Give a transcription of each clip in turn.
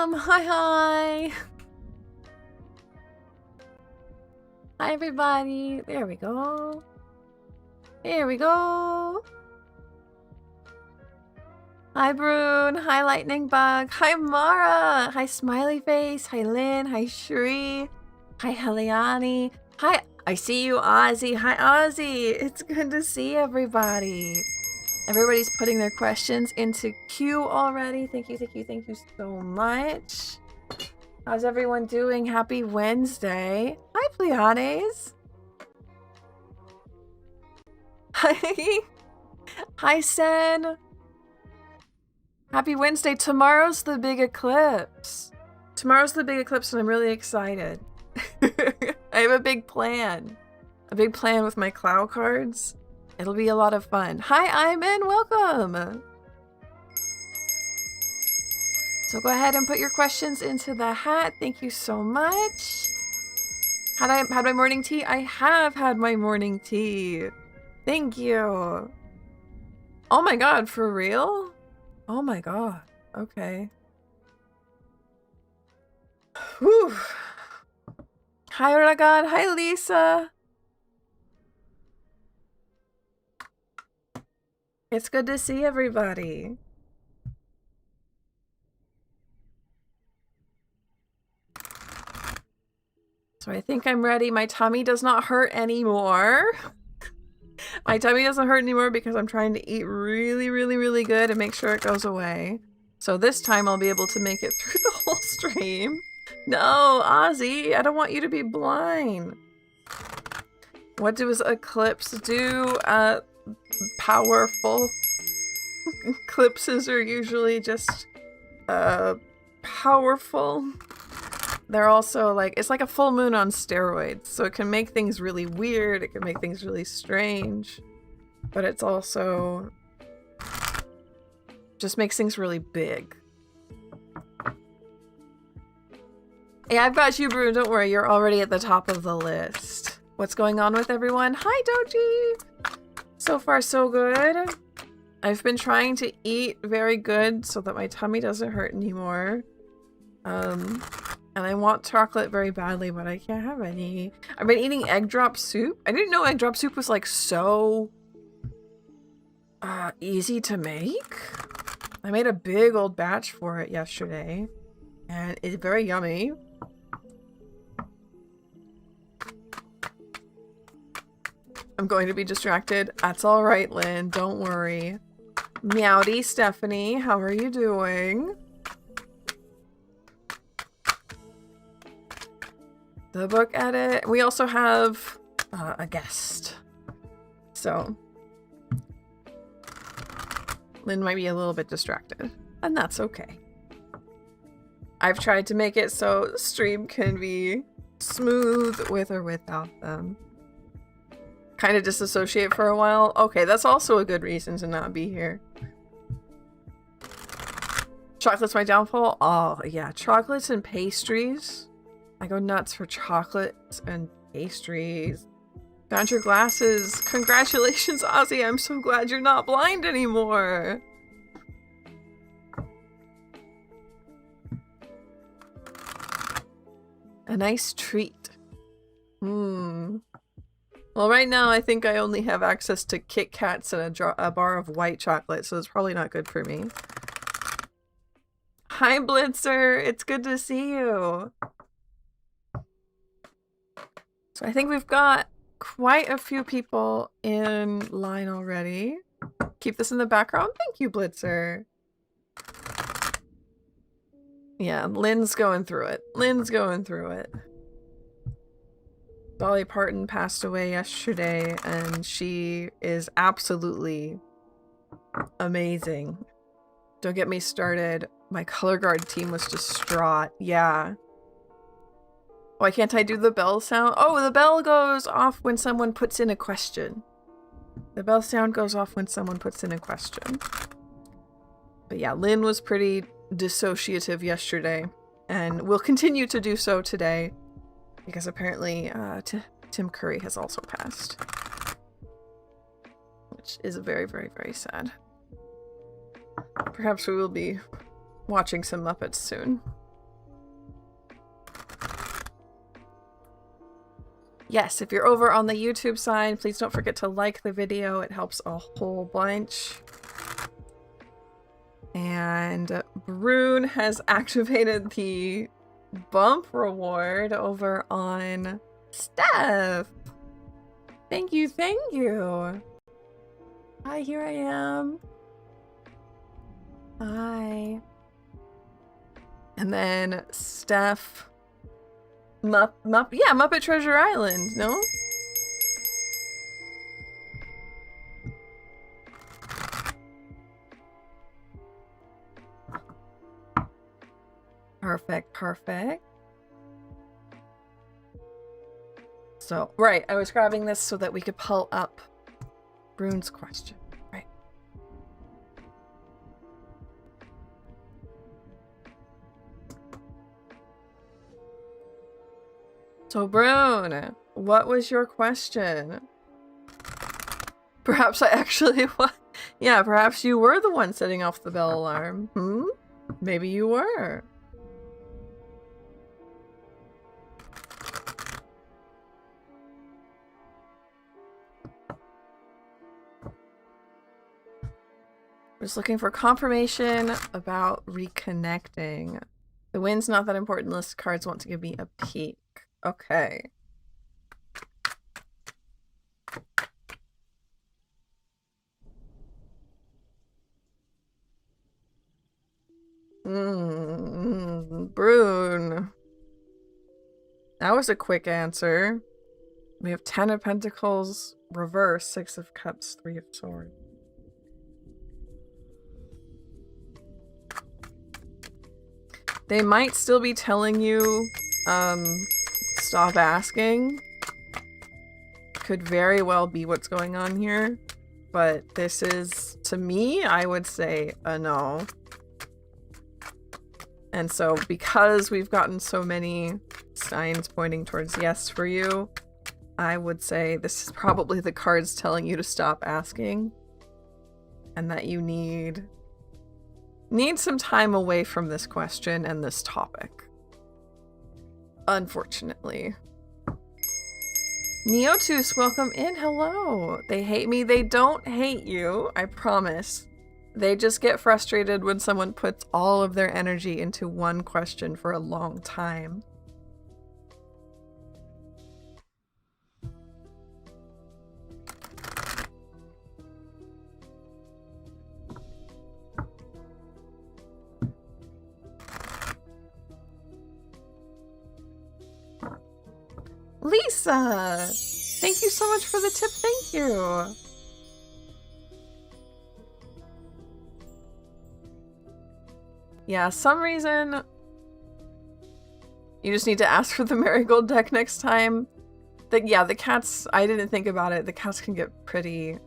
welcome. Hi. Hi, everybody. There we go. Here we go. Hi, Brune. Hi, Lightning Bug. Hi, Mara. Hi, Smiley Face. Hi, Lynn. Hi, Shri. Hi, Heliani. Hi, I see you, Ozzy. Hi, Ozzy. It's good to see everybody. Everybody's putting their questions into queue already. Thank you so much. How's everyone doing? Happy Wednesday. Hi, Pleiades. Hi. Hi, Sen. Happy Wednesday. Tomorrow's the big eclipse. Tomorrow's the big eclipse and I'm really excited. I have a big plan. A big plan with my Clow cards. It'll be a lot of fun. Hi, Iman. Welcome. So go ahead and put your questions into the hat. Thank you so much. Had I had my morning tea? I have had my morning tea. Thank you. Oh my god, for real? Oh my god. Okay. Whew. Hi, Ragad. Hi, Lisa. It's good to see everybody. So I think I'm ready. My tummy does not hurt anymore. My tummy doesn't hurt anymore because I'm trying to eat really good and make sure it goes away. So this time I'll be able to make it through the whole stream. No, Ozzy, I don't want you to be blind. What does Eclipse do? Powerful. Eclipses are usually just powerful. They're also like, it's like a full moon on steroids, so it can make things really weird, it can make things really strange, but it's also just makes things really big. Yeah, I've got you, Brew, don't worry, you're already at the top of the list. What's going on with everyone? Hi, Doji! So far, so good. I've been trying to eat very good so that my tummy doesn't hurt anymore. And I want chocolate very badly, but I can't have any. I've been eating egg drop soup. I didn't know egg drop soup was like so easy to make. I made a big old batch for it yesterday, and it's very yummy. I'm going to be distracted. That's all right, Lynn. Don't worry. Meowdy, Stephanie, how are you doing? The book edit. We also have a guest. So Lynn might be a little bit distracted, and that's okay. I've tried to make it so the stream can be smooth with or without them. Kind of disassociate for a while. Okay, that's also a good reason to not be here. Chocolate's my downfall? Oh, yeah. Chocolates and pastries. I go nuts for chocolates and pastries. Found your glasses. Congratulations, Ozzy. I'm so glad you're not blind anymore. A nice treat. Well, right now I think I only have access to Kit Kats and a bar of white chocolate, so it's probably not good for me. Hi, Blitzer. It's good to see you. So I think we've got quite a few people in line already. Keep this in the background. Thank you, Blitzer. Yeah, Lynn's going through it. Lynn's going through it. Dolly Parton passed away yesterday, and she is absolutely amazing. Don't get me started. My color guard team was distraught. Yeah. Why can't I do the bell sound? Oh, the bell goes off when someone puts in a question. The bell sound goes off when someone puts in a question. But yeah, Lynn was pretty dissociative yesterday, and will continue to do so today, because apparently Tim Curry has also passed. Which is very sad. Perhaps we will be watching some Muppets soon. Yes, if you're over on the YouTube side, please don't forget to like the video. It helps a whole bunch. And Brune has activated the bump reward over on Steph. Thank you, thank you. Hi, here I am. Hi. And then Steph. Muppet Treasure Island, no? Perfect, perfect. So, right, I was grabbing this so that we could pull up Brune's question. Right. So, Brune, what was your question? Perhaps I actually was. Yeah, perhaps you were the one setting off the bell alarm. Hmm? Maybe you were. Just looking for confirmation about reconnecting. The win's not that important unless cards want to give me a peek. Okay. Brune. That was a quick answer. We have 10 of Pentacles, reverse, 6 of Cups, 3 of Swords. They might still be telling you, stop asking. Could very well be what's going on here. But this is, to me, I would say a no. And so because we've gotten so many signs pointing towards yes for you, I would say this is probably the cards telling you to stop asking. And that you need some time away from this question and this topic. Unfortunately. Neotus, welcome in. Hello. They hate me. They don't hate you. I promise. They just get frustrated when someone puts all of their energy into one question for a long time. Lisa! Thank you so much for the tip. Thank you. Yeah, some reason you just need to ask for the Marigold deck next time. Yeah, the cats, I didn't think about it. The cats can get pretty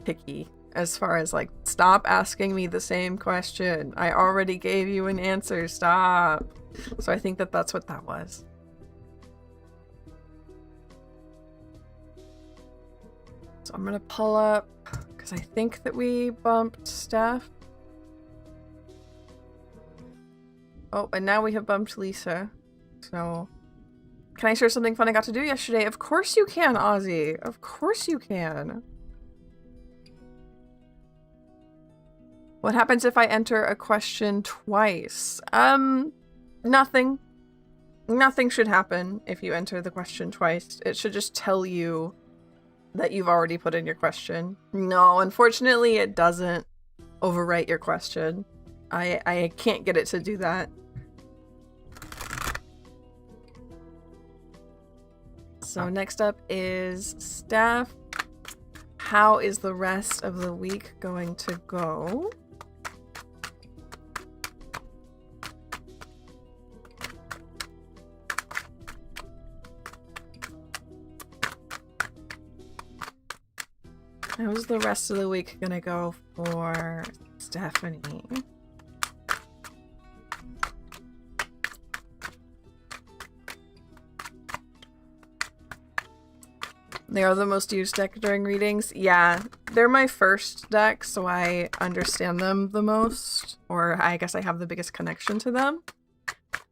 picky as far as like, stop asking me the same question. I already gave you an answer. Stop. So I think that that's what that was. So I'm gonna pull up, because I think that we bumped Steph. Oh, and now we have bumped Lisa. So, can I share something fun I got to do yesterday? Of course you can, Ozzy. Of course you can. What happens if I enter a question twice? Nothing. Nothing should happen if you enter the question twice. It should just tell you that you've already put in your question. No, unfortunately it doesn't overwrite your question. I can't get it to do that. So next up is Steph. How is the rest of the week going to go? How's the rest of the week gonna go for Stephanie? They are the most used deck during readings. Yeah, they're my first deck, so I understand them the most. Or I guess I have the biggest connection to them.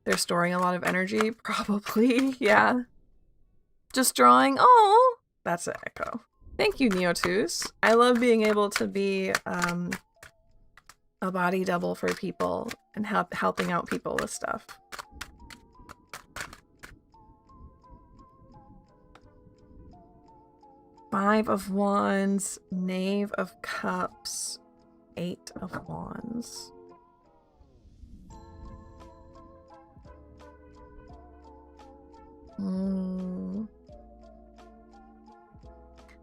They're storing a lot of energy, probably, yeah. Just drawing? Oh, that's an echo. Thank you, Neotus. I love being able to be a body double for people and helping out people with stuff. Five of Wands, Knave of Cups, Eight of Wands.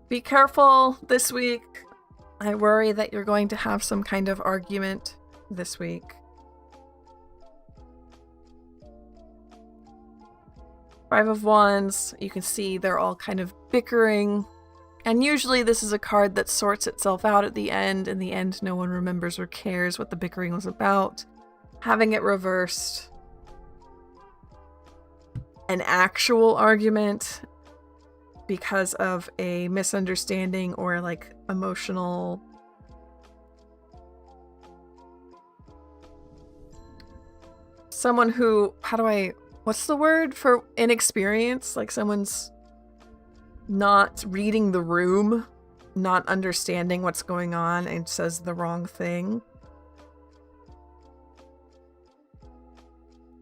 Be careful this week. I worry that you're going to have some kind of argument this week. Five of Wands, you can see they're all kind of bickering. And usually this is a card that sorts itself out at the end. In the end, no one remembers or cares what the bickering was about. Having it reversed. An actual argument because of a misunderstanding or like emotional someone who, what's the word for inexperience? Like someone's not reading the room, not understanding what's going on and says the wrong thing.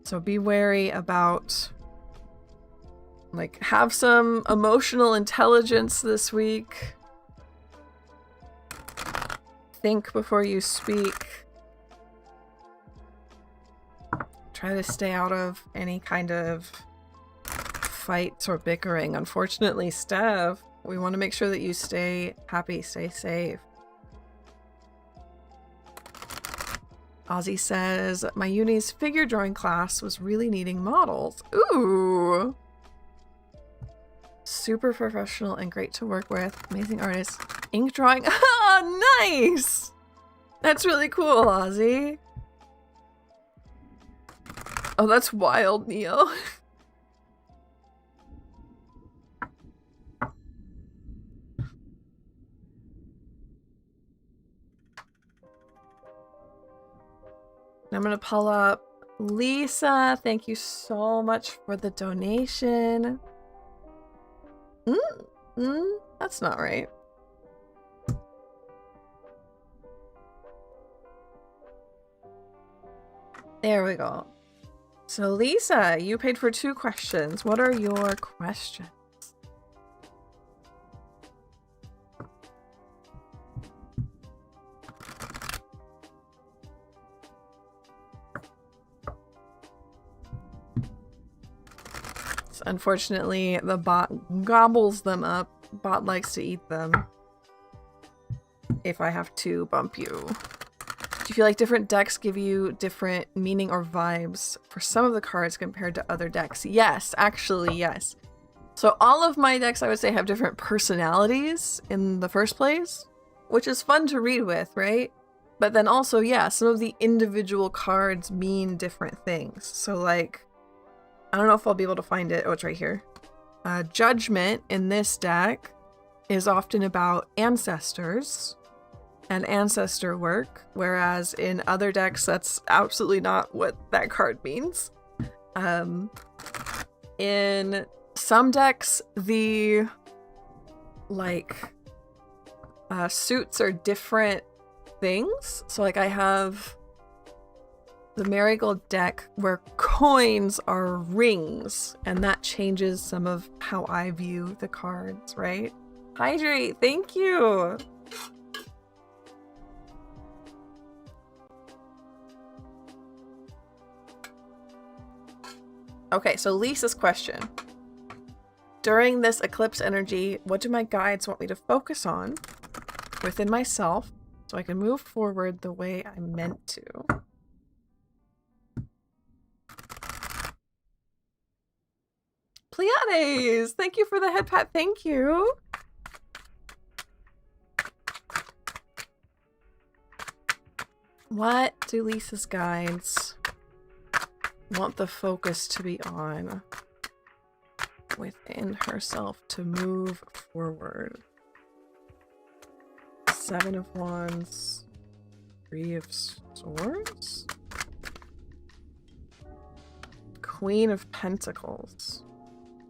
So be wary about, like, have some emotional intelligence this week. Think before you speak. Try to stay out of any kind of fights or bickering. Unfortunately, Stev, we want to make sure that you stay happy, stay safe. Ozzy says, my uni's figure drawing class was really needing models. Ooh! Super professional and great to work with. Amazing artist. Ink drawing. Ah, nice! That's really cool, Ozzy. Oh, that's wild, Neo. I'm gonna pull up Lisa. Thank you so much for the donation. That's not right. There we go. So Lisa, you paid for 2 questions. What are your questions? Unfortunately, the bot gobbles them up. Bot likes to eat them. If I have to bump you. Do you feel like different decks give you different meaning or vibes for some of the cards compared to other decks? Yes, actually, yes. So all of my decks, I would say, have different personalities in the first place, which is fun to read with, right? But then also, yeah, some of the individual cards mean different things. So like, I don't know if I'll be able to find it. Oh, it's right here. Judgment in this deck is often about ancestors and ancestor work, whereas in other decks, that's absolutely not what that card means. In some decks, the suits are different things. So like I have the Marigold deck where coins are rings, and that changes some of how I view the cards, right? Hydrate, thank you! Okay, so Lisa's question. During this eclipse energy, what do my guides want me to focus on within myself so I can move forward the way I'm meant to? Pleiades! Thank you for the head pat, thank you! What do Lisa's guides want the focus to be on within herself to move forward? 7 of Wands, 3 of Swords, Queen of Pentacles.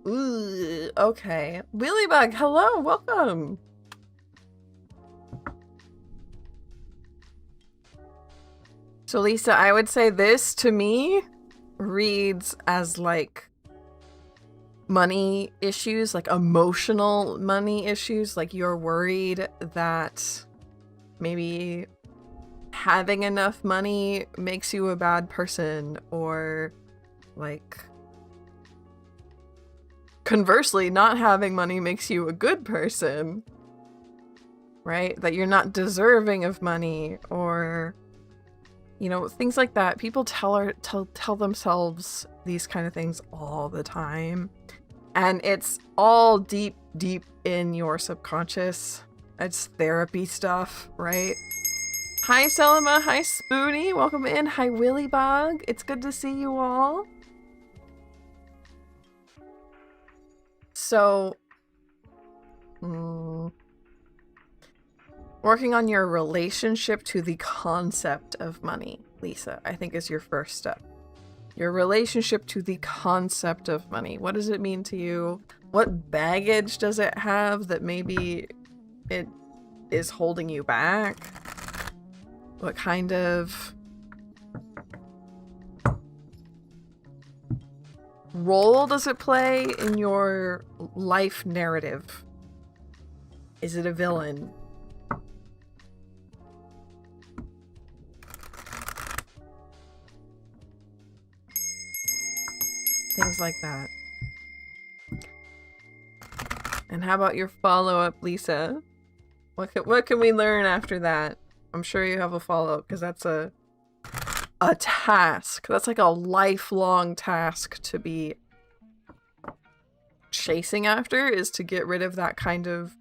Ooh, okay. Wheeliebug, hello, welcome. So Lisa, I would say this to me reads as like money issues, like emotional money issues. Like you're worried that maybe having enough money makes you a bad person, or like conversely, not having money makes you a good person, right? That you're not deserving of money, or you know, things like that. People tell themselves these kind of things all the time. And it's all deep in your subconscious. It's therapy stuff, right? Hi, Selma. Hi, Spoonie. Welcome in. Hi, Willybug. It's good to see you all. So, working on your relationship to the concept of money, Lisa, I think is your first step. Your relationship to the concept of money. What does it mean to you? What baggage does it have that maybe it is holding you back? What kind of role does it play in your life narrative? Is it a villain? Things like that. And how about your follow-up, Lisa? What can we learn after that? I'm sure you have a follow-up, because that's a task. That's like a lifelong task to be chasing after, is to get rid of that kind of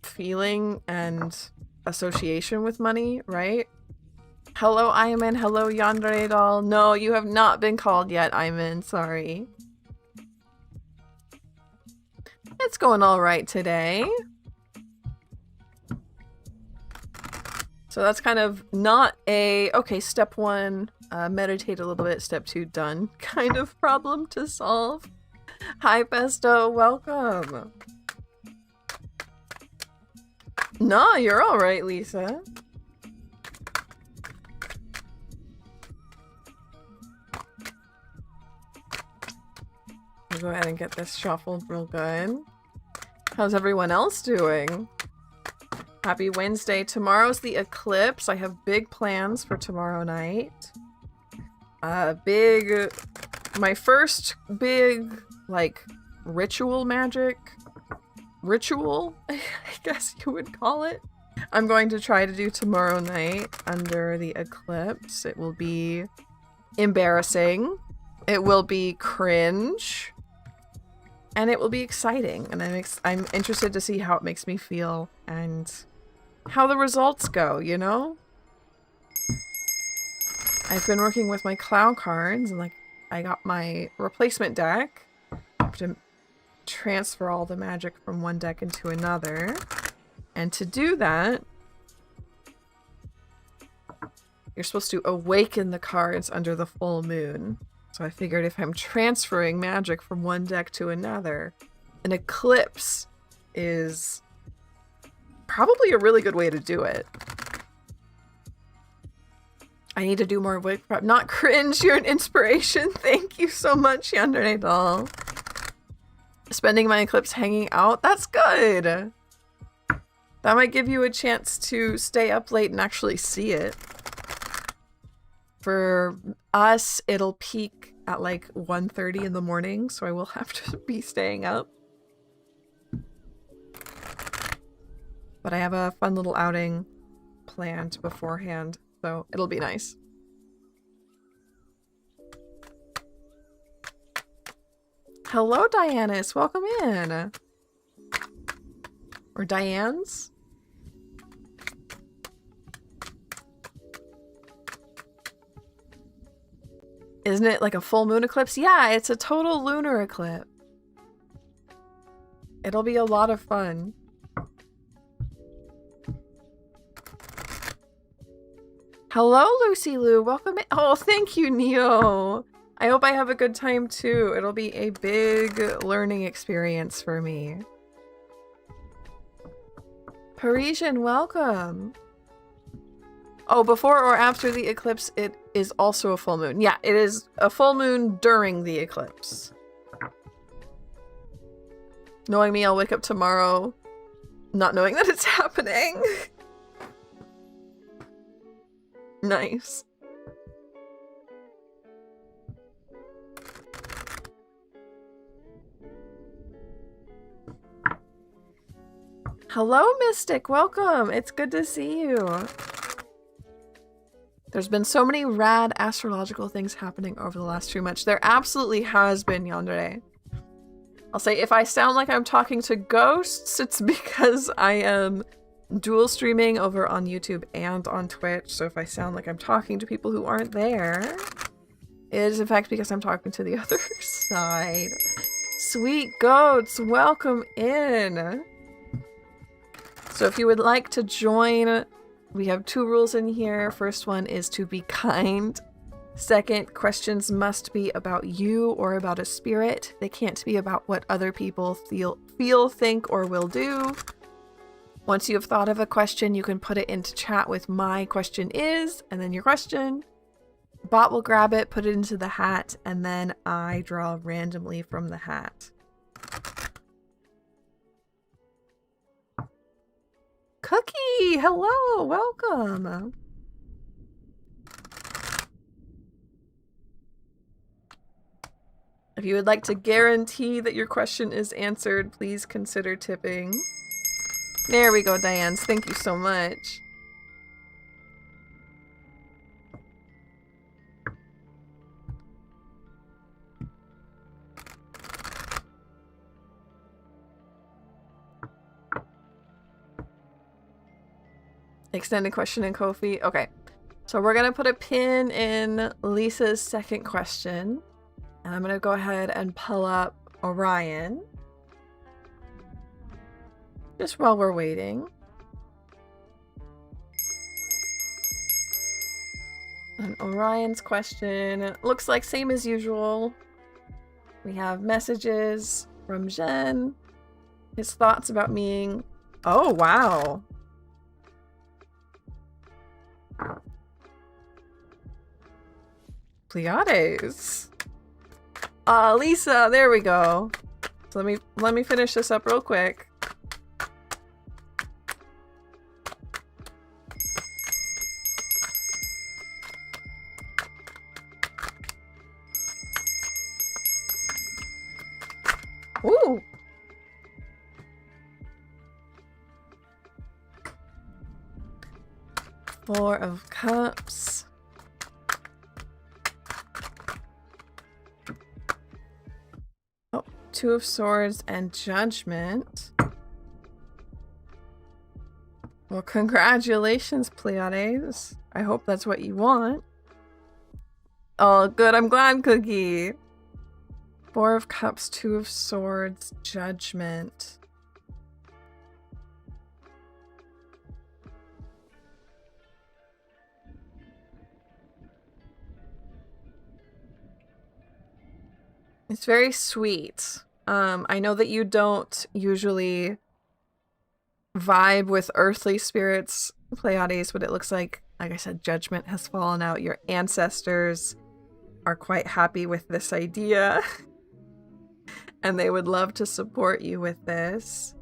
feeling and association with money, right? Hello, Ayman. Hello, Yandere doll. No, you have not been called yet, Ayman. Sorry. It's going all right today. So that's kind of not a, okay, step one, meditate a little bit, step two, done, kind of problem to solve. Hi, Pesto. Welcome. No, you're all right, Lisa. I'll go ahead and get this shuffled real good. How's everyone else doing? Happy Wednesday. Tomorrow's the eclipse. I have big plans for tomorrow night. My first big, like, ritual magic. Ritual, I guess you would call it. I'm going to try to do tomorrow night under the eclipse. It will be embarrassing. It will be cringe. And it will be exciting, and I'm interested to see how it makes me feel and how the results go, you know? I've been working with my clown cards, and like I got my replacement deck to transfer all the magic from one deck into another. And to do that, you're supposed to awaken the cards under the full moon. So I figured if I'm transferring magic from one deck to another, an eclipse is probably a really good way to do it. I need to do more wig prep. Not cringe, you're an inspiration. Thank you so much, Yandere doll. Spending my eclipse hanging out, that's good. That might give you a chance to stay up late and actually see it. For us, it'll peak at like 1:30 in the morning, so I will have to be staying up. But I have a fun little outing planned beforehand, so it'll be nice. Hello, Dianis. Welcome in. Or Diane's? Isn't it like a full moon eclipse? Yeah, it's a total lunar eclipse. It'll be a lot of fun. Hello, Lucy Lou. Welcome in. Oh, thank you, Neo. I hope I have a good time too. It'll be a big learning experience for me. Parisian, welcome. Oh, before or after the eclipse, it is also a full moon. Yeah, it is a full moon during the eclipse. Knowing me, I'll wake up tomorrow not knowing that it's happening. Nice. Hello, Mystic. Welcome. It's good to see you. There's been so many rad astrological things happening over the last 2 months. There absolutely has been, Yandere. I'll say if I sound like I'm talking to ghosts, it's because I am dual streaming over on YouTube and on Twitch. So if I sound like I'm talking to people who aren't there, it is in fact because I'm talking to the other side. Sweet goats, welcome in. So if you would like to join, we have 2 rules in here. First one is to be kind. Second, questions must be about you or about a spirit. They can't be about what other people feel, think, or will do. Once you have thought of a question, you can put it into chat with "my question is," and then your question. Bot will grab it, put it into the hat, and then I draw randomly from the hat. Cookie, hello, welcome. If you would like to guarantee that your question is answered, please consider tipping. There we go, Diane. Thank you so much. Extended question in Ko-fi. Okay. So we're going to put a pin in Lisa's second question. And I'm going to go ahead and pull up Orion. Just while we're waiting. And Orion's question looks like same as usual. We have messages from Jen. His thoughts about me. Oh, wow. Pleiades. Lisa, there we go. So let me finish this up real quick. Ooh. Four of Cups. Oh, Two of Swords and Judgment. Well, congratulations, Pleiades. I hope that's what you want. Oh, good. I'm glad, Cookie. Four of Cups, Two of Swords, Judgment. It's very sweet. I know that you don't usually vibe with earthly spirits, Pleiades, but it looks like I said, judgment has fallen out. Your ancestors are quite happy with this idea. And they would love to support you with this.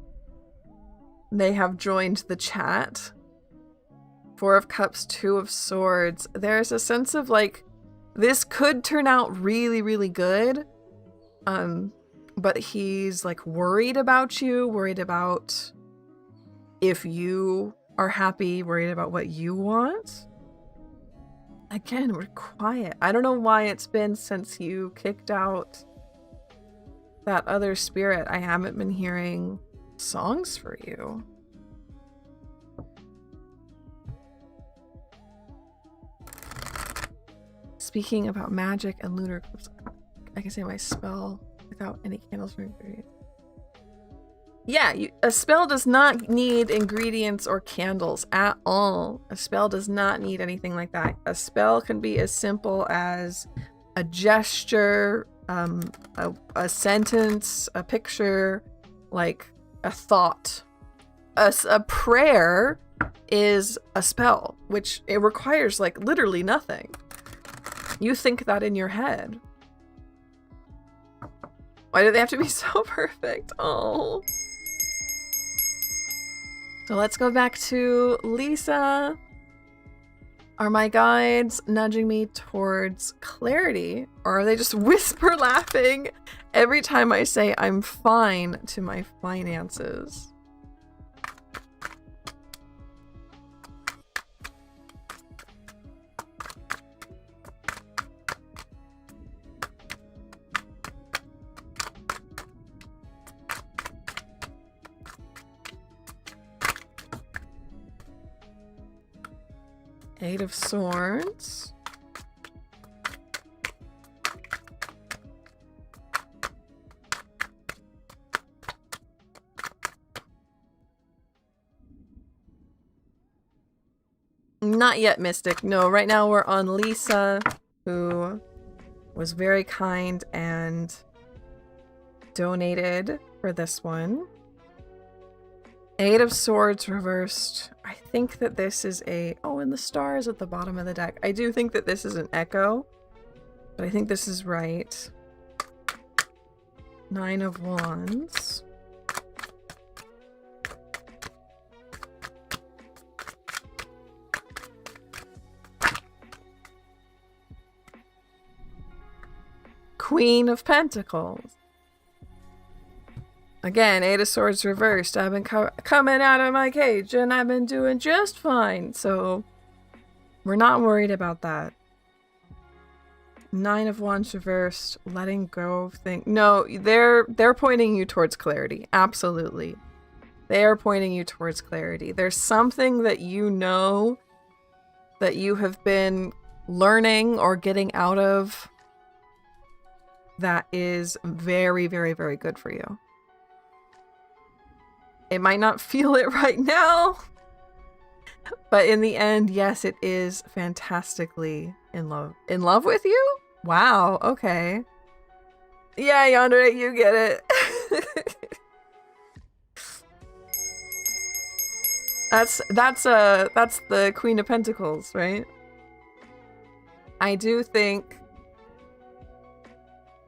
They have joined the chat. Four of Cups, Two of Swords. There's a sense of like, this could turn out really, really good. But he's like worried about you, worried about if you are happy, worried about what you want. Again, we're quiet. I don't know why it's been since you kicked out that other spirit. I haven't been hearing songs for you. Speaking about magic and lunar eclipse, I can say my spell without any candles or ingredients. Yeah, a spell does not need ingredients or candles at all. A spell does not need anything like that. A spell can be as simple as a gesture, a sentence, a picture, like a thought. A prayer is a spell, which it requires like literally nothing. You think that in your head. Why do they have to be so perfect? Oh. So let's go back to Lisa. Are my guides nudging me towards clarity, or are they just whisper laughing every time I say I'm fine to my finances? Eight of Swords. Not yet, Mystic. No, right now we're on Lisa, who was very kind and donated for this one. Eight of Swords reversed. I think that this is a... Oh, and the stars at the bottom of the deck. I do think that this is an echo, but I think this is right. Nine of Wands. Queen of Pentacles. Again, Eight of Swords reversed. I've been coming out of my cage and I've been doing just fine. So we're not worried about that. Nine of Wands reversed. Letting go of things. No, they're pointing you towards clarity. Absolutely. They are pointing you towards clarity. There's something that you know that you have been learning or getting out of that is very, very, very good for you. It might not feel it right now, but in the end, yes, it is fantastically in love. In love with you? Wow, okay. Yeah, Yandere, you get it. That's the Queen of Pentacles, right? I do think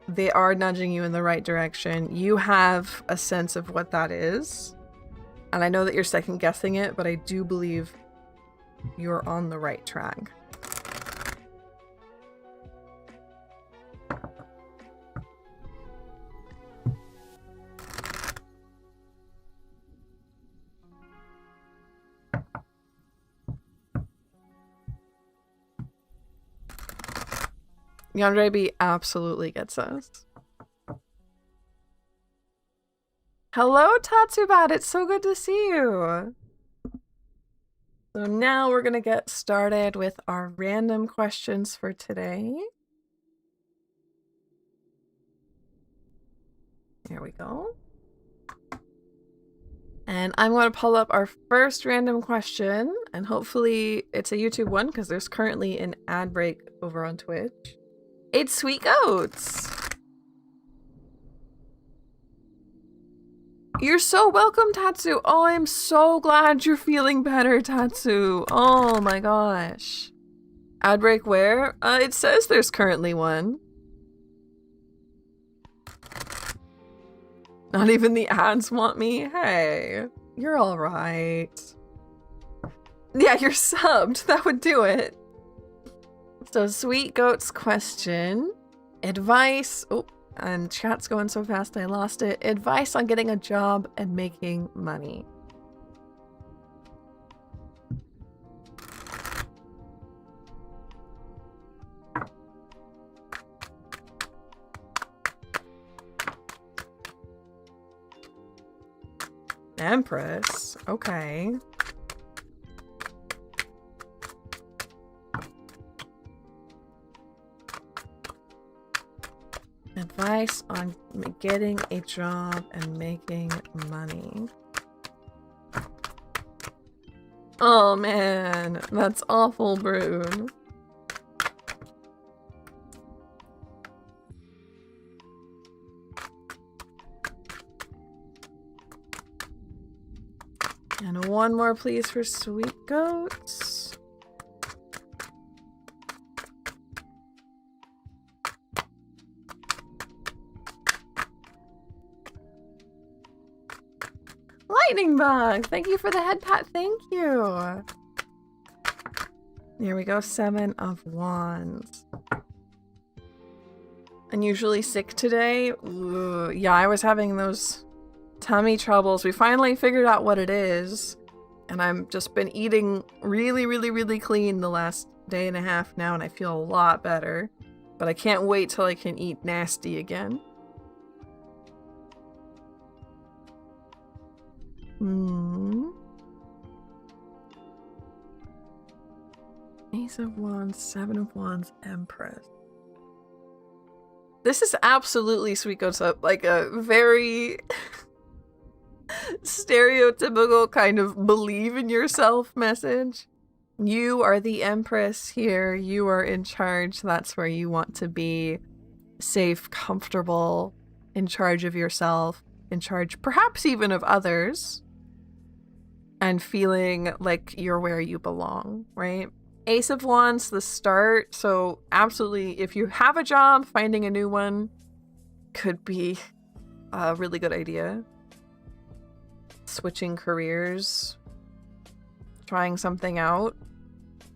they are nudging you in the right direction. You have a sense of what that is. And I know that you're second guessing it, but I do believe you're on the right track. Yandere B absolutely gets us. Hello, Tatsubat! It's so good to see you! So now we're gonna get started with our random questions for today. Here we go. And I'm going to pull up our first random question, and hopefully it's a YouTube one because there's currently an ad break over on Twitch. It's Sweet Goats! You're so welcome, Tatsu. Oh, I'm so glad you're feeling better, Tatsu. Oh my gosh. Ad break where? It says there's currently one. Not even the ads want me? Hey, you're all right. Yeah, you're subbed. That would do it. So, Sweet Goat's question. Advice. Oh. And chat's going so fast I lost it. Advice on getting a job and making money. Empress? Okay. Advice on getting a job and making money. Oh man, that's awful, Brood. And one more, please, for Sweet Goats. Lightning Bug! Thank you for the head pat. Thank you. Here we go. 7 of Wands. Unusually sick today. Ooh, yeah, I was having those tummy troubles. We finally figured out what it is. And I've just been eating really, really, really clean the last day and a half now, and I feel a lot better. But I can't wait till I can eat nasty again. Ace of Wands, 7 of Wands, Empress. This is absolutely Sweet Goats Up, like a very stereotypical kind of believe in yourself message. You are the Empress here. You are in charge. That's where you want to be. Safe, comfortable, in charge of yourself, in charge perhaps even of others, and feeling like you're where you belong, right? Ace of Wands, the start. So absolutely, if you have a job, finding a new one could be a really good idea. Switching careers, trying something out.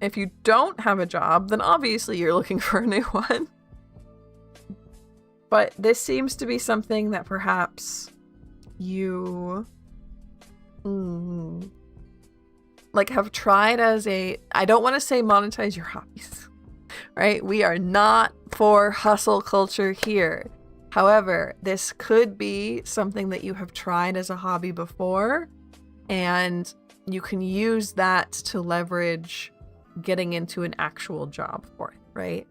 If you don't have a job, then obviously you're looking for a new one. But this seems to be something that perhaps you like have tried as a, I don't want to say monetize your hobbies, right? We are not for hustle culture here. However, this could be something that you have tried as a hobby before, and you can use that to leverage getting into an actual job for it, right?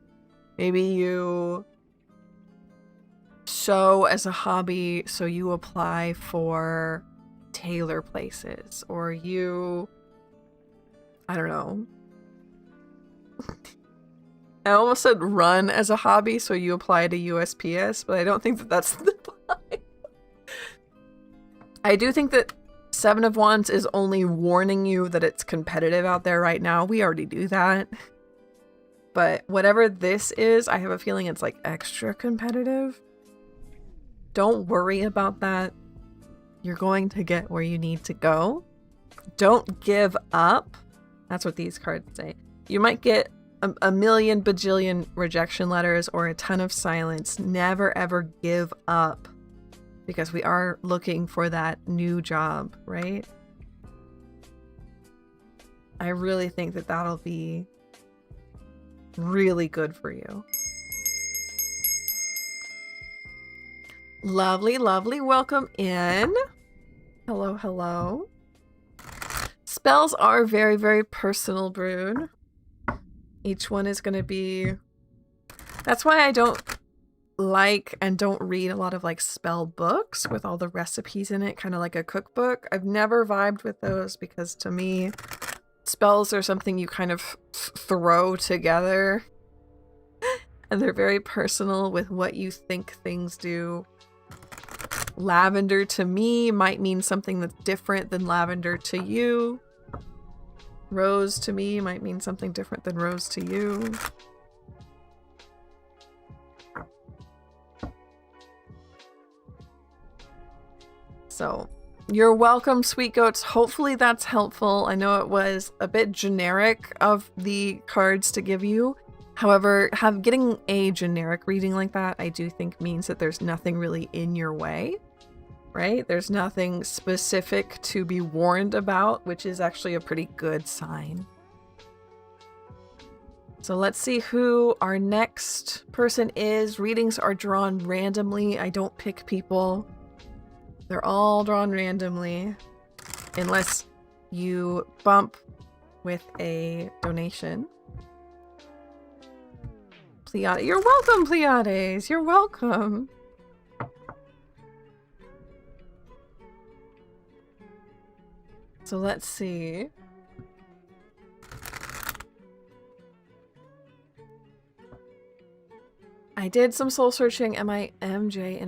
Maybe you sew as a hobby, so you apply for tailor places, or you, I don't know. I almost said run as a hobby, so you apply to USPS, but I don't think that that's the point. I do think that 7 of Wands is only warning you that it's competitive out there right now. We already do that. But whatever this is, I have a feeling it's like extra competitive. Don't worry about that. You're going to get where you need to go. Don't give up. That's what these cards say. You might get a million bajillion rejection letters or a ton of silence. Never ever give up, because we are looking for that new job, right? I really think that that'll be really good for you. Lovely, lovely. Welcome in. Hello, hello. Spells are very, very personal, Brood. Each one is going to be... That's why I don't like and don't read a lot of like spell books with all the recipes in it, kind of like a cookbook. I've never vibed with those because to me, spells are something you kind of throw together. And they're very personal with what you think things do. Lavender to me might mean something that's different than lavender to you. Rose to me might mean something different than rose to you. So, you're welcome, Sweet Goats. Hopefully that's helpful. I know it was a bit generic of the cards to give you. However, getting a generic reading like that, I do think means that there's nothing really in your way, right? There's nothing specific to be warned about, which is actually a pretty good sign. So let's see who our next person is. Readings are drawn randomly. I don't pick people. They're all drawn randomly, unless you bump with a donation. Pleiades. You're welcome, Pleiades. You're welcome. So let's see. I did some soul searching. Am I MJ in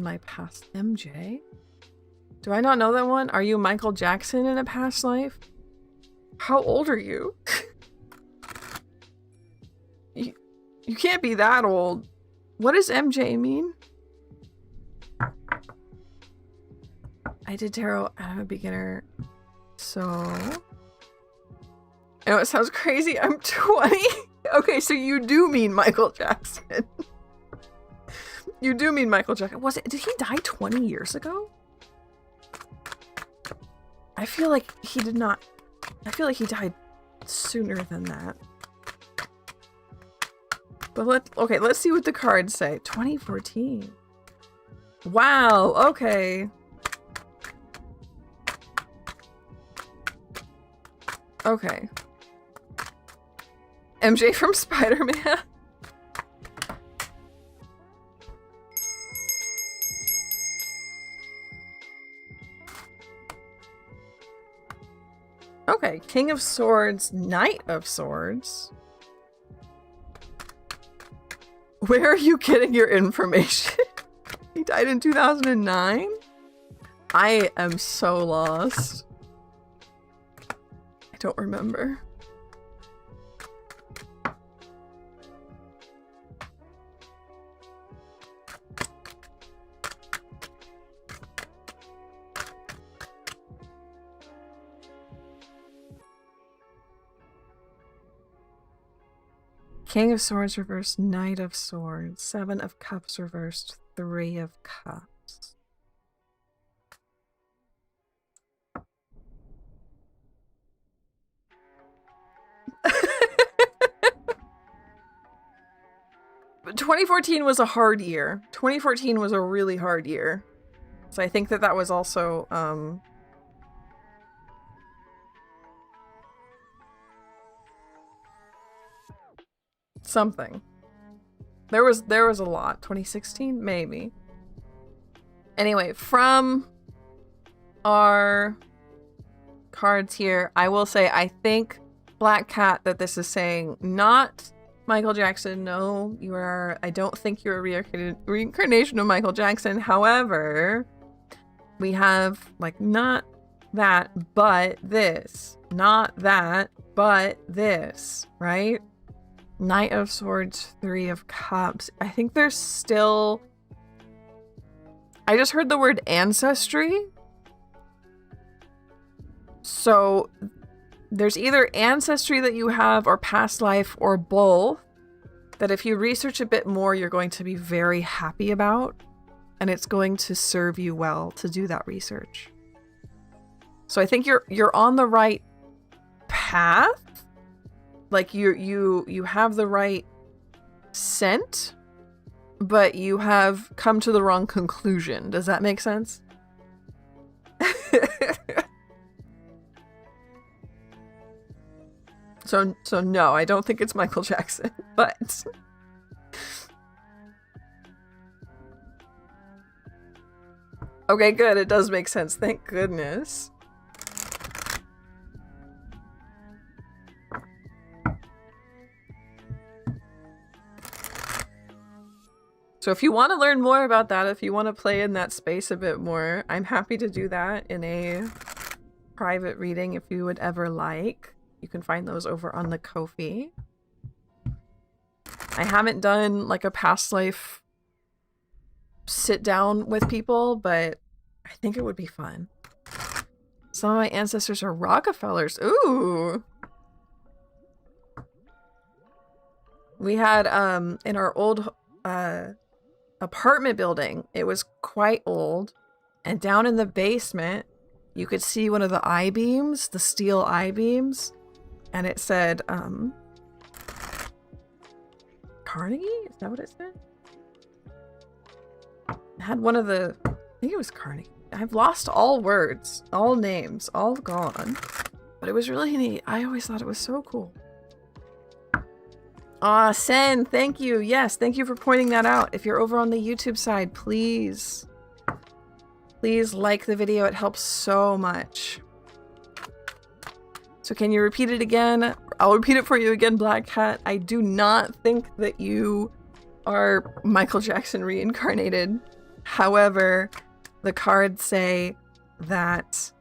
my past MJ? Do I not know that one? Are you Michael Jackson in a past life? How old are you? You can't be that old. What does MJ mean? I did tarot. I'm a beginner. So... I know it sounds crazy. I'm 20. Okay, so you do mean Michael Jackson. You do mean Michael Jackson. Did he die 20 years ago? I feel like he did not. I feel like he died sooner than that. But let's see what the cards say. 2014. Wow, okay. Okay. MJ from Spider-Man. Okay, King of Swords, Knight of Swords. Where are you getting your information? He died in 2009? I am so lost. I don't remember. King of Swords reversed, Knight of Swords, Seven of Cups reversed, Three of Cups. But 2014 was a hard year. 2014 was a really hard year. So I think that was also, something. There was a lot. 2016? Maybe. Anyway, from our cards here, I will say I think, Black Cat, that this is saying not Michael Jackson. No, I don't think you're a reincarnation of Michael Jackson. However, we have, like, not that, but this. Not that, but this, right? Knight of Swords, Three of Cups. I think there's still... I just heard the word ancestry. So there's either ancestry that you have or past life or both that if you research a bit more, you're going to be very happy about. And it's going to serve you well to do that research. So I think you're on the right path. Like you have the right scent, but you have come to the wrong conclusion. Does that make sense? So no, I don't think it's Michael Jackson, but okay, good. It does make sense. Thank goodness. So if you want to learn more about that, if you want to play in that space a bit more, I'm happy to do that in a private reading if you would ever like. You can find those over on the Ko-fi. I haven't done like a past life sit down with people, but I think it would be fun. Some of my ancestors are Rockefellers. Ooh! We had, in our old, apartment building, it was quite old, and down in the basement you could see one of the I-beams, the steel I-beams, and it said Carnegie? Is that what it said? It had one of the, I think it was Carnegie. I've lost all words, all names, all gone, but it was really neat. I always thought it was so cool. Ah, Sen, thank you. Yes, thank you for pointing that out. If you're over on the YouTube side, please like the video. It helps so much. So can you repeat it again? I'll repeat it for you again, Black Cat. I do not think that you are Michael Jackson reincarnated. However, the cards say that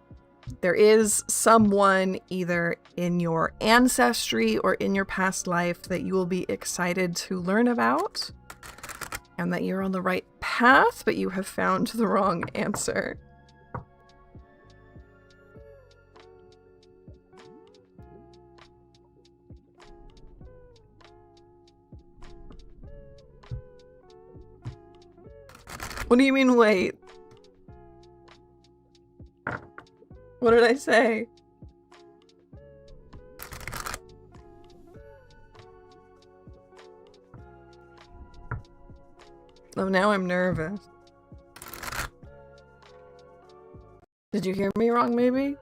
there is someone either in your ancestry or in your past life that you will be excited to learn about, and that you're on the right path, but you have found the wrong answer. What do you mean, wait? What did I say? Oh, now I'm nervous. Did you hear me wrong, maybe?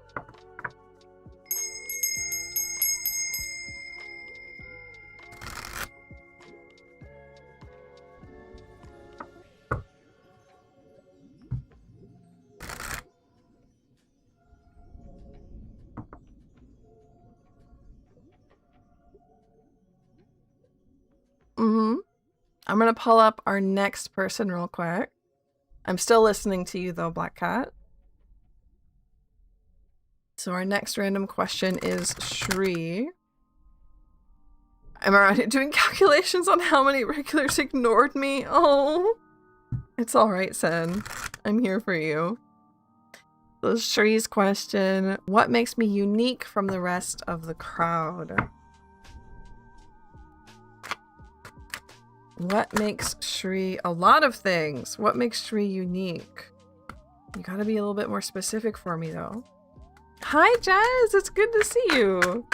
I'm gonna pull up our next person real quick. I'm still listening to you though, Black Cat. So our next random question is Shri. I'm already doing calculations on how many regulars ignored me. Oh, it's all right, Sen. I'm here for you. So Shri's question, what makes me unique from the rest of the crowd? What makes Shri a lot of things? What makes Shri unique? You gotta be a little bit more specific for me though. Hi Jazz, it's good to see you.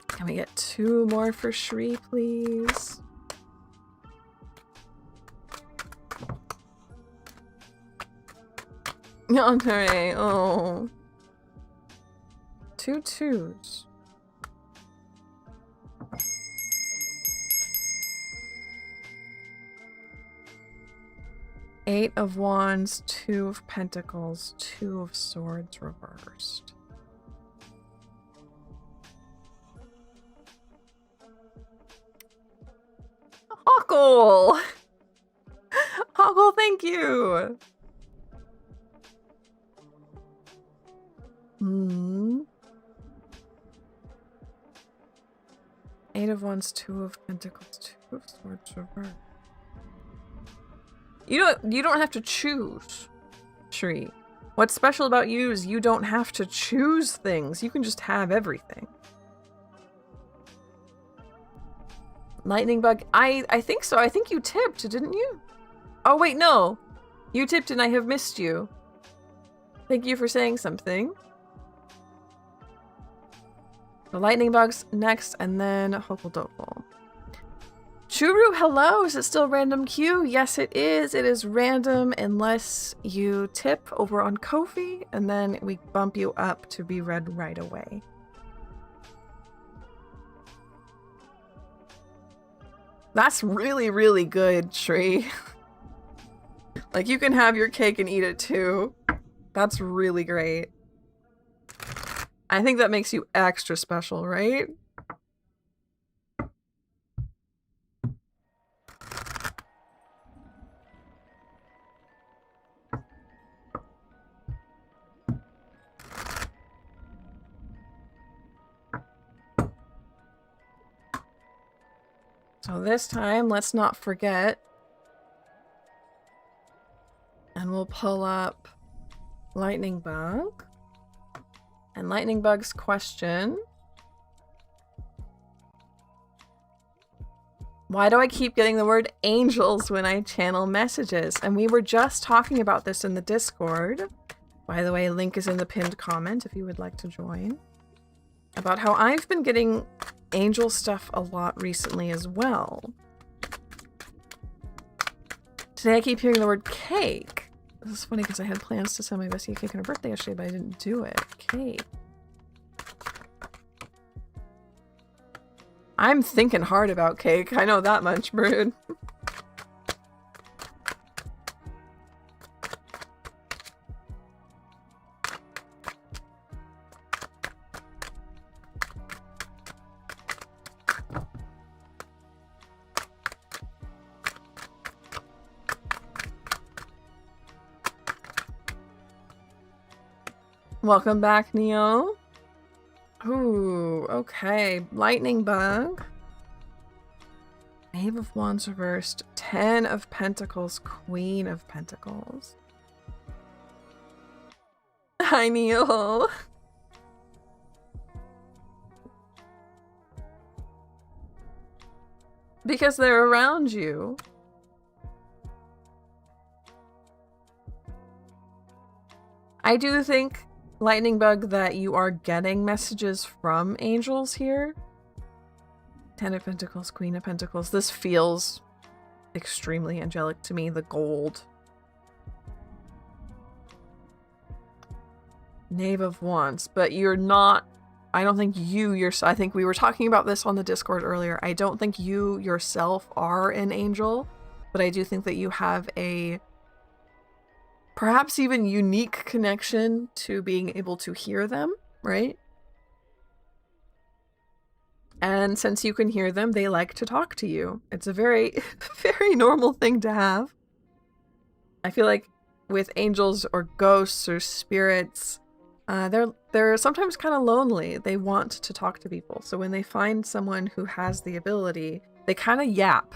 Can we get 2 more for Shri, please? Andre, oh. 2 2s. 8 of Wands, 2 of Pentacles, 2 of Swords reversed. Huckle! Huckle, thank you! Eight of Wands, 2 of Pentacles, 2 of Swords reversed. You don't have to choose, Shri. What's special about you is you don't have to choose things. You can just have everything. Lightning bug. I think so. I think you tipped, didn't you? Oh wait, no. You tipped and I have missed you. Thank you for saying something. The lightning bug's next, and then Hokle Dokle. Churu, hello! Is it still random queue? Yes, it is. It is random unless you tip over on Ko-fi, and then we bump you up to be read right away. That's really, really good, Shri. Like, you can have your cake and eat it too. That's really great. I think that makes you extra special, right? So this time, let's not forget. And we'll pull up Lightning Bug. And Lightning Bug's question. Why do I keep getting the word angels when I channel messages? And we were just talking about this in the Discord. By the way, link is in the pinned comment if you would like to join. About how I've been getting angel stuff a lot recently as well. Today I keep hearing the word cake. This is funny because I had plans to send my bestie a cake on her birthday yesterday, but I didn't do it. Cake. I'm thinking hard about cake. I know that much, Brood. Welcome back, Neo. Ooh, okay. Lightning bug. Knave of Wands reversed. 10 of Pentacles. Queen of Pentacles. Hi, Neo. Because they're around you. I do think, Lightning Bug, that you are getting messages from angels here. 10 of Pentacles, Queen of Pentacles. This feels extremely angelic to me, the gold. Knave of Wands, but you're not, I don't think I think we were talking about this on the Discord earlier. I don't think you yourself are an angel, but I do think that you have a perhaps even unique connection to being able to hear them, right? And since you can hear them, they like to talk to you. It's a very, very normal thing to have. I feel like with angels or ghosts or spirits, they're sometimes kind of lonely. They want to talk to people. So when they find someone who has the ability, they kind of yap.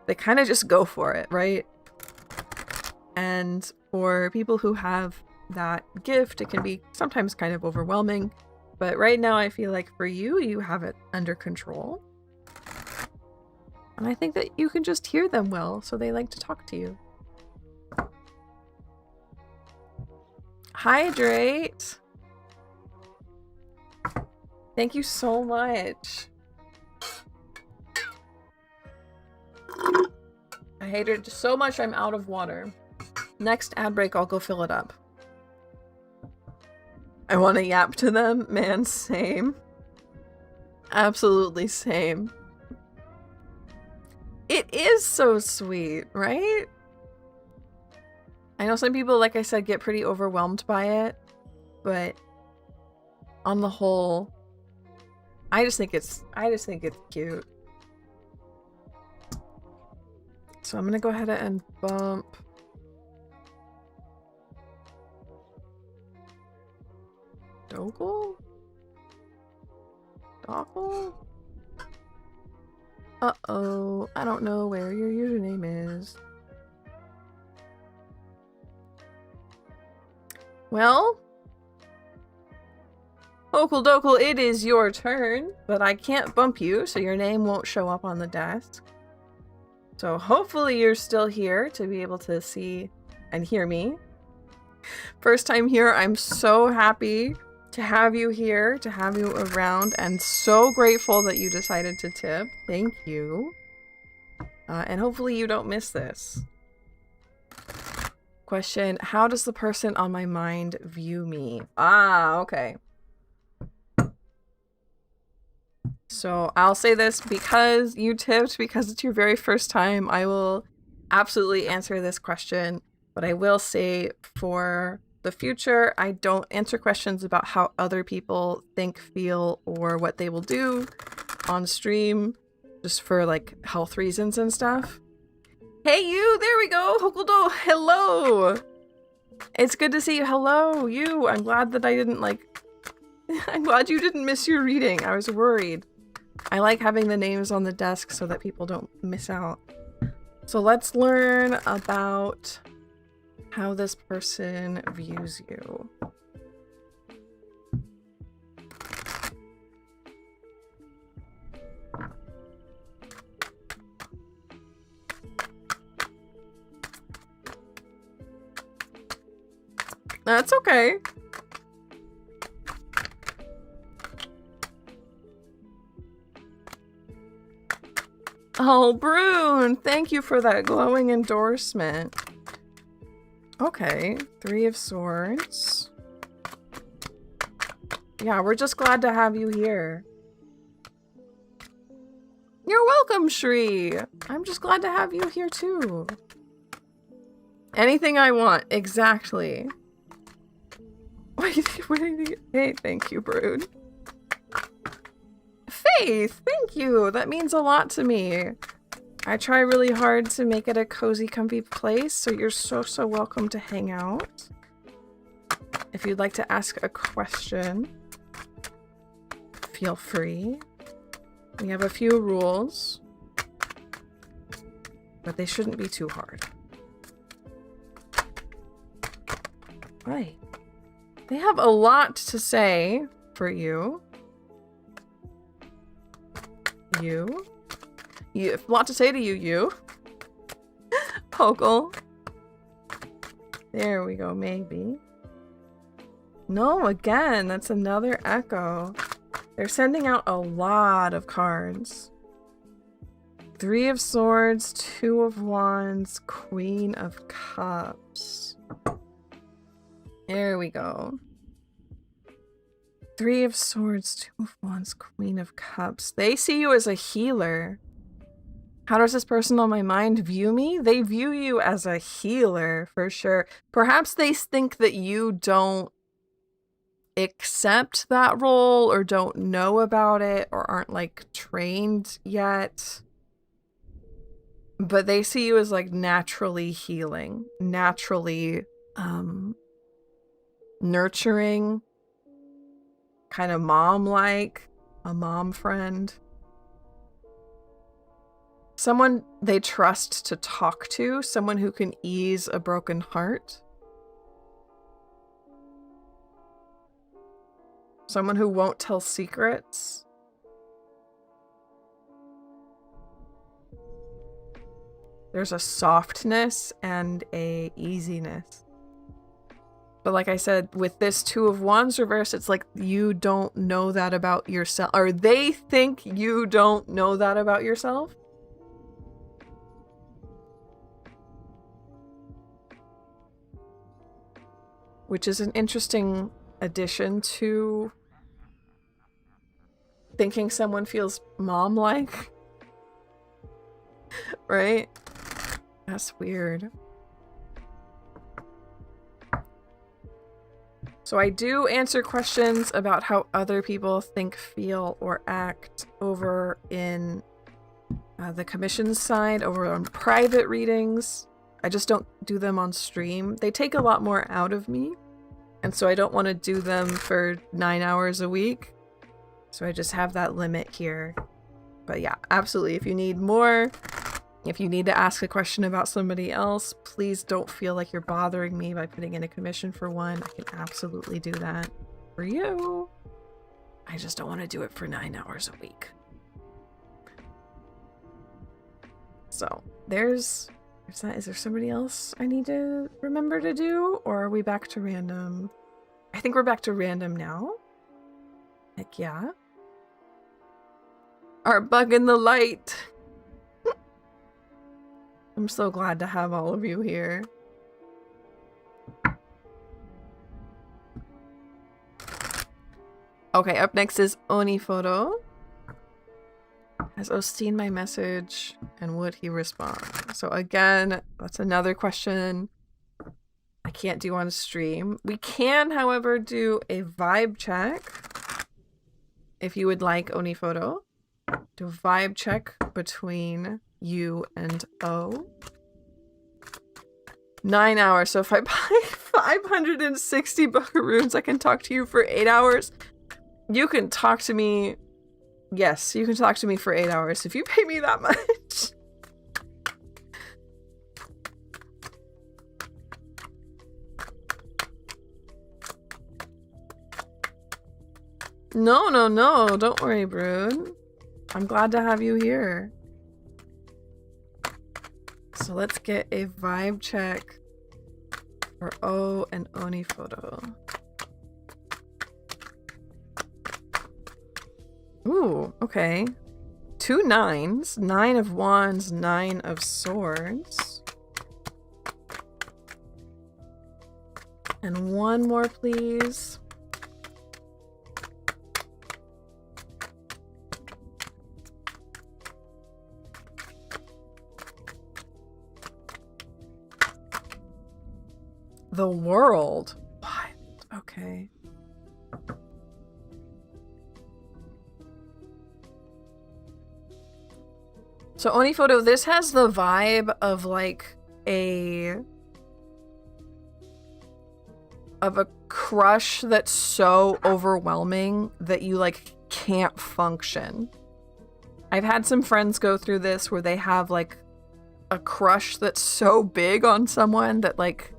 They kind of just go for it, right? And for people who have that gift, it can be sometimes kind of overwhelming. But right now, I feel like for you, you have it under control. And I think that you can just hear them well, so they like to talk to you. Hydrate! Thank you so much. I hate it so much I'm out of water. Next ad break, I'll go fill it up. I want to yap to them. Man, same. Absolutely same. It is so sweet, right? I know some people, like I said, get pretty overwhelmed by it, but on the whole, I just think it's cute. So I'm gonna go ahead and bump Dogle? Dogle? Uh-oh. I don't know where your username is. Well, Okle Dokle, it is your turn, but I can't bump you, so your name won't show up on the desk. So hopefully you're still here to be able to see and hear me. First time here, I'm so happy to have you here, to have you around, and so grateful that you decided to tip. Thank you. And hopefully you don't miss this. Question, how does the person on my mind view me? Ah, okay. So I'll say this because you tipped, because it's your very first time, I will absolutely answer this question, but I will say for the future, I don't answer questions about how other people think, feel, or what they will do on stream, just for like health reasons and stuff. Hey you, there we go, Hokuldo, hello! It's good to see you, hello, you, I'm glad that I didn't I'm glad you didn't miss your reading, I was worried. I like having the names on the desk so that people don't miss out. So let's learn about how this person views you. That's okay. Oh, Brune, thank you for that glowing endorsement. Okay, 3 of Swords. Yeah, we're just glad to have you here. You're welcome, Shri. I'm just glad to have you here too. Anything I want, exactly. Hey, thank you, Brood. Faith, thank you. That means a lot to me. I try really hard to make it a cozy, comfy place, so you're so welcome to hang out. If you'd like to ask a question, feel free. We have a few rules, but they shouldn't be too hard. Right. They have a lot to say for you. You have a lot to say to you. Pokle. There we go, maybe. No, again, that's another echo. They're sending out a lot of cards. 3 of Swords, 2 of Wands, Queen of Cups. There we go. 3 of Swords, 2 of Wands, Queen of Cups. They see you as a healer. How does this person on my mind view me? They view you as a healer, for sure. Perhaps they think that you don't accept that role or don't know about it or aren't like trained yet. But they see you as like naturally healing, naturally nurturing, kind of mom-like, a mom friend. Someone they trust to talk to, someone who can ease a broken heart. Someone who won't tell secrets. There's a softness and a easiness. But like I said, with this 2 of Wands reverse, it's like you don't know that about yourself. Or they think you don't know that about yourself. Which is an interesting addition to thinking someone feels mom-like. Right? That's weird. So I do answer questions about how other people think, feel, or act over in the commissions side, over on private readings. I just don't do them on stream. They take a lot more out of me. And so I don't want to do them for 9 hours a week. So I just have that limit here. But yeah, absolutely. If you need more, if you need to ask a question about somebody else, please don't feel like you're bothering me by putting in a commission for one. I can absolutely do that for you. I just don't want to do it for 9 hours a week. So there's that. Is there somebody else I need to remember to do? Or are we back to random? I think we're back to random now. Heck yeah. Our bug in the light. I'm so glad to have all of you here. Okay, up next is Oni Photo. Has O seen my message and would he respond? So again, that's another question I can't do on stream. We can, however, do a vibe check. If you would like, Oni Photo. Do a vibe check between you and O. 9 hours. So if I buy 560 buckaroons, I can talk to you for 8 hours. You can talk to me. Yes, you can talk to me for 8 hours if you pay me that much. No, no, no. Don't worry, Brood. I'm glad to have you here. So let's get a vibe check for O and Oni Photo. Ooh, okay. 2 9s. 9 of Wands, 9 of Swords. And one more, please. the world. Wild. Okay. So Oniphoto, this has the vibe of like a crush that's so overwhelming that you like can't function. I've had some friends go through this where they have like a crush that's so big on someone that like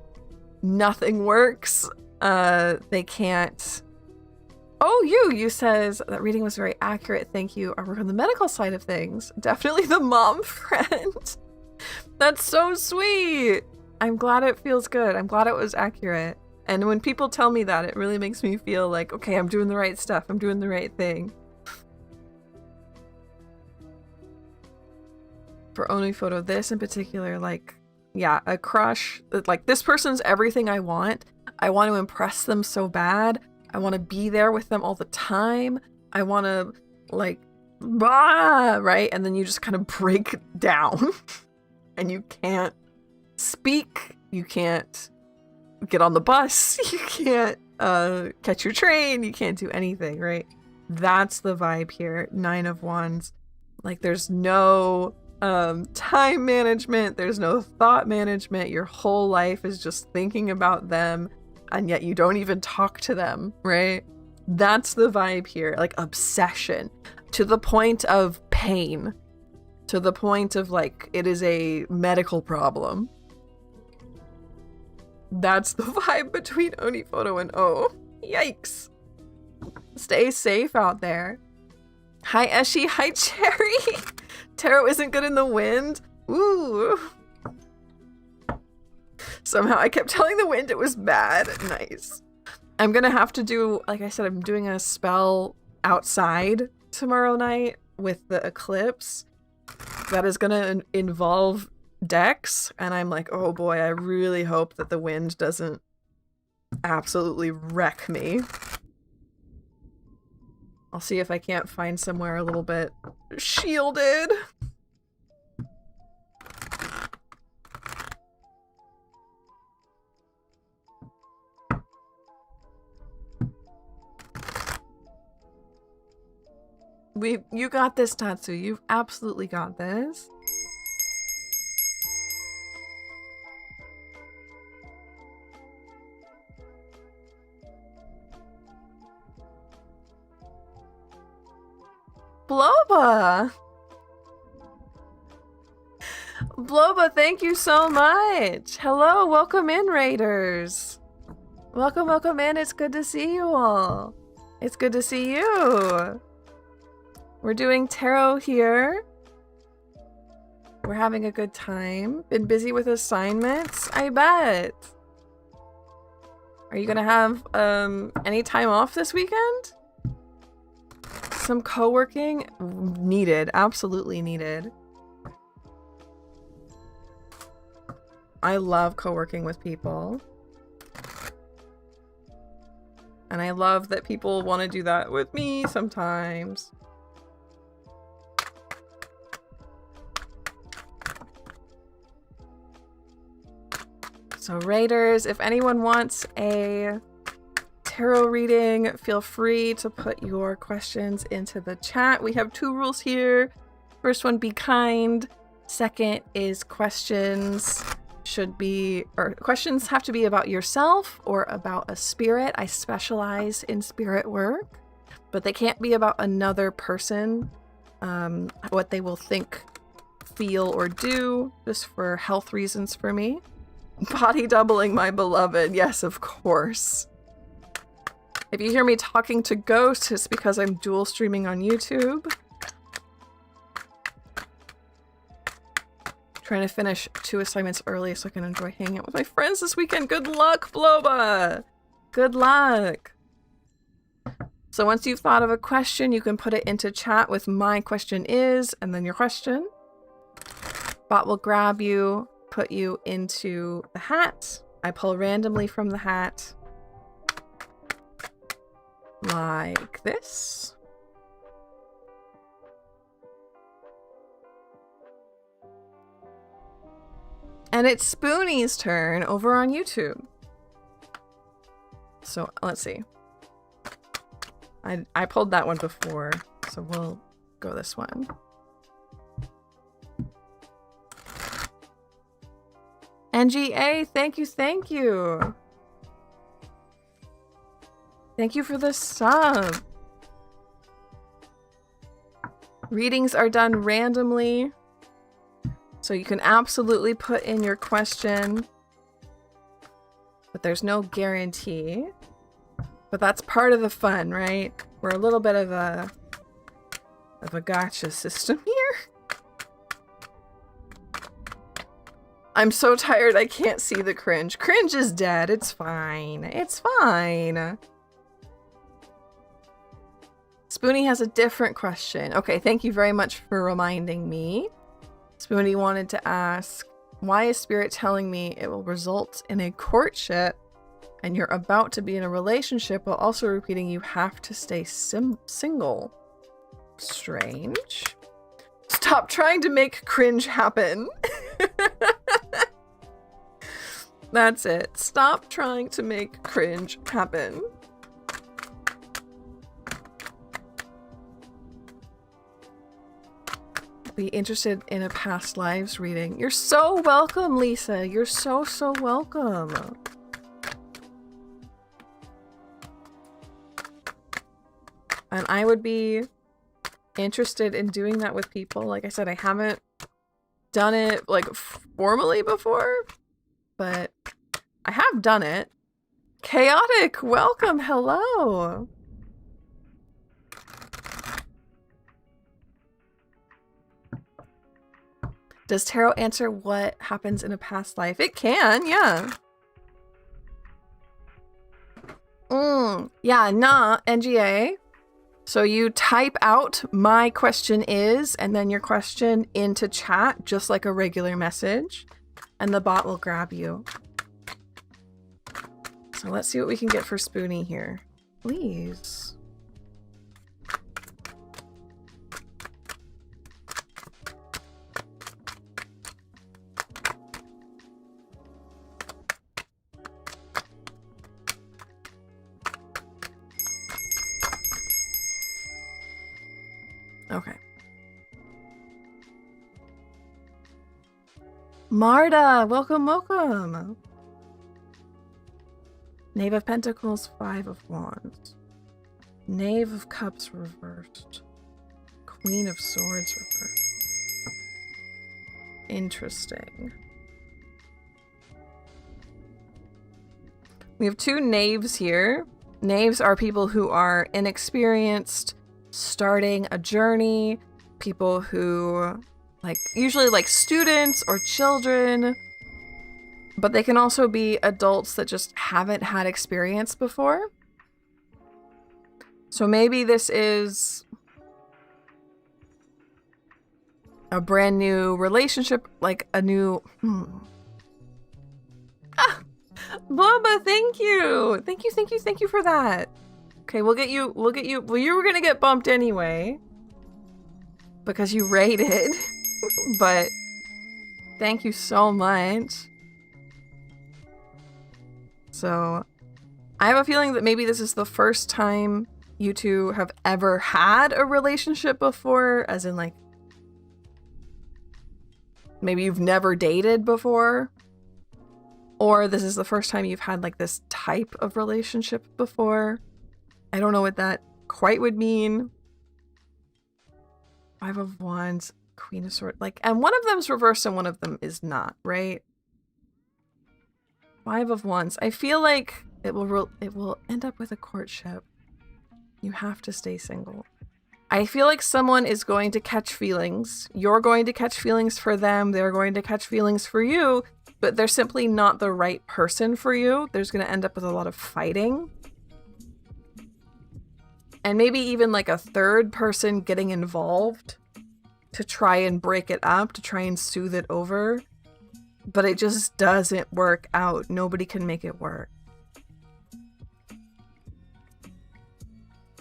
nothing works. They can't. Oh, you says that reading was very accurate. Thank you. I work on the medical side of things. Definitely the mom friend. That's so sweet. I'm glad it feels good. I'm glad it was accurate. And when people tell me that, it really makes me feel like, okay, I'm doing the right stuff. I'm doing the right thing. For Oniphoto, this in particular, like, yeah, a crush. Like, this person's everything I want. I want to impress them so bad. I want to be there with them all the time. I want to, like, right? And then you just kind of break down. And you can't speak. You can't get on the bus. You can't catch your train. You can't do anything, right? That's the vibe here. 9 of Wands. Like, there's no time management. There's no thought management. Your whole life is just thinking about them. And yet you don't even talk to them, right? That's the vibe here. Like, obsession. To the point of pain. To the point of, like, it is a medical problem. That's the vibe between Oniphoto and O. Yikes. Stay safe out there. Hi, Eshi. Hi, Cherry. Tarot isn't good in the wind. Ooh. Somehow I kept telling the wind it was bad. Nice. I'm gonna have to do, like I said, I'm doing a spell outside tomorrow night with the eclipse. That is gonna involve decks, and I'm like, oh boy, I really hope that the wind doesn't absolutely wreck me. I'll see if I can't find somewhere a little bit shielded. You got this, Tatsu. You've absolutely got this. Bloba! Bloba, thank you so much! Hello, welcome in, Raiders! Welcome, welcome in, it's good to see you all! It's good to see you! We're doing tarot here. We're having a good time. Been busy with assignments? I bet! Are you gonna have, any time off this weekend? Some co-working? Needed. Absolutely needed. I love co-working with people. And I love that people want to do that with me sometimes. So Raiders, if anyone wants a tarot reading, feel free to put your questions into the chat. We have 2 rules here. First one, be kind. Second is questions have to be about yourself or about a spirit. I specialize in spirit work, but they can't be about another person, what they will think, feel, or do, just for health reasons for me. Body doubling my beloved. Yes, of course. If you hear me talking to ghosts, it's because I'm dual streaming on YouTube. Trying to finish 2 assignments early so I can enjoy hanging out with my friends this weekend. Good luck, Bloba! Good luck! So once you've thought of a question, you can put it into chat with "my question is," and then your question. Bot will grab you, put you into the hat. I pull randomly from the hat. Like this. And it's Spoonie's turn over on YouTube. So let's see. I pulled that one before, so we'll go this one. NGA, thank you, thank you. Thank you for the sub. Readings are done randomly, so you can absolutely put in your question, but there's no guarantee. But that's part of the fun, right? We're a little bit of a gotcha system here. I'm so tired I can't see the cringe. Cringe is dead. It's fine. It's fine. Spoonie has a different question. Okay, thank you very much for reminding me. Spoonie wanted to ask, why is Spirit telling me it will result in a courtship and you're about to be in a relationship while also repeating you have to stay single? Strange. Stop trying to make cringe happen. That's it. Stop trying to make cringe happen. Be interested in a past lives reading. You're so welcome, Lisa. You're so welcome. And I would be interested in doing that with people. Like I said, I haven't done it like formally before, but I have done it. Chaotic, welcome, hello. Does tarot answer what happens in a past life? It can, yeah. Yeah, nah, NGA. So you type out my question is, and then your question into chat, just like a regular message, and the bot will grab you. So let's see what we can get for Spoonie here. Please. Okay. Marta, welcome, welcome. Knave of Pentacles, Five of Wands. Knave of Cups reversed. Queen of Swords reversed. Interesting. We have two knaves here. Knaves are people who are inexperienced, starting a journey, people who usually like students or children, but they can also be adults that just haven't had experience before. So maybe this is a brand new relationship, like a new Bubba, thank you for that. Okay, we'll get you, well, you were gonna get bumped anyway because you rated, but thank you so much. So I have a feeling that maybe this is the first time you two have ever had a relationship before, as in like, maybe you've never dated before, or this is the first time you've had like this type of relationship before. I don't know what that quite would mean. Five of Wands, Queen of Swords, and one of them's reversed and one of them is not, right? Five of Wands. I feel like it will end up with a courtship. You have to stay single. I feel like someone is going to catch feelings. You're going to catch feelings for them. They're going to catch feelings for you, but they're simply not the right person for you. There's going to end up with a lot of fighting. And maybe even like a third person getting involved to try and break it up, to try and soothe it over. But it just doesn't work out. Nobody can make it work.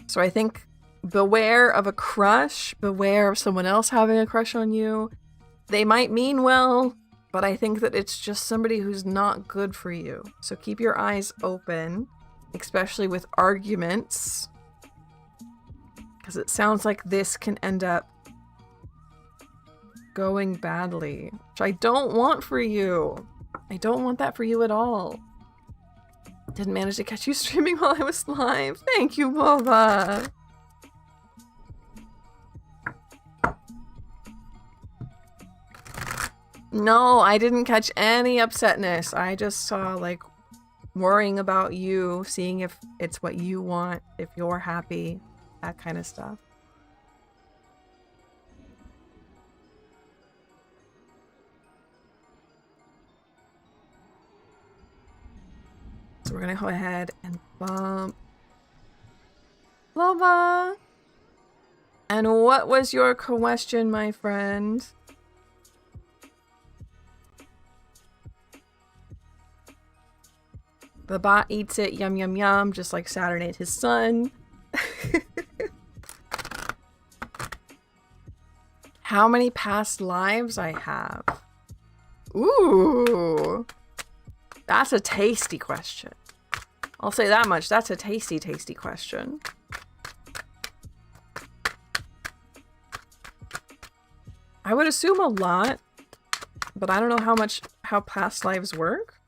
So I think beware of a crush, beware of someone else having a crush on you. They might mean well, but I think that it's just somebody who's not good for you. So keep your eyes open. especially with arguments, because it sounds like this can end up going badly, which I don't want for you. I don't want that for you at all. Didn't manage to catch you streaming while I was live. Thank you, Boba. No, I didn't catch any upsetness. I just saw, like, worrying about you, seeing if it's what you want, if you're happy, that kind of stuff. So we're gonna go ahead and bump Lova. And what was your question, my friend? The bot eats it, yum yum yum, just like Saturn ate his son. How many past lives I have? Ooh. That's a tasty question. I'll say that much. That's a tasty, tasty question. I would assume a lot, but I don't know how past lives work.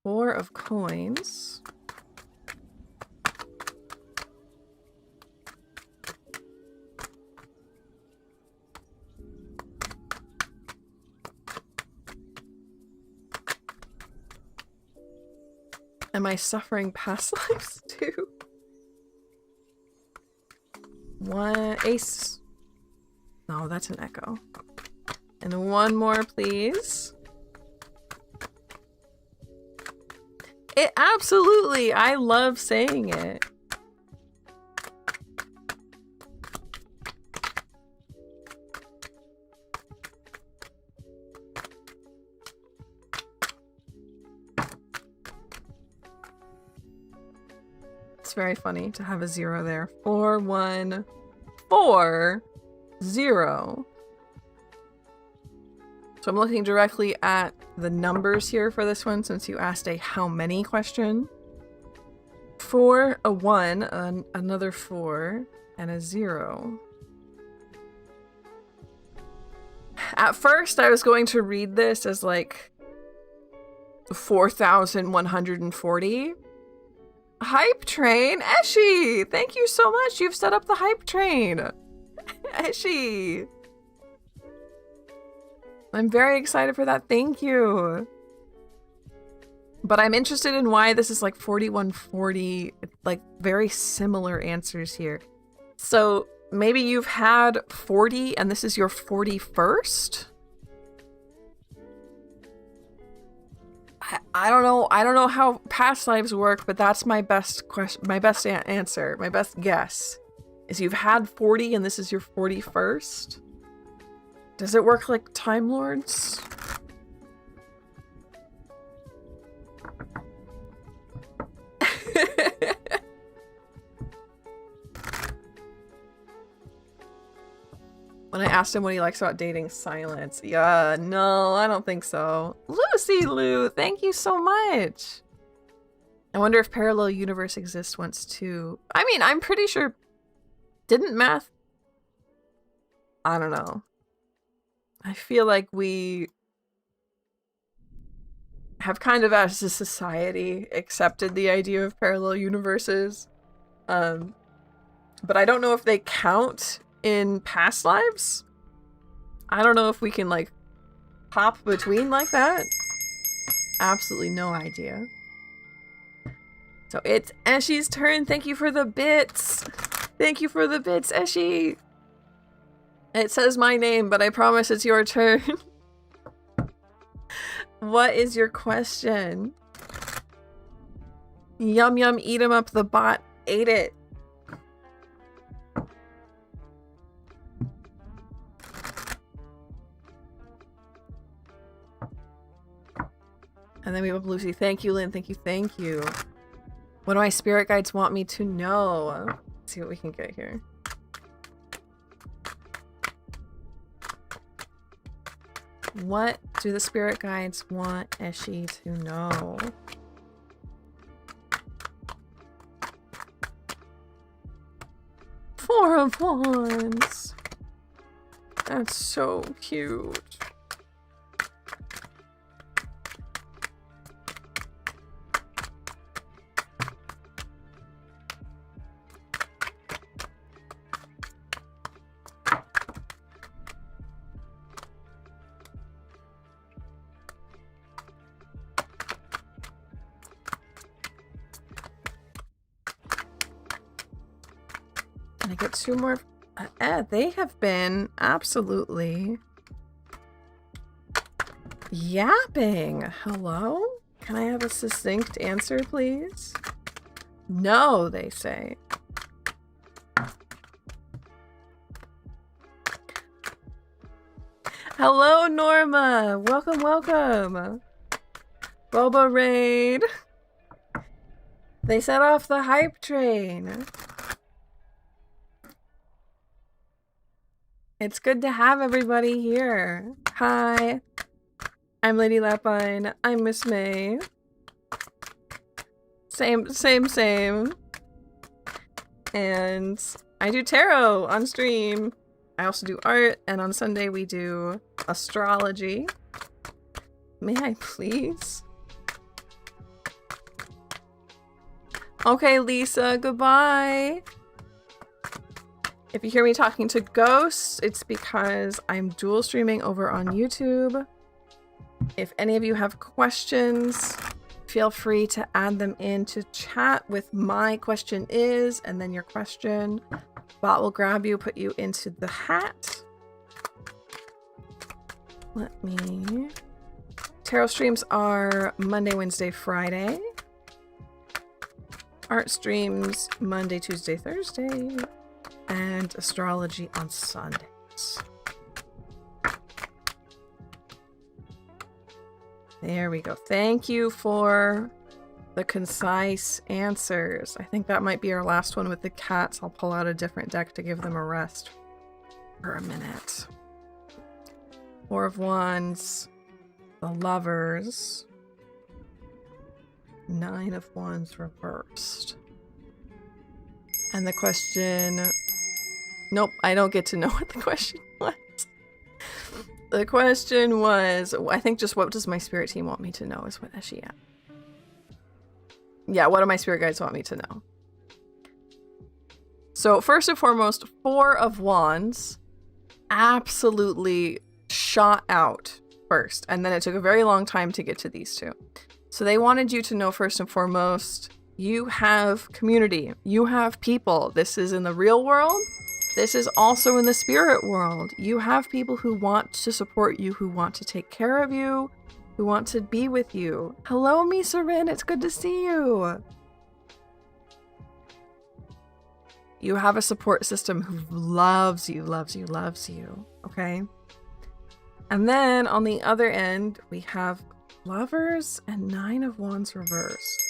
4 of coins. Am I suffering past lives too? 1 ace. No, that's an echo. And 1 more, please. It absolutely, I love saying it. It's very funny to have a 0 there. 4, 1, 4, 0. So I'm looking directly at the numbers here for this one, since you asked a how many question. 4, a 1, another 4, and a 0. At first, I was going to read this as like 4,140. Hype train, Eshi! Thank you so much. You've set up the hype train. Eshi! I'm very excited for that. Thank you. But I'm interested in why this is like 4140, like very similar answers here. So maybe you've had 40 and this is your 41st? I don't know. I don't know how past lives work, but that's my best question, my best answer, my best guess. Is you've had 40 and this is your 41st? Does it work like Time Lords? When I asked him what he likes about dating, silence. Yeah, no, I don't think so. Lucy Lou, thank you so much. I wonder if parallel universe exists once too. I mean, I'm pretty sure. Didn't math? I don't know. I feel like we have kind of as a society accepted the idea of parallel universes. But I don't know if they count in past lives. I don't know if we can like hop between like that. Absolutely no idea. So it's Eshi's turn. Thank you for the bits. Thank you for the bits, Eshi. It says my name, but I promise it's your turn. What is your question? Yum yum, eat 'em up. The bot ate it. And then we have Lucy. Thank you, Lynn. Thank you, thank you. What do my spirit guides want me to know? Let's see what we can get here. What do the spirit guides want Eshi to know? Four of Wands. That's so cute. And I get two more. They have been absolutely yapping. Hello? Can I have a succinct answer, please? No, they say. Hello, Norma. Welcome, welcome. Boba Raid. They set off the hype train. It's good to have everybody here. Hi. I'm Lady Lapine. I'm Miss May. Same. And I do tarot on stream. I also do art, and on Sunday we do astrology. May I please? Okay, Lisa, goodbye. If you hear me talking to ghosts, it's because I'm dual streaming over on YouTube. If any of you have questions, feel free to add them into chat with my question is, and then your question. Bot will grab you, put you into the hat. Let me... Tarot streams are Monday, Wednesday, Friday. Art streams Monday, Tuesday, Thursday. And astrology on Sundays. There we go. Thank you for the concise answers. I think that might be our last one with the cats. I'll pull out a different deck to give them a rest for a minute. Four of Wands, the Lovers, Nine of Wands reversed. And the question... Nope, I don't get to know what the question was. The question was, I think just what does my spirit team want me to know is what she asked. Yeah, what do my spirit guides want me to know? So first and foremost, Four of Wands absolutely shot out first. And then it took a very long time to get to these two. So they wanted you to know first and foremost, you have community. You have people. This is in the real world. This is also in the spirit world. You have people who want to support you, who want to take care of you, who want to be with you. Hello, Misarin. It's good to see you. You have a support system who loves you, okay? And then on the other end, we have Lovers and Nine of Wands reversed.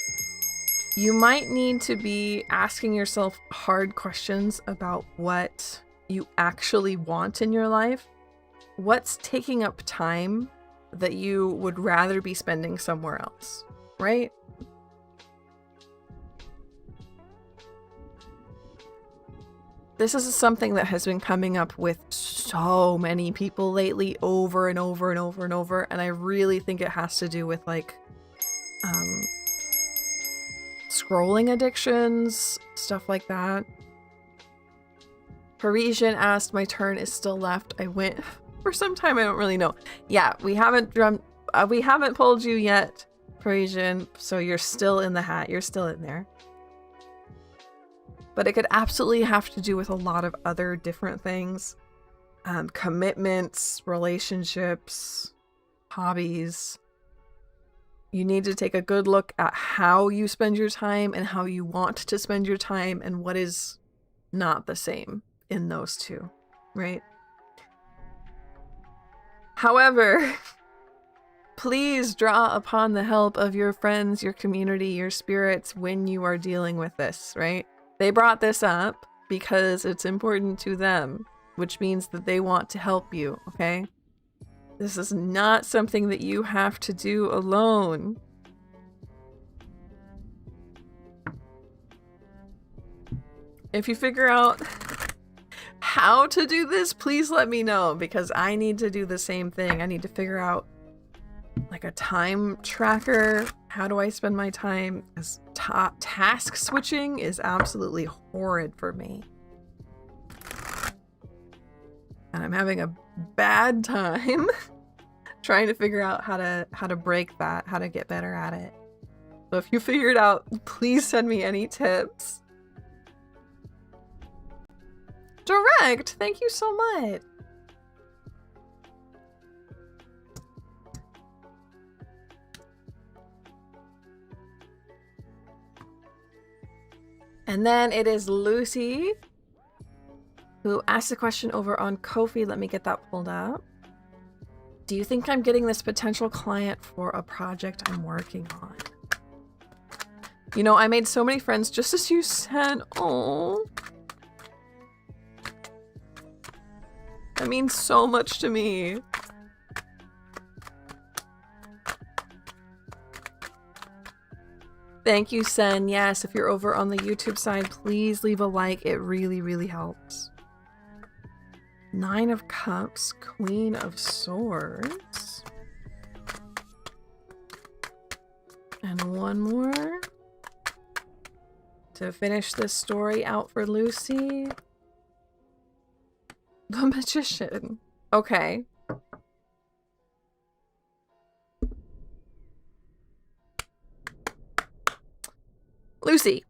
You might need to be asking yourself hard questions about what you actually want in your life. What's taking up time that you would rather be spending somewhere else, right? This is something that has been coming up with so many people lately over and over and over and over. And I really think it has to do with like, scrolling addictions, stuff like that. Parisian asked, my turn is still left. I went for some time. I don't really know. Yeah, we haven't pulled you yet, Parisian. So you're still in the hat. You're still in there. But it could absolutely have to do with a lot of other different things. Commitments, relationships, hobbies. You need to take a good look at how you spend your time and how you want to spend your time and what is not the same in those two, right? However, please draw upon the help of your friends, your community, your spirits when you are dealing with this, right? They brought this up because it's important to them, which means that they want to help you, okay? This is not something that you have to do alone. If you figure out how to do this, please let me know, because I need to do the same thing. I need to figure out like a time tracker. How do I spend my time? Because task switching is absolutely horrid for me. And I'm having a bad time trying to figure out how to break that, how to get better at it. So if you figure it out, please send me any tips. Direct, thank you so much. And then it is Lucy who asked a question over on Ko-fi. Let me get that pulled up. Do you think I'm getting this potential client for a project I'm working on? You know, I made so many friends just as you said. Oh, that means so much to me. Thank you, Sen. Yes, if you're over on the YouTube side, please leave a like. It really, really helps. 9 of Cups, Queen of Swords. And one more to finish this story out for Lucy. The Magician. Okay. Lucy,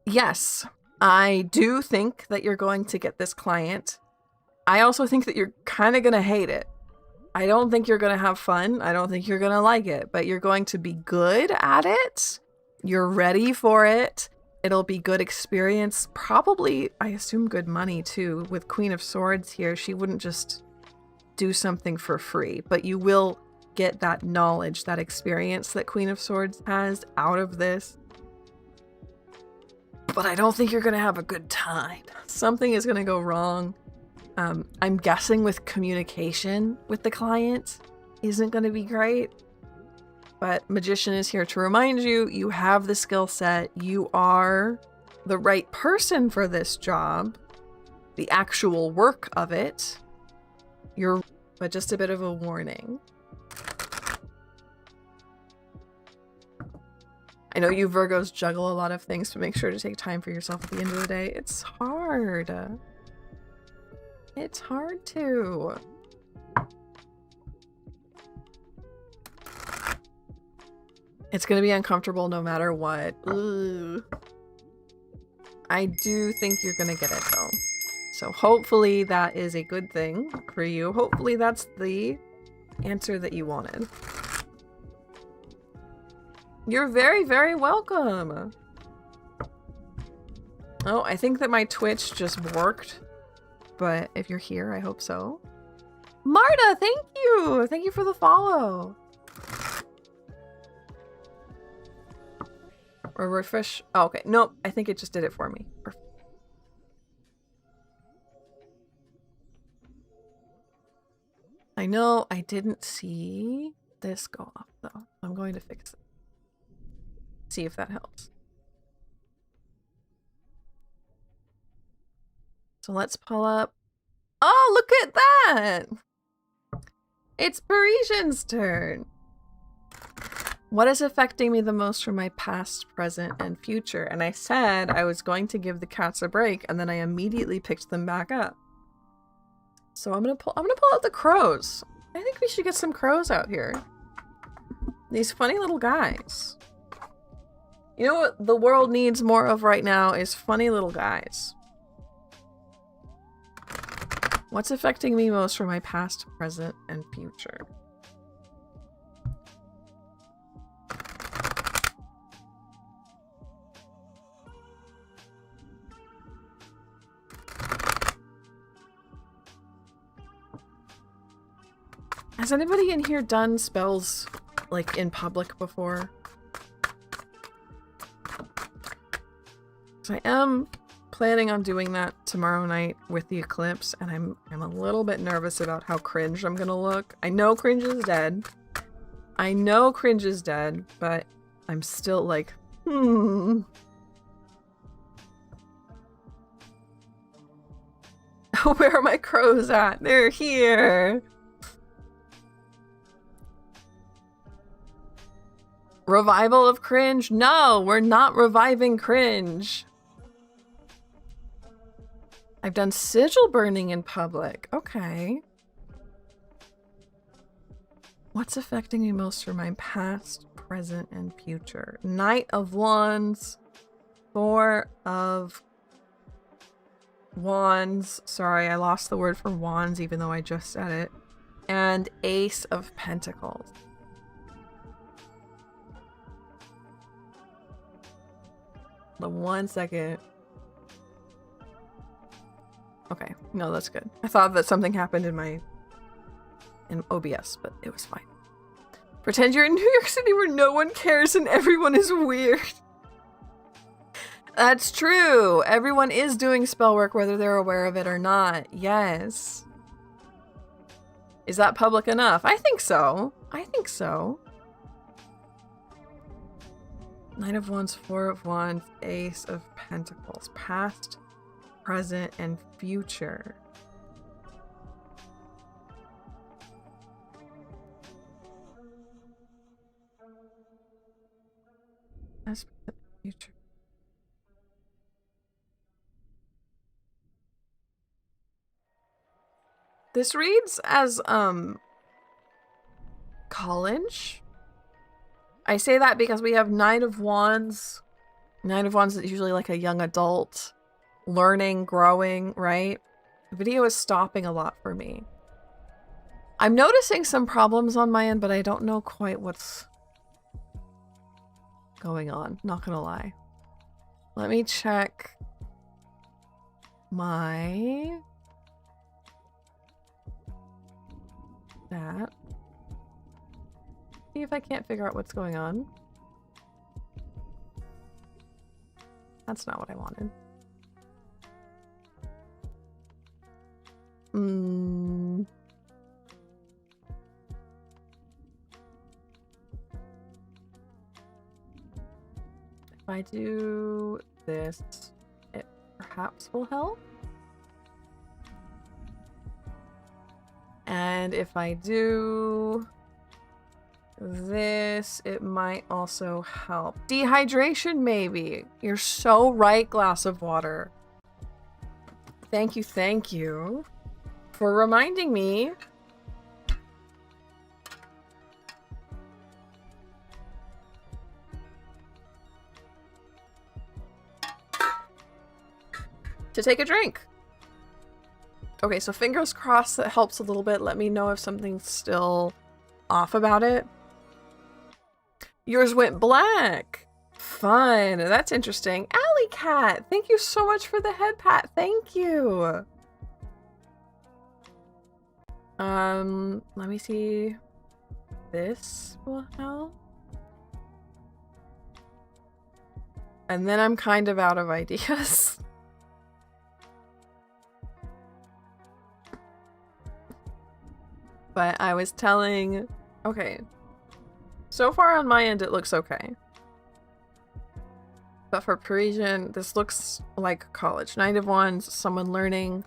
yes, I do think that you're going to get this client. I also think that you're kind of going to hate it. I don't think you're going to have fun. I don't think you're going to like it, but you're going to be good at it. You're ready for it. It'll be good experience. Probably, I assume, good money too. With Queen of Swords here, she wouldn't just do something for free, but you will get that knowledge, that experience that Queen of Swords has out of this. But I don't think you're going to have a good time. Something is going to go wrong. I'm guessing with communication with the client isn't going to be great. But Magician is here to remind you, you have the skill set. You are the right person for this job. The actual work of it. But just a bit of a warning. I know you Virgos juggle a lot of things, but make sure to take time for yourself at the end of the day. It's hard. It's hard to. It's going to be uncomfortable no matter what. Ugh. I do think you're going to get it though. So hopefully that is a good thing for you. Hopefully that's the answer that you wanted. You're very, very welcome. Oh, I think that my Twitch just worked. But if you're here, I hope so. Marta, thank you! Thank you for the follow. Or refresh. Oh, okay. Nope. I think it just did it for me. Perfect. I know I didn't see this go off though. I'm going to fix it. See if that helps. So let's pull up. Oh, look at that! It's Parisian's turn. What is affecting me the most from my past, present, and future? And I said I was going to give the cats a break, and then I immediately picked them back up. So I'm gonna pull out the crows. I think we should get some crows out here. These funny little guys. You know what the world needs more of right now is funny little guys. What's affecting me most from my past, present, and future? Has anybody in here done spells, like, in public before? So I am planning on doing that tomorrow night with the eclipse, and I'm a little bit nervous about how cringe I'm gonna look. I know cringe is dead. I know cringe is dead, but I'm still like, Where are my crows at? They're here. Revival of cringe? No, we're not reviving cringe. I've done sigil burning in public. Okay. What's affecting me most for my past, present, and future? Knight of Wands. 4 of Wands. Sorry, I lost the word for wands even though I just said it. And Ace of Pentacles. The 1 second. Okay, no, that's good. I thought that something happened in OBS, but it was fine. Pretend you're in New York City where no one cares and everyone is weird. That's true. Everyone is doing spell work whether they're aware of it or not. Yes. Is that public enough? I think so. I think so. Knight of Wands, 4 of Wands, Ace of Pentacles. Past, present, and future. Past, present, future. This reads as, college. I say that because we have Knight of Wands. Knight of Wands is usually like a young adult. Learning, growing, right? The video is stopping a lot for me. I'm noticing some problems on my end, but I don't know quite what's going on. Not gonna lie. Let me check my... that. See if I can't figure out what's going on. That's not what I wanted. If I do this, it perhaps will help. And if I do this, it might also help. Dehydration, maybe. You're so right, glass of water. Thank you for reminding me. To take a drink. Okay, so fingers crossed that helps a little bit. Let me know if something's still off about it. Yours went black. Fun. That's interesting. Alley Cat, thank you so much for the head pat. Thank you. Let me see. This will help. And then I'm kind of out of ideas. But I was telling... Okay. So far on my end, it looks okay. But for Parisian, this looks like college. Knight of Wands, someone learning,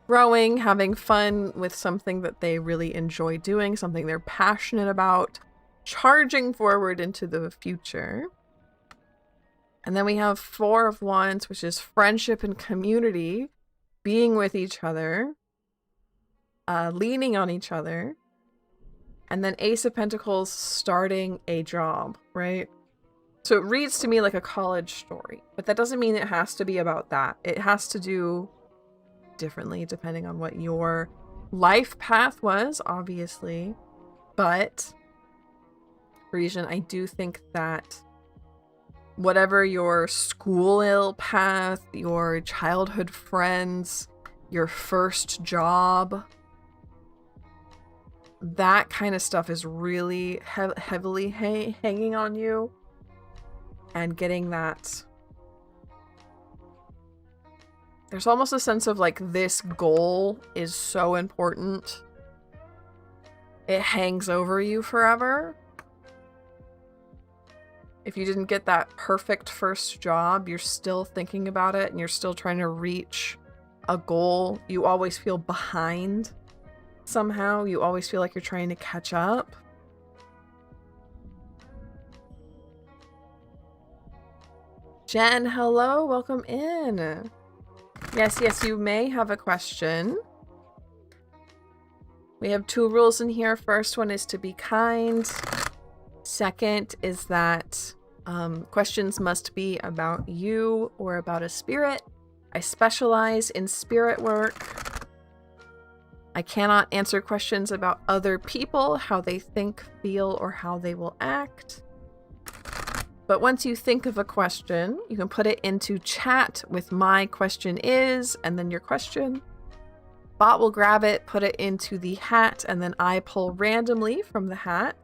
growing, having fun with something that they really enjoy doing, something they're passionate about, charging forward into the future. And then we have 4 of Wands, which is friendship and community, being with each other, leaning on each other. And then Ace of Pentacles, starting a job, right? So it reads to me like a college story, but that doesn't mean it has to be about that. It has to do differently depending on what your life path was, obviously. But, Parisian, I do think that whatever your school path, your childhood friends, your first job, that kind of stuff is really heavily hanging on you. And getting that... There's almost a sense of like, this goal is so important. It hangs over you forever. If you didn't get that perfect first job, you're still thinking about it and you're still trying to reach a goal. You always feel behind somehow. You always feel like you're trying to catch up. Jen, hello, welcome in. Yes, you may have a question. We have 2 rules in here. First one is to be kind. Second is that questions must be about you or about a spirit. I specialize in spirit work. I cannot answer questions about other people, how they think, feel, or how they will act. But once you think of a question, you can put it into chat with "my question is," and then your question. Bot will grab it, put it into the hat, and then I pull randomly from the hat.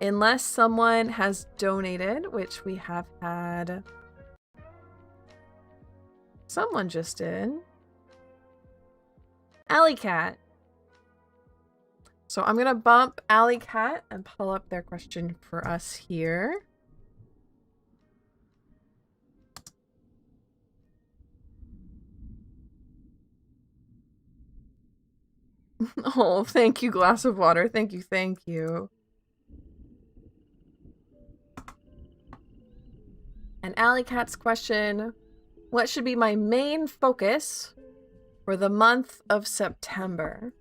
Unless someone has donated, which we have had. Someone just did. Alley Cat. So I'm going to bump Alley Cat and pull up their question for us here. Oh, thank you, glass of water. Thank you, thank you. And Alley Cat's question, what should be my main focus for the month of September?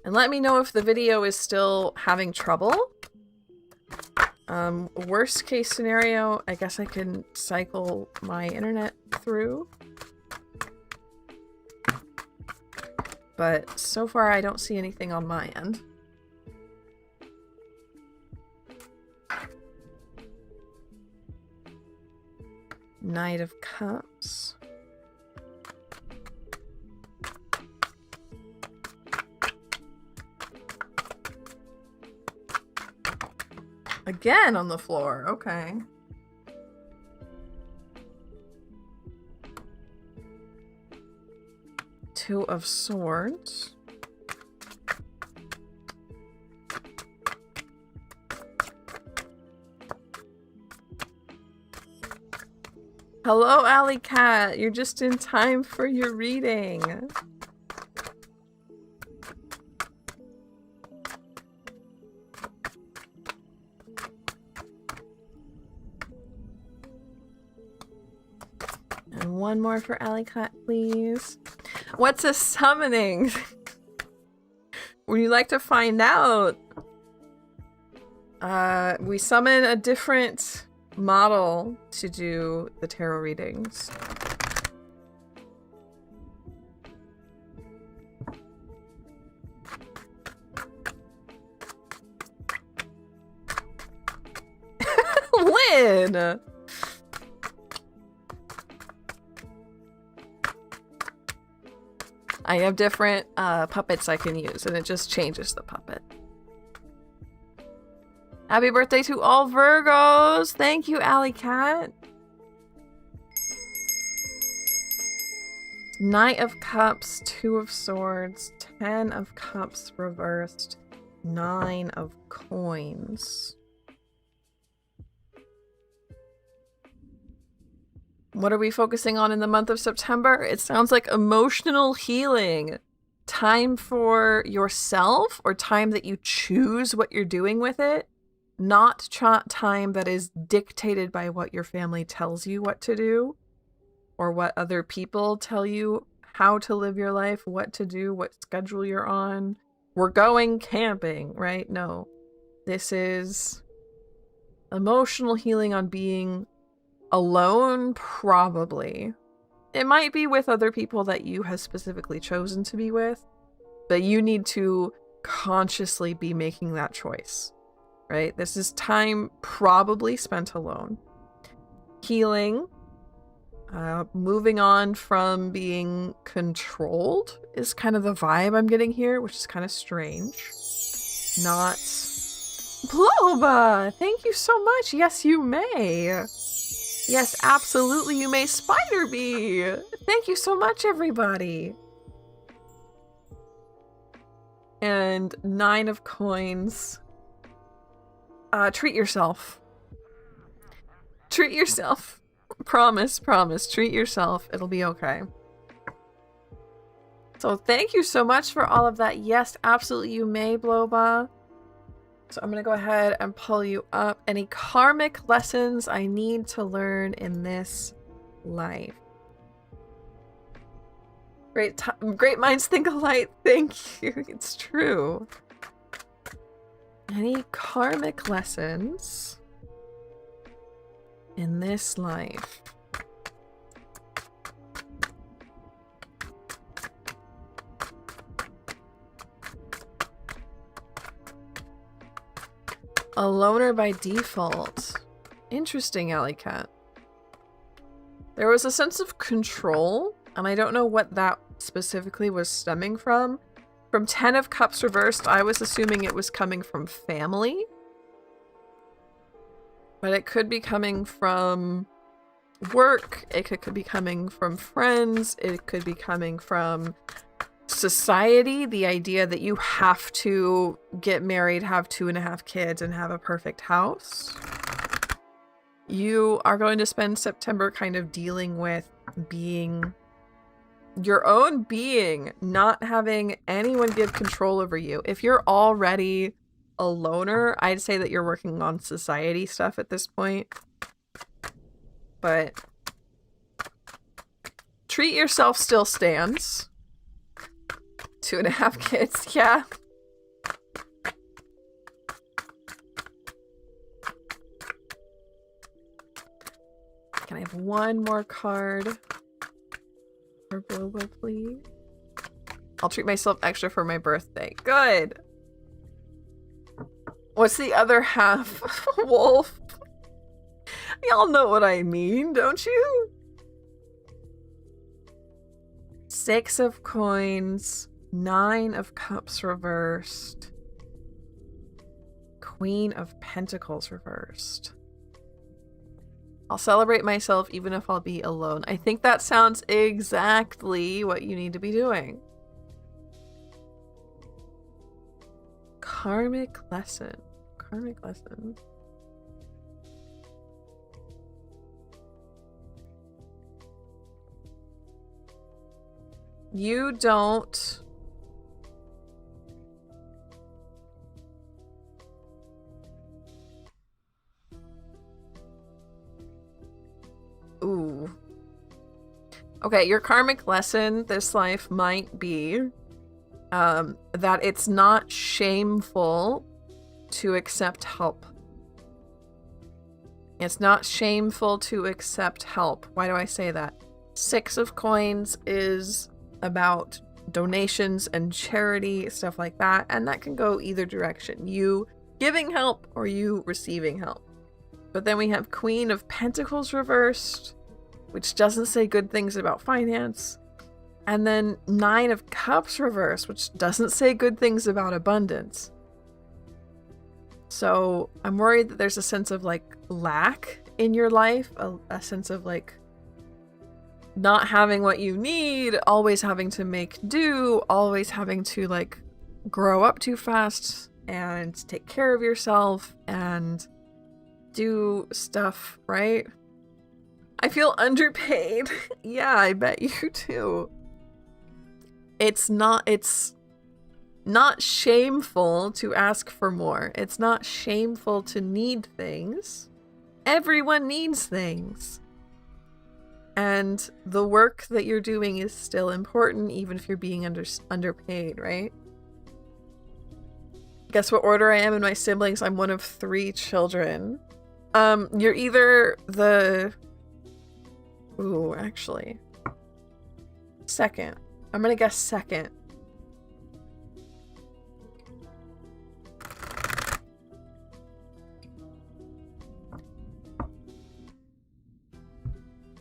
And let me know if the video is still having trouble. Worst case scenario, I guess I can cycle my internet through. But so far I don't see anything on my end. Knight of Cups. Again on the floor, okay. Two of Swords. Hello, Alley Cat. You're just in time for your reading. And one more for Alley Cat, please. What's a summoning? Would you like to find out? We summon a different model to do the tarot readings. Lynn! I have different puppets I can use, and it just changes the puppet. Happy birthday to all Virgos! Thank you, Alley Cat. Knight of Cups, Two of Swords, 10 of Cups reversed, 9 of Coins. What are we focusing on in the month of September? It sounds like emotional healing. Time for yourself, or time that you choose what you're doing with it. Not time that is dictated by what your family tells you what to do, or what other people tell you how to live your life, what to do, what schedule you're on. We're going camping, right? No. This is emotional healing on being alone, probably. It might be with other people that you have specifically chosen to be with, but you need to consciously be making that choice. Right? This is time probably spent alone. Healing. Moving on from being controlled is kind of the vibe I'm getting here, which is kind of strange. Not... Ploba! Thank you so much! Yes, you may! Yes, absolutely, you may, Spider Bee! Thank you so much, everybody! And 9 of Coins... treat yourself. Treat yourself. Promise, treat yourself. It'll be okay. So thank you so much for all of that. Yes, absolutely, you may, Bloba. So I'm going to go ahead and pull you up. Any karmic lessons I need to learn in this life? Great minds think alike. Thank you. It's true. Any karmic lessons in this life? A loner by default. Interesting, Alley Cat. There was a sense of control, and I don't know what that specifically was stemming from. From 10 of Cups reversed, I was assuming it was coming from family. But it could be coming from work, it could be coming from friends, it could be coming from society, the idea that you have to get married, have 2.5 kids, and have a perfect house. You are going to spend September kind of dealing with being your own being, not having anyone give control over you. If you're already a loner, I'd say that you're working on society stuff at this point. But treat yourself still stands. 2.5 kids, yeah. Can I have one more card for Bloba, please? I'll treat myself extra for my birthday. Good. What's the other half? Wolf. Y'all know what I mean, don't you? 6 of coins. 9 of Cups reversed. Queen of Pentacles reversed. I'll celebrate myself even if I'll be alone. I think that sounds exactly what you need to be doing. Karmic lesson. Karmic lesson. You don't... Ooh. Okay, your karmic lesson this life might be that it's not shameful to accept help. It's not shameful to accept help. Why do I say that? 6 of coins is about donations and charity, stuff like that, and that can go either direction. You giving help or you receiving help. But then we have Queen of Pentacles reversed, which doesn't say good things about finance. And then 9 of Cups reversed, which doesn't say good things about abundance. So I'm worried that there's a sense of like lack in your life, a sense of like not having what you need, always having to make do, always having to like grow up too fast and take care of yourself and do stuff, right? I feel underpaid. Yeah, I bet you too. It's not shameful to ask for more. It's not shameful to need things. Everyone needs things. And the work that you're doing is still important, even if you're being underpaid, right? Guess what order I am in my siblings? I'm one of 3 children. You're either the... Ooh, actually. Second. I'm gonna guess second.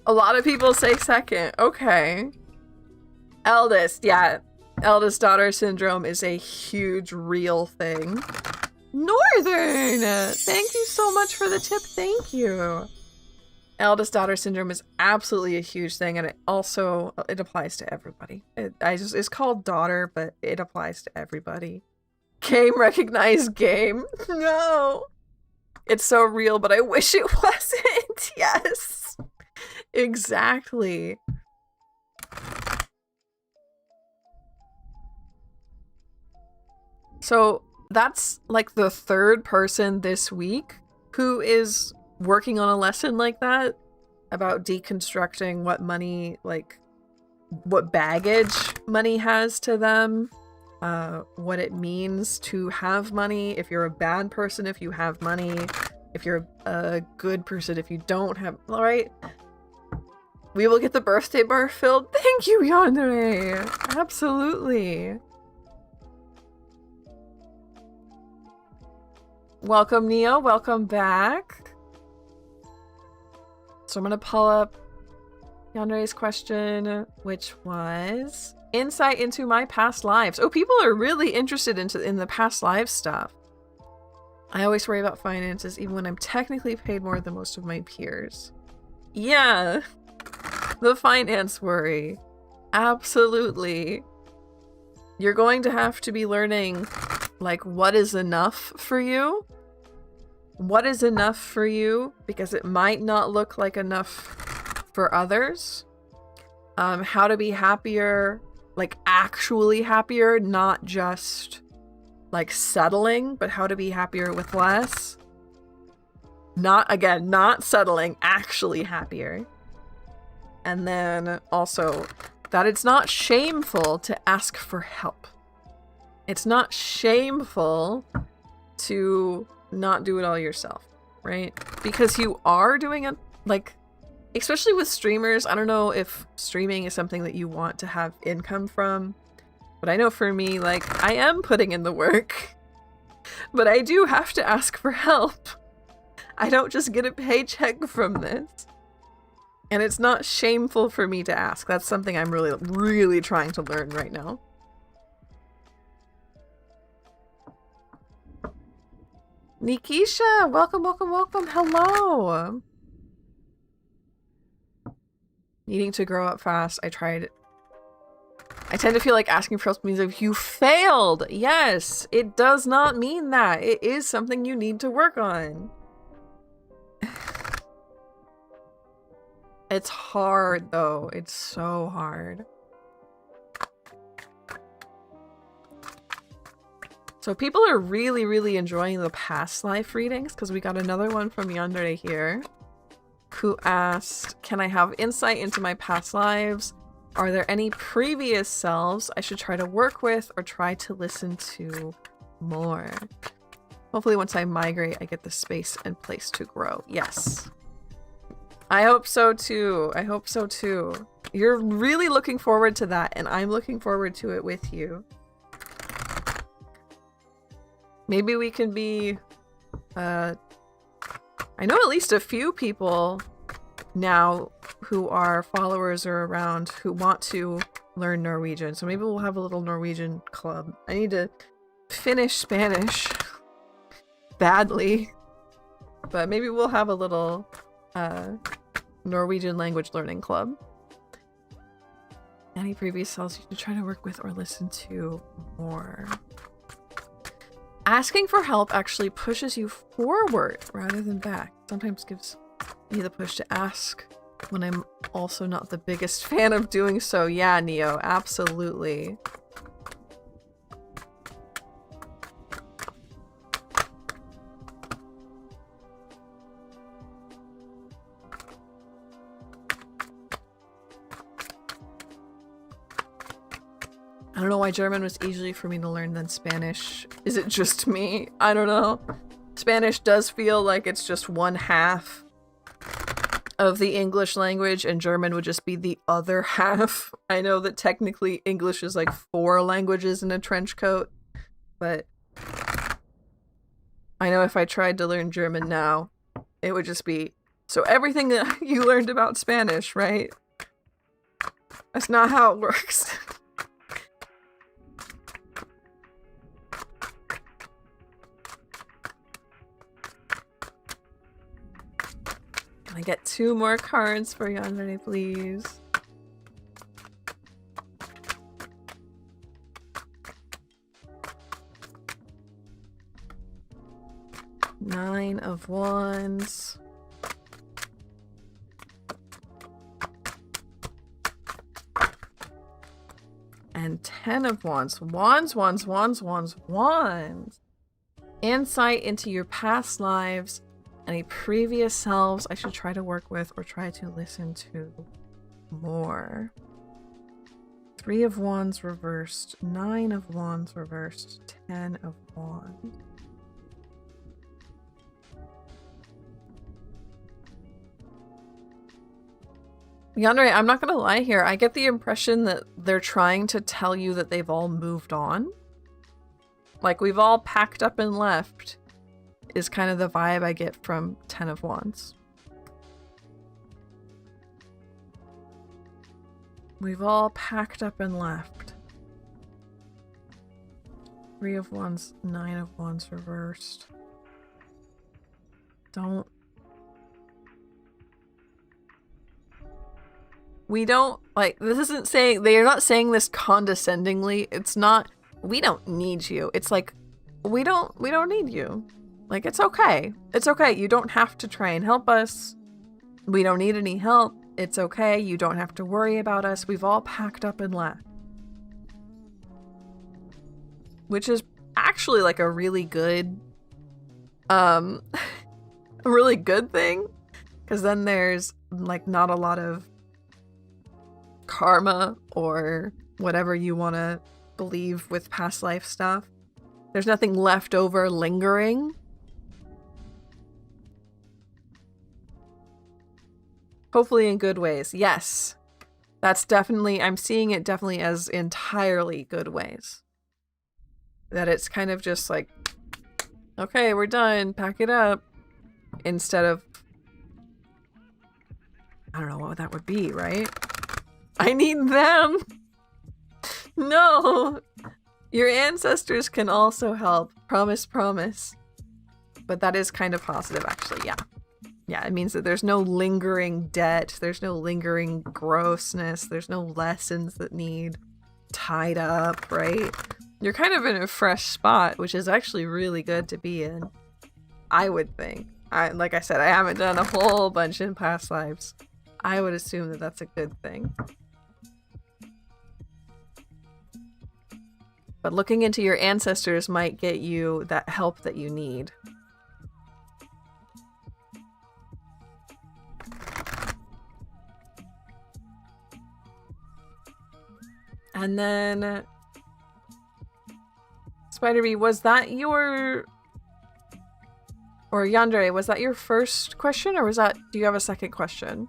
A lot of people say second. Okay. Eldest, yeah. Eldest daughter syndrome is a huge, real thing. Northern! Thank you so much for the tip. Thank you. Eldest daughter syndrome is absolutely a huge thing, and it applies to everybody. It's called daughter, but it applies to everybody. Game recognized game. No. It's so real, but I wish it wasn't. Yes. Exactly. So that's like the third person this week who is working on a lesson like that about deconstructing what money, like what baggage money has to them, what it means to have money, if you're a bad person if you have money, if you're a good person if you don't have, all right? We will get the birthday bar filled. Thank you, Yandere. Absolutely. Welcome, Neo. Welcome back. So I'm going to pull up Yandere's question, which was insight into my past lives. Oh, people are really interested in the past lives stuff. I always worry about finances, even when I'm technically paid more than most of my peers. Yeah, the finance worry. Absolutely. You're going to have to be learning, like, what is enough for you? What is enough for you? Because it might not look like enough for others. How to be happier, like actually happier, not just like settling, but how to be happier with less. Not settling, actually happier. And then also that it's not shameful to ask for help. It's not shameful to not do it all yourself, right? Because you are doing it, like, especially with streamers. I don't know if streaming is something that you want to have income from, but I know for me, like, I am putting in the work, but I do have to ask for help. I don't just get a paycheck from this. And it's not shameful for me to ask. That's something I'm really, really trying to learn right now. Nikisha, welcome, welcome, welcome. Hello. Needing to grow up fast. I tend to feel like asking for help means if you failed. Yes, it does not mean that. It is something you need to work on. It's hard though. It's so hard. So people are really, really enjoying the past life readings because we got another one from Yandere here who asked, can I have insight into my past lives? Are there any previous selves I should try to work with or try to listen to more? Hopefully once I migrate, I get the space and place to grow. Yes. I hope so too. I hope so too. You're really looking forward to that, and I'm looking forward to it with you. Maybe we can be, I know at least a few people now who are followers or around who want to learn Norwegian. So maybe we'll have a little Norwegian club. I need to finish Spanish badly, but maybe we'll have a little Norwegian language learning club. Any previous selves you should try to work with or listen to more. Asking for help actually pushes you forward rather than back. Sometimes gives me the push to ask when I'm also not the biggest fan of doing so. Yeah, Neo, absolutely. I don't know why German was easier for me to learn than Spanish. Is it just me? I don't know. Spanish does feel like it's just one half of the English language, and German would just be the other half. I know that technically English is like 4 languages in a trench coat, but I know if I tried to learn German now, it would just be, so everything that you learned about Spanish, right? That's not how it works. I get 2 more cards for Yandere, please. Nine of Wands. and 10 of Wands. Wands, wands, wands, wands, wands. Insight into your past lives, any previous selves I should try to work with or try to listen to more. 3 of Wands reversed, 9 of Wands reversed, 10 of Wands. Yandere, I'm not gonna lie here. I get the impression that they're trying to tell you that they've all moved on. Like, we've all packed up and left, is kind of the vibe I get from 10 of Wands. We've all packed up and left. 3 of Wands, 9 of Wands reversed. We don't, like, this isn't saying, they are not saying this condescendingly. It's not, we don't need you. It's like, we don't need you. Like, it's okay. It's okay. You don't have to try and help us. We don't need any help. It's okay. You don't have to worry about us. We've all packed up and left. Which is actually like a really good, a really good thing. Because then there's like not a lot of karma or whatever you want to believe with past life stuff. There's nothing left over lingering. Hopefully in good ways. Yes. That's definitely, I'm seeing it definitely as entirely good ways. That it's kind of just like, okay, we're done, pack it up. Instead of, I don't know what that would be, right? I need them! No! Your ancestors can also help. Promise, promise. But that is kind of positive, actually, yeah. Yeah, it means that there's no lingering debt, there's no lingering grossness, there's no lessons that need tied up, right? You're kind of in a fresh spot, which is actually really good to be in. I would think. Like I said, I haven't done a whole bunch in past lives. I would assume that that's a good thing. But looking into your ancestors might get you that help that you need. And then Spider-Bee, was that your, or Yandere, was that your first question, or was that, do you have a second question?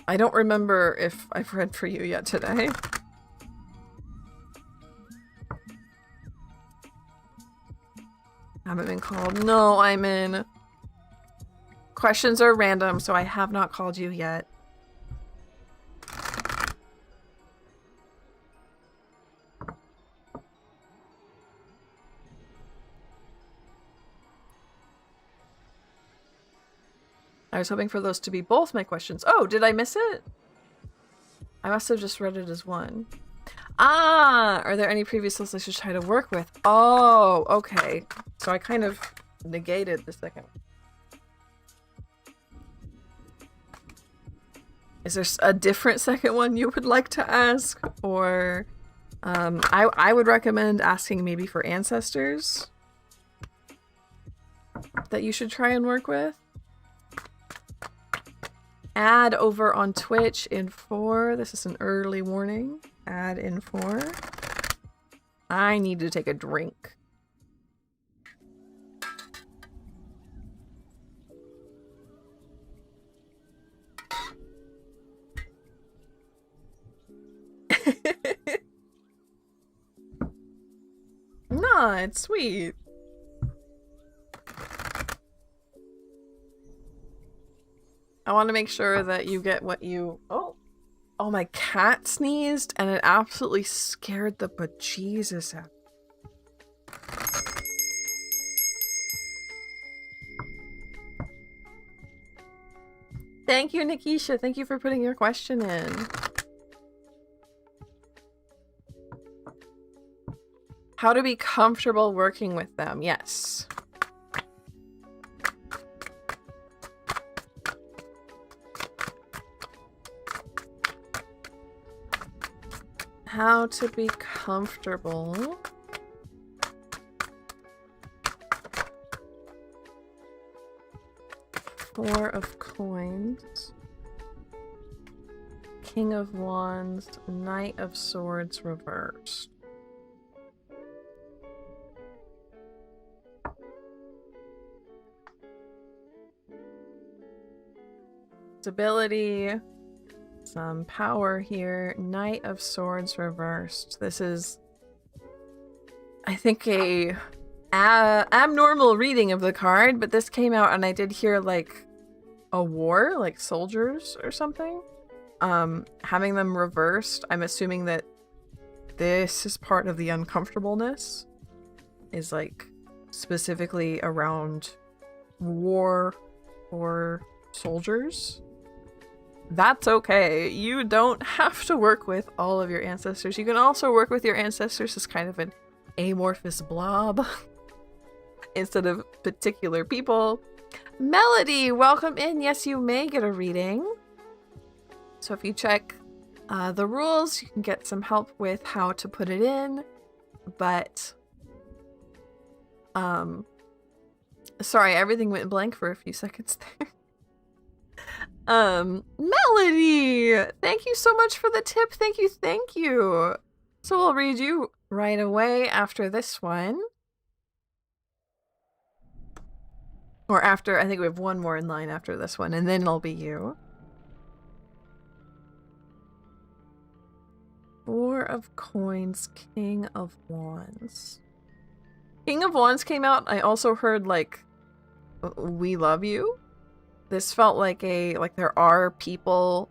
I don't remember if I've read for you yet today. Haven't been called. No, I'm in. Questions are random, so I have not called you yet. I was hoping for those to be both my questions. Oh, did I miss it? I must have just read it as one. Ah, are there any previous souls I should try to work with? Oh, okay. So I kind of negated the second. Is there a different second one you would like to ask? Or I would recommend asking maybe for ancestors that you should try and work with. Add over on Twitch in 4. This is an early warning. Add in 4. I need to take a drink. Nah, it's sweet. I want to make sure that you get what you... Oh, my cat sneezed and it absolutely scared the bejesus out. Thank you, Nikisha. Thank you for putting your question in. How to be comfortable working with them. Yes. how to be comfortable. Four of coins. King of Wands, Knight of Swords reversed. Stability, some power here. Knight of Swords reversed. This is, I think, a abnormal reading of the card, but this came out and I did hear like a war, like soldiers or something. Having them reversed, I'm assuming that this is part of the uncomfortableness, is like specifically around war or soldiers. That's okay. You don't have to work with all of your ancestors. You can also work with your ancestors as kind of an amorphous blob instead of particular people. Melody, welcome in. Yes, you may get a reading. So if you check the rules, you can get some help with how to put it in. But, sorry, everything went blank for a few seconds there. Melody, thank you so much for the tip. Thank you, thank you. So we'll read you right away after this one. Or after, I think we have one more in line after this one, and then it'll be you. Four of Coins, King of Wands. King of Wands came out. I also heard, like, we love you. This felt like there are people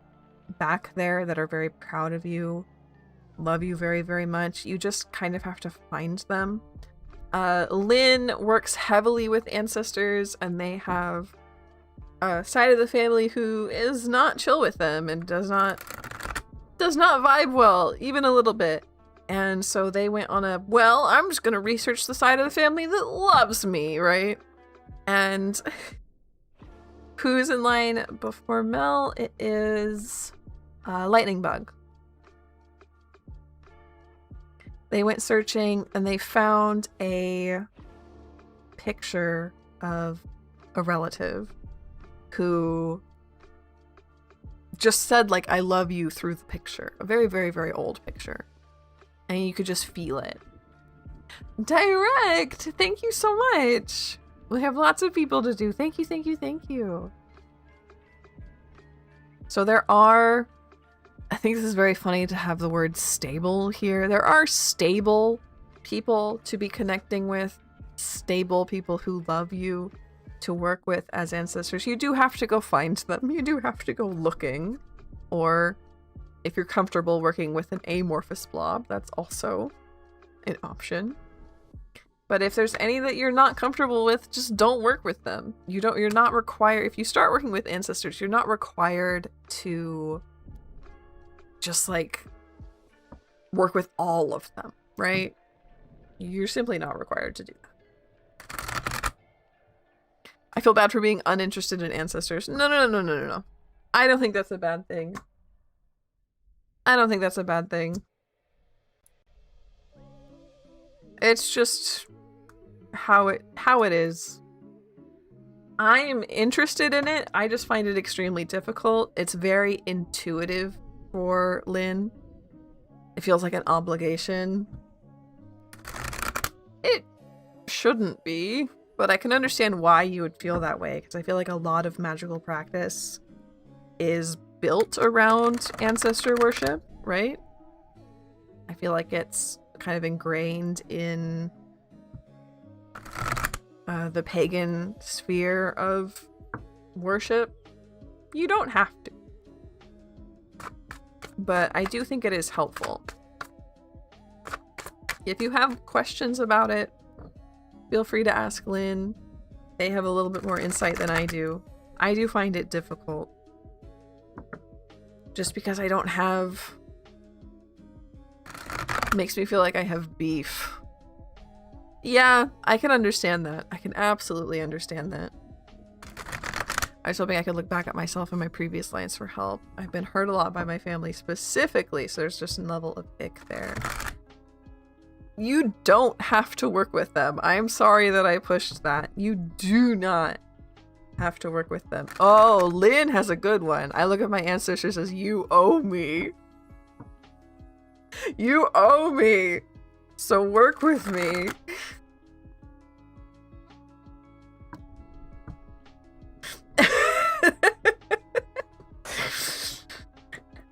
back there that are very proud of you, love you very, very much. You just kind of have to find them. Lynn works heavily with ancestors, and they have a side of the family who is not chill with them and does not vibe well, even a little bit. And so they went on a, well, I'm just gonna research the side of the family that loves me, right? And who's in line before Mel? It is Lightning Bug. They went searching and they found a picture of a relative who just said, like, I love you through the picture. A very, very, very old picture. And you could just feel it. Direct! Thank you so much! We have lots of people to do. Thank you, thank you, thank you. So there are, I think this is very funny to have the word stable here. There are stable people to be connecting with, stable people who love you to work with as ancestors. You do have to go find them. You do have to go looking. Or if you're comfortable working with an amorphous blob, that's also an option. But if there's any that you're not comfortable with, just don't work with them. You're not required, if you start working with ancestors, you're not required to just like work with all of them, right? You're simply not required to do that. I feel bad for being uninterested in ancestors. No. I don't think that's a bad thing. I don't think that's a bad thing. It's just how it is. I'm interested in it. I just find it extremely difficult. It's very intuitive for Lynn. It feels like an obligation. It shouldn't be, but I can understand why you would feel that way, because I feel like a lot of magical practice is built around ancestor worship, right? I feel like it's kind of ingrained in the pagan sphere of worship. You don't have to. But I do think it is helpful. If you have questions about it, feel free to ask Lynn. They have a little bit more insight than I do. I do find it difficult. Just because I don't have... makes me feel like I have beef. Yeah, I can understand that. I can absolutely understand that. I was hoping I could look back at myself and my previous lives for help. I've been hurt a lot by my family specifically, so there's just a level of ick there. You don't have to work with them. I'm sorry that I pushed that. You do not have to work with them. Oh, Lynn has a good one. I look at my ancestors as you owe me. You owe me. So work with me.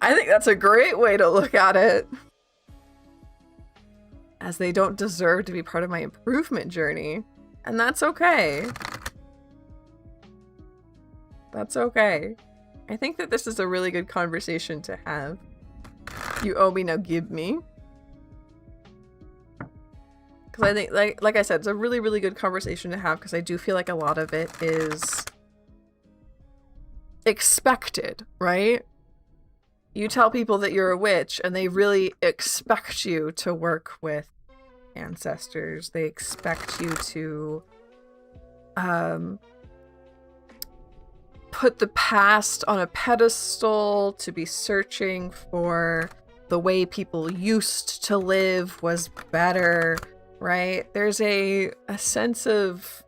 I think that's a great way to look at it. As they don't deserve to be part of my improvement journey. And that's okay. That's okay. I think that this is a really good conversation to have. You owe me, now give me. Because I think, like I said, it's a really, really good conversation to have because I do feel like a lot of it is expected, right? You tell people that you're a witch and they really expect you to work with ancestors. They expect you to put the past on a pedestal, to be searching for the way people used to live was better, right? There's a sense of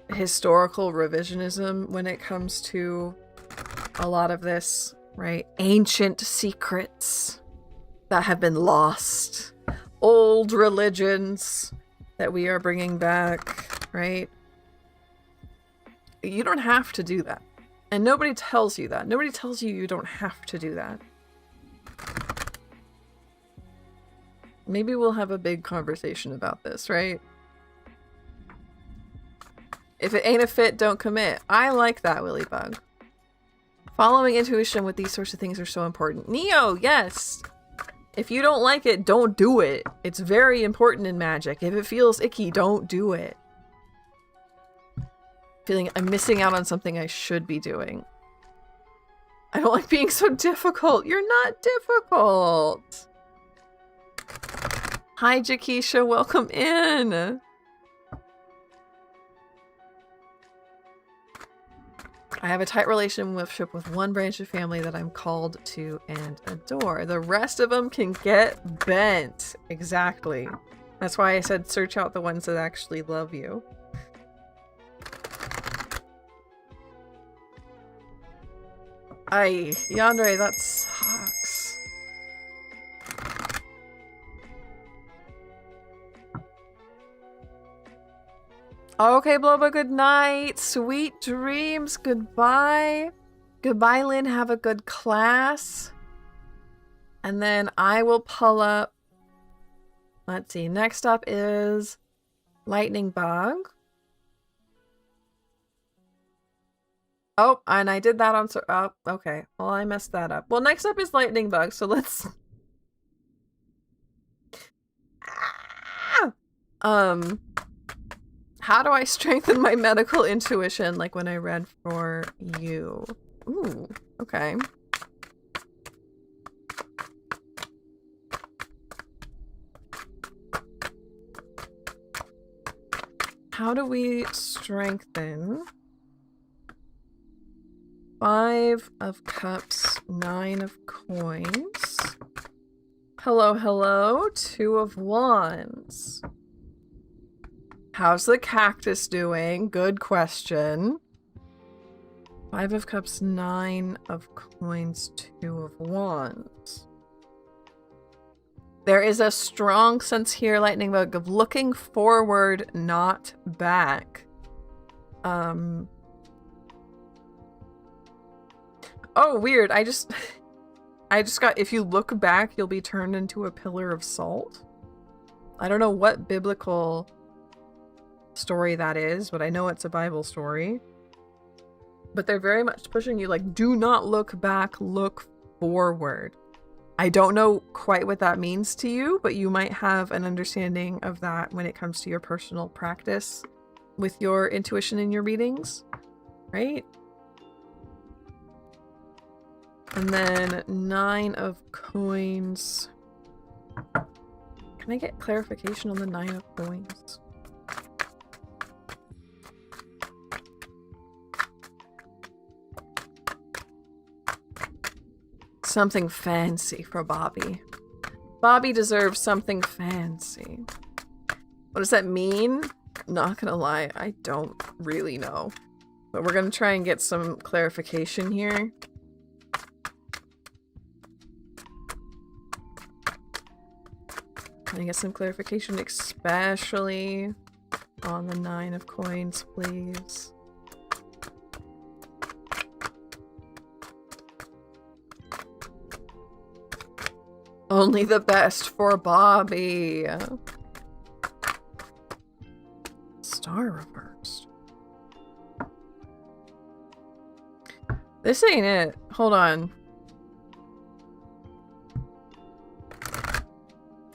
historical revisionism when it comes to a lot of this, right? Ancient secrets that have been lost. Old religions that we are bringing back, right? You don't have to do that. And nobody tells you that. Nobody tells you you don't have to do that. Maybe we'll have a big conversation about this, right? If it ain't a fit, don't commit. I like that, Willybug. Following intuition with these sorts of things are so important. Neo, yes! If you don't like it, don't do it. It's very important in magic. If it feels icky, don't do it. Feeling I'm missing out on something I should be doing. I don't like being so difficult. You're not difficult. Hi, Jakisha. Welcome in. I have a tight relationship with one branch of family that I'm called to and adore. The rest of them can get bent. Exactly. That's why I said search out the ones that actually love you. Aye, Yandere, that sucks. Okay, Bloba, good night. Sweet dreams. Goodbye. Goodbye, Lynn. Have a good class. And then I will pull up. Let's see. Next up is Lightning Bug. Oh, and I did that on... Oh, okay. Well, I messed that up. Well, next up is Lightning Bug, so let's... How do I strengthen my medical intuition like when I read for you? Ooh, okay. How do we strengthen... 5 of Cups, 9 of Coins. Hello, hello. 2 of Wands. How's the cactus doing? Good question. 5 of Cups, 9 of Coins, 2 of Wands. There is a strong sense here, Lightning Bug, of looking forward, not back. Oh, weird. I just got, if you look back, you'll be turned into a pillar of salt. I don't know what biblical story that is, but I know it's a Bible story. But they're very much pushing you, like, do not look back, look forward. I don't know quite what that means to you, but you might have an understanding of that when it comes to your personal practice with your intuition in your readings, right? And then 9 of Coins. Can I get clarification on the 9 of Coins? something fancy for Bobby. Bobby deserves something fancy. What does that mean? Not gonna lie, I don't really know. But we're gonna try and get some clarification here. Can I get some clarification, especially on the 9 of coins, please? Only the best for Bobby. Star reversed. This ain't it. Hold on.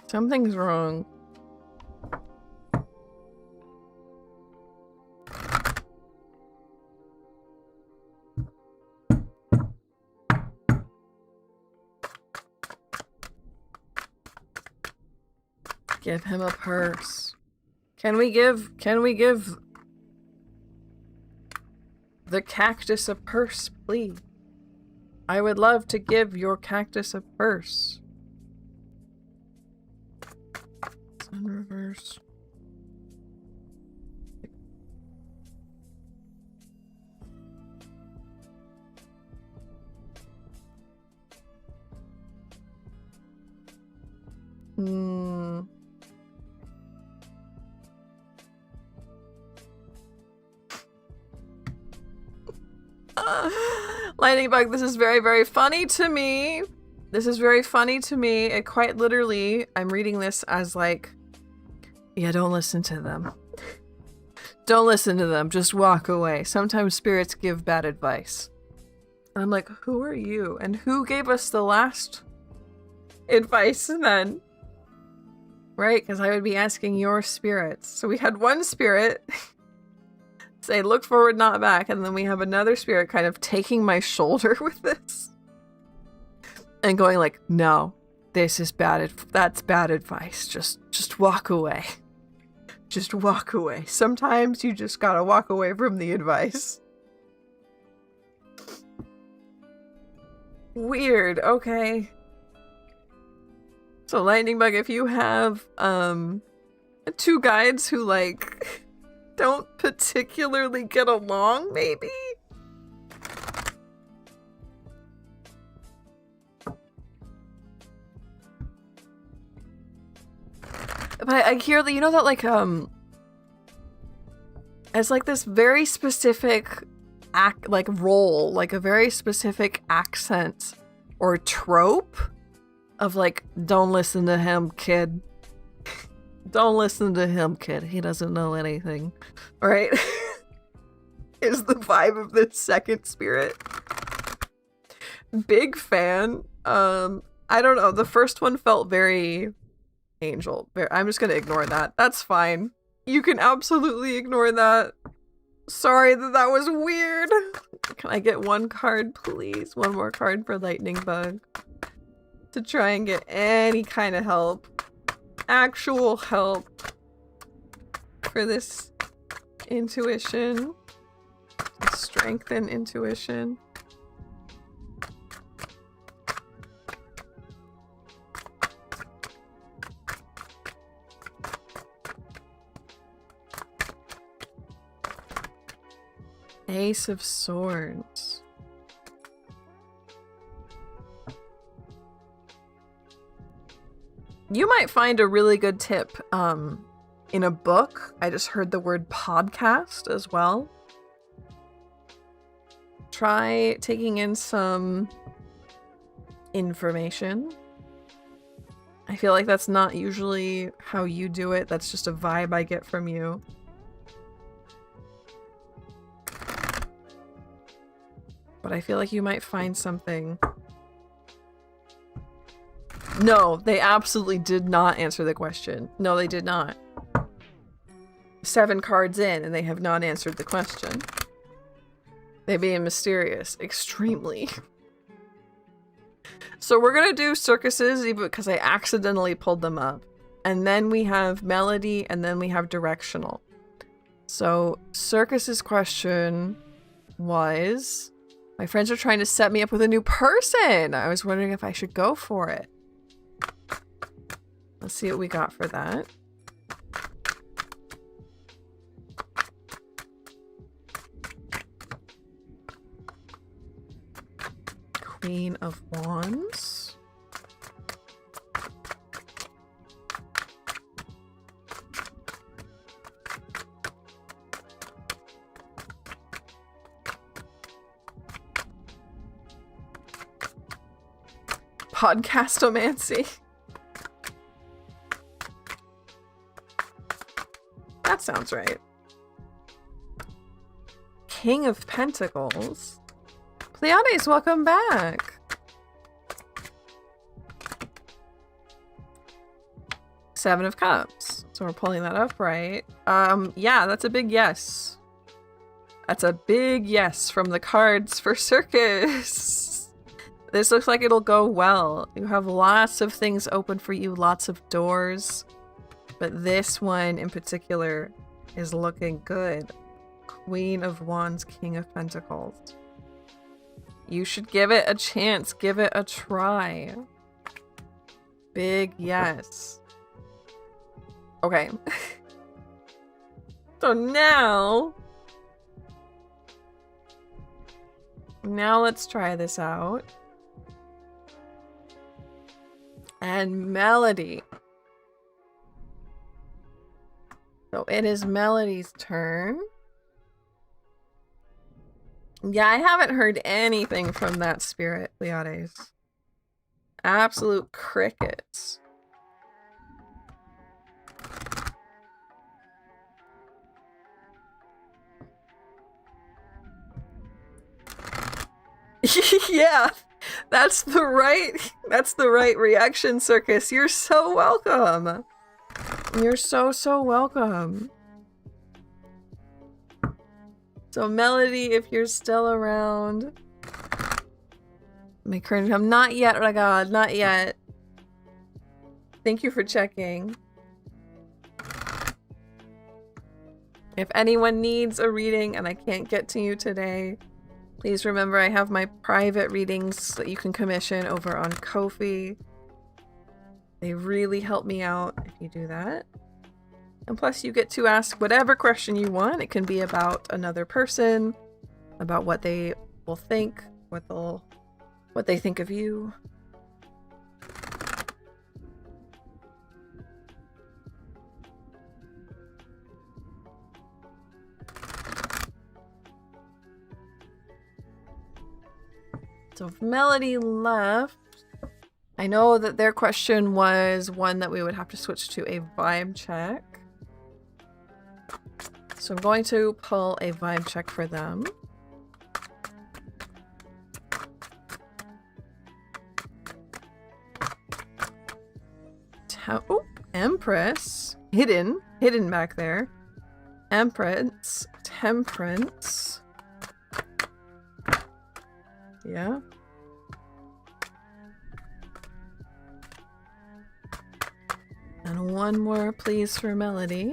Something's wrong. Give him a purse. Can we give the cactus a purse, please? I would love to give your cactus a purse. Sun reverse. Lightning bug, this is very, very funny to me. This is very funny to me. It quite literally, I'm reading this as like, yeah, don't listen to them. Don't listen to them. Just walk away. Sometimes spirits give bad advice. And I'm like, who are you? And who gave us the last advice then? Right? Because I would be asking your spirits. So we had one spirit say, look forward, not back. And then we have another spirit kind of taking my shoulder with this. And going like, no, this is bad. That's bad advice. Just walk away. Just walk away. Sometimes you just gotta walk away from the advice. Weird. Okay. So lightning bug, if you have two guides who like don't particularly get along, maybe? But I hear that, you know, that like it's like this very specific role, like a very specific accent or trope of like, don't listen to him, kid. Don't listen to him, kid. He doesn't know anything. Right? Is the vibe of this second spirit. Big fan. I don't know. The first one felt very angel. I'm just gonna ignore that. That's fine. You can absolutely ignore that. Sorry that was weird. Can I get one card, please? One more card for lightning bug. To try and get any kind of help. Actual help for this intuition. Strengthen intuition. Ace of Swords. You might find a really good tip in a book. I just heard the word podcast as well. Try taking in some information. I feel like that's not usually how you do it. That's just a vibe I get from you. But I feel like you might find something. No, they absolutely did not answer the question. No, they did not. 7 cards in and they have not answered the question. They're being mysterious. Extremely. So we're gonna do circuses even because I accidentally pulled them up. And then we have melody and then we have directional. So circus's question was... My friends are trying to set me up with a new person. I was wondering if I should go for it. Let's see what we got for that. Queen of Wands. Podcastomancy. That sounds right. King of Pentacles. Pleiades, welcome back. Seven of Cups. So we're pulling that up, right? Yeah, that's a big yes. That's a big yes from the cards for Circus. This looks like it'll go well. You have lots of things open for you, lots of doors. But this one in particular is looking good. Queen of Wands, King of Pentacles. You should give it a chance. Give it a try. Big yes. Okay. So now let's try this out. And Melody. So it is Melody's turn. Yeah, I haven't heard anything from that spirit, Pleiades. Absolute crickets. Yeah, that's the right reaction, Circus. You're so welcome. You're so welcome. So Melody, if you're still around. My current income. Not yet, my god, not yet. Thank you for checking. If anyone needs a reading and I can't get to you today, please remember I have my private readings that you can commission over on Ko-fi. They really help me out if you do that. And plus you get to ask whatever question you want. It can be about another person, about what they will think, what they think of you. So if Melody left, I know that their question was one that we would have to switch to a vibe check. So I'm going to pull a vibe check for them. Oh, Empress. Hidden back there. Empress. Temperance. Yeah. And one more, please, for Melody.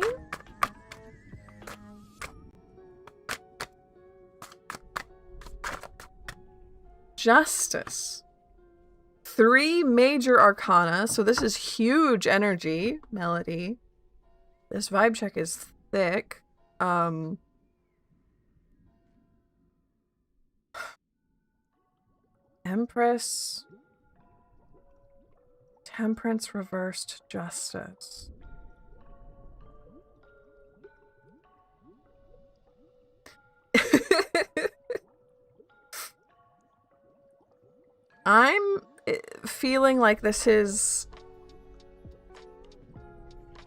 Justice. 3 major arcana, so this is huge energy, Melody. This vibe check is thick. Empress. Temperance reversed justice. I'm feeling like this is...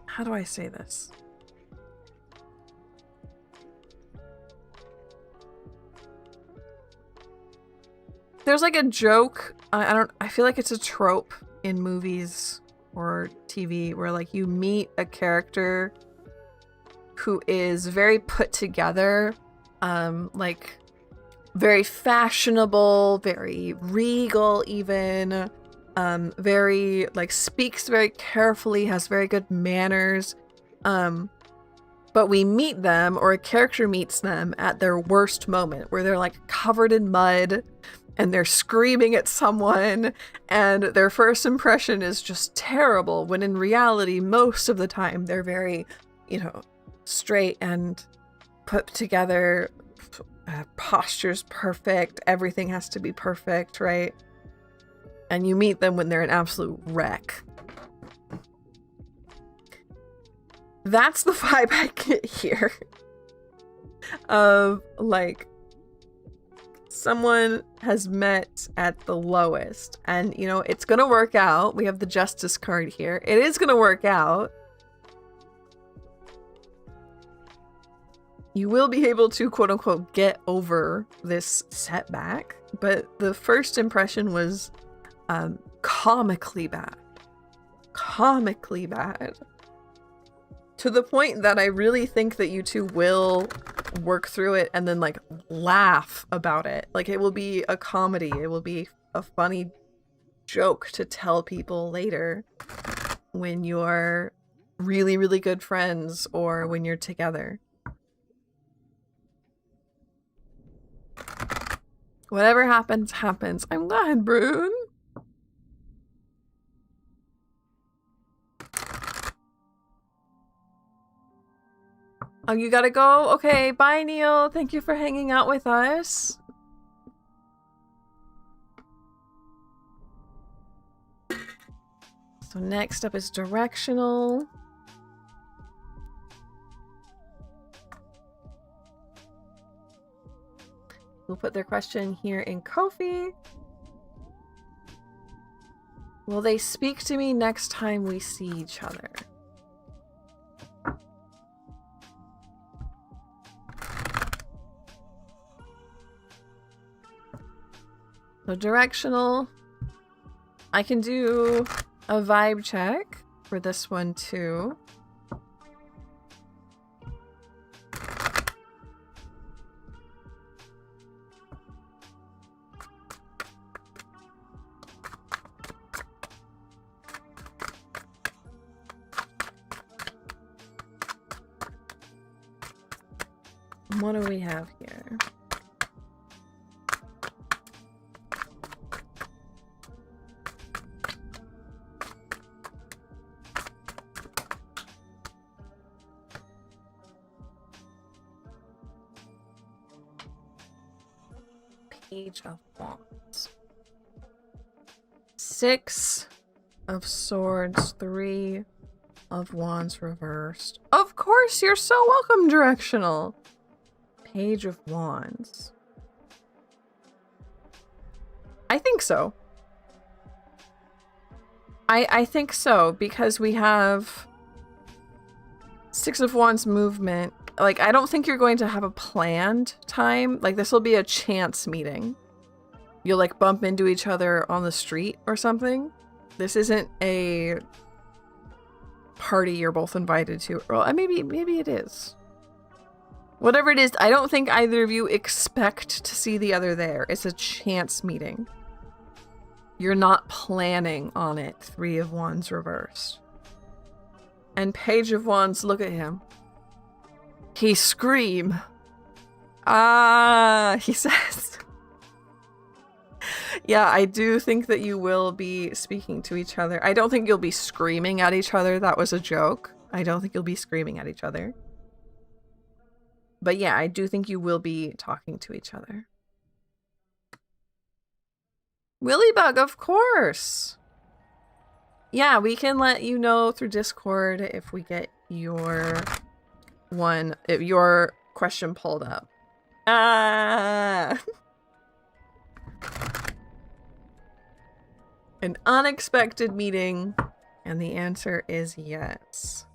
How do I say this? There's like a joke, I feel like it's a trope in movies or TV where like you meet a character who is very put together, like very fashionable, very regal even, very like speaks very carefully, has very good manners, but we meet them, or a character meets them at their worst moment, where they're like covered in mud and they're screaming at someone and their first impression is just terrible, when in reality, most of the time, they're very, you know, straight and put together, posture's perfect, everything has to be perfect, right? And you meet them when they're an absolute wreck. That's the vibe I get here. Of, like, someone has met at the lowest. And, you know, it's gonna work out. We have the Justice card here. It is gonna work out. You will be able to, quote-unquote, get over this setback. But the first impression was comically bad. Comically bad. To the point that I really think that you two will work through it and then, like, laugh about it. Like, it will be a comedy. It will be a funny joke to tell people later when you're really, really good friends or when you're together. Whatever happens, happens. I'm glad, Brune. Oh, you gotta go? Okay, bye, Neil. Thank you for hanging out with us. So next up is directional. We'll put their question here in Ko-fi. Will they speak to me next time we see each other? So directional. I can do a vibe check for this one too. What do we have here? Page of Wands. 6 of Swords, 3 of Wands reversed. Of course, you're so welcome, directional. Page of Wands. I think so. I think so, because we have 6 of Wands movement. Like, I don't think you're going to have a planned time. Like, this will be a chance meeting. You'll, like, bump into each other on the street or something. This isn't a party you're both invited to. Well, maybe it is. Whatever it is, I don't think either of you expect to see the other there. It's a chance meeting. You're not planning on it. 3 of Wands reversed. And Page of Wands, look at him. He scream. Ah, he says. Yeah, I do think that you will be speaking to each other. I don't think you'll be screaming at each other. That was a joke. I don't think you'll be screaming at each other. But yeah, I do think you will be talking to each other. Willybug, of course. Yeah, we can let you know through Discord if we get your your question pulled up. Ah! An unexpected meeting, and the answer is yes.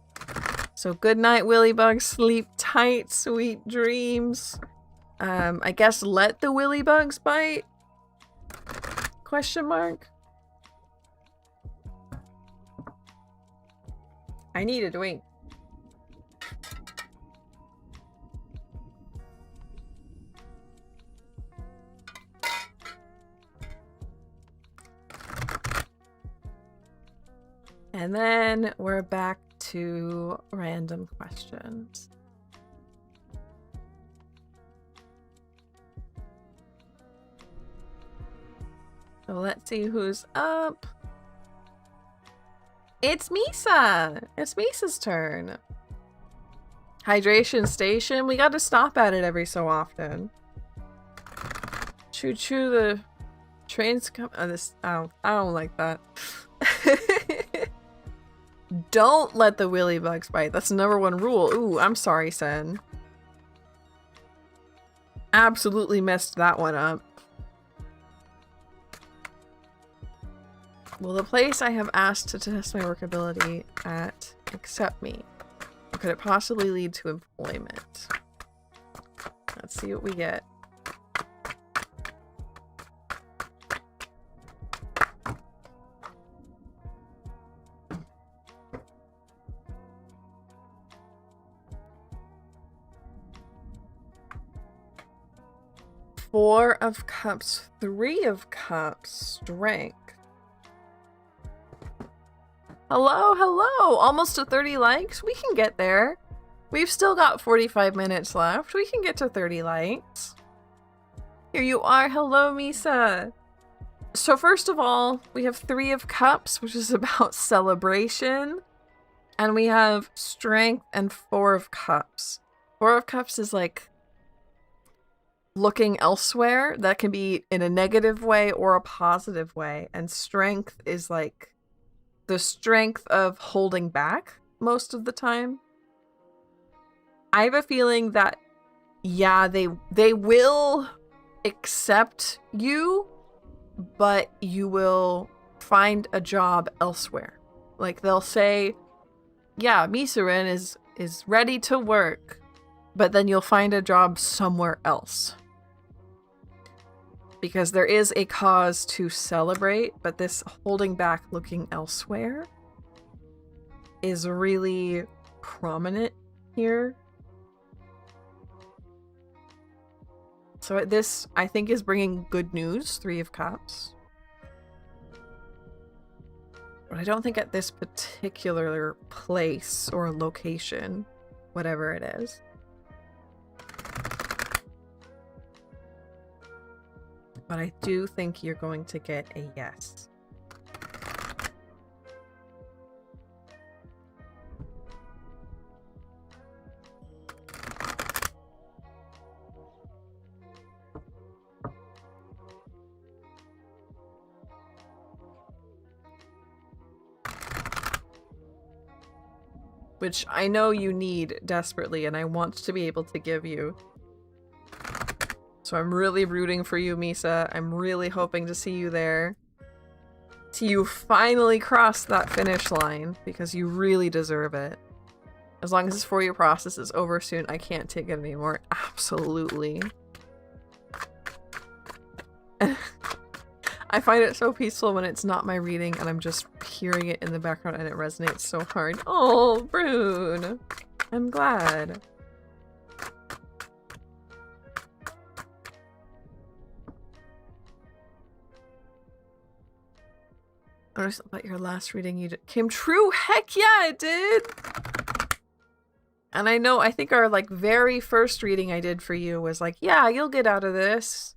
So good night, Willybug. Sleep tight, sweet dreams. I guess let the Willybugs bite? Question mark? I need a drink. And then we're back to random questions. So let's see who's up. It's Misa! It's Misa's turn. Hydration station. We gotta stop at it every so often. Choo choo, the trains come. Oh, I don't like that. Don't let the willy bugs bite. That's the #1 rule. Ooh, I'm sorry, Sen. Absolutely messed that one up. Will the place I have asked to test my workability at accept me? Or could it possibly lead to employment? Let's see what we get. Four of Cups, 3 of Cups, Strength. Hello, hello! Almost to 30 likes? We can get there. We've still got 45 minutes left. We can get to 30 likes. Here you are. Hello, Misa. So first of all, we have 3 of Cups, which is about celebration. And we have Strength and 4 of Cups. 4 of Cups is like looking elsewhere. That can be in a negative way or a positive way. And Strength is like the strength of holding back most of the time. I have a feeling that, yeah, they will accept you, but you will find a job elsewhere. Like they'll say, yeah, Misurin is ready to work, but then you'll find a job somewhere else. Because there is a cause to celebrate, but this holding back, looking elsewhere is really prominent here. So this, I think, is bringing good news, 3 of Cups. But I don't think at this particular place or location, whatever it is. But I do think you're going to get a yes. Which I know you need desperately, and I want to be able to give you. So I'm really rooting for you, Misa. I'm really hoping to see you there. See you finally cross that finish line, because you really deserve it. As long as this 4-year process is over soon, I can't take it anymore. Absolutely. I find it so peaceful when it's not my reading and I'm just hearing it in the background and it resonates so hard. Oh, Brune! I'm glad. I just thought your last reading you did came true. Heck yeah, it did. And I know, I think our like very first reading I did for you was like, yeah, you'll get out of this.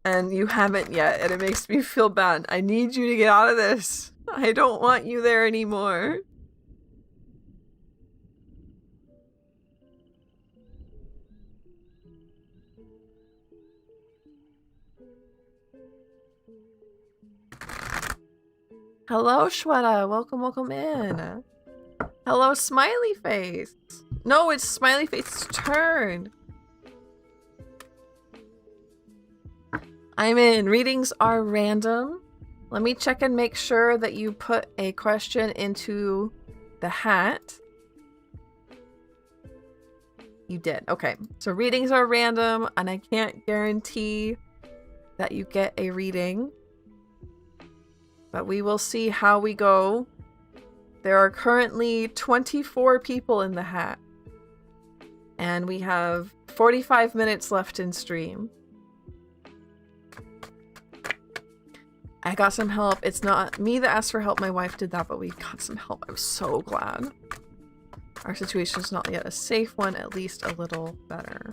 And you haven't yet, and it makes me feel bad. I need you to get out of this. I don't want you there anymore. Hello, Shweta. Welcome, welcome in. Hello, Smiley Face. No, it's Smiley Face's turn. I'm in. Readings are random. Let me check and make sure that you put a question into the hat. You did. Okay. So readings are random, and I can't guarantee that you get a reading. But we will see how we go. There are currently 24 people in the hat. And we have 45 minutes left in stream. I got some help. It's not me that asked for help. My wife did that, but we got some help. I'm so glad. Our situation is not yet a safe one, at least a little better.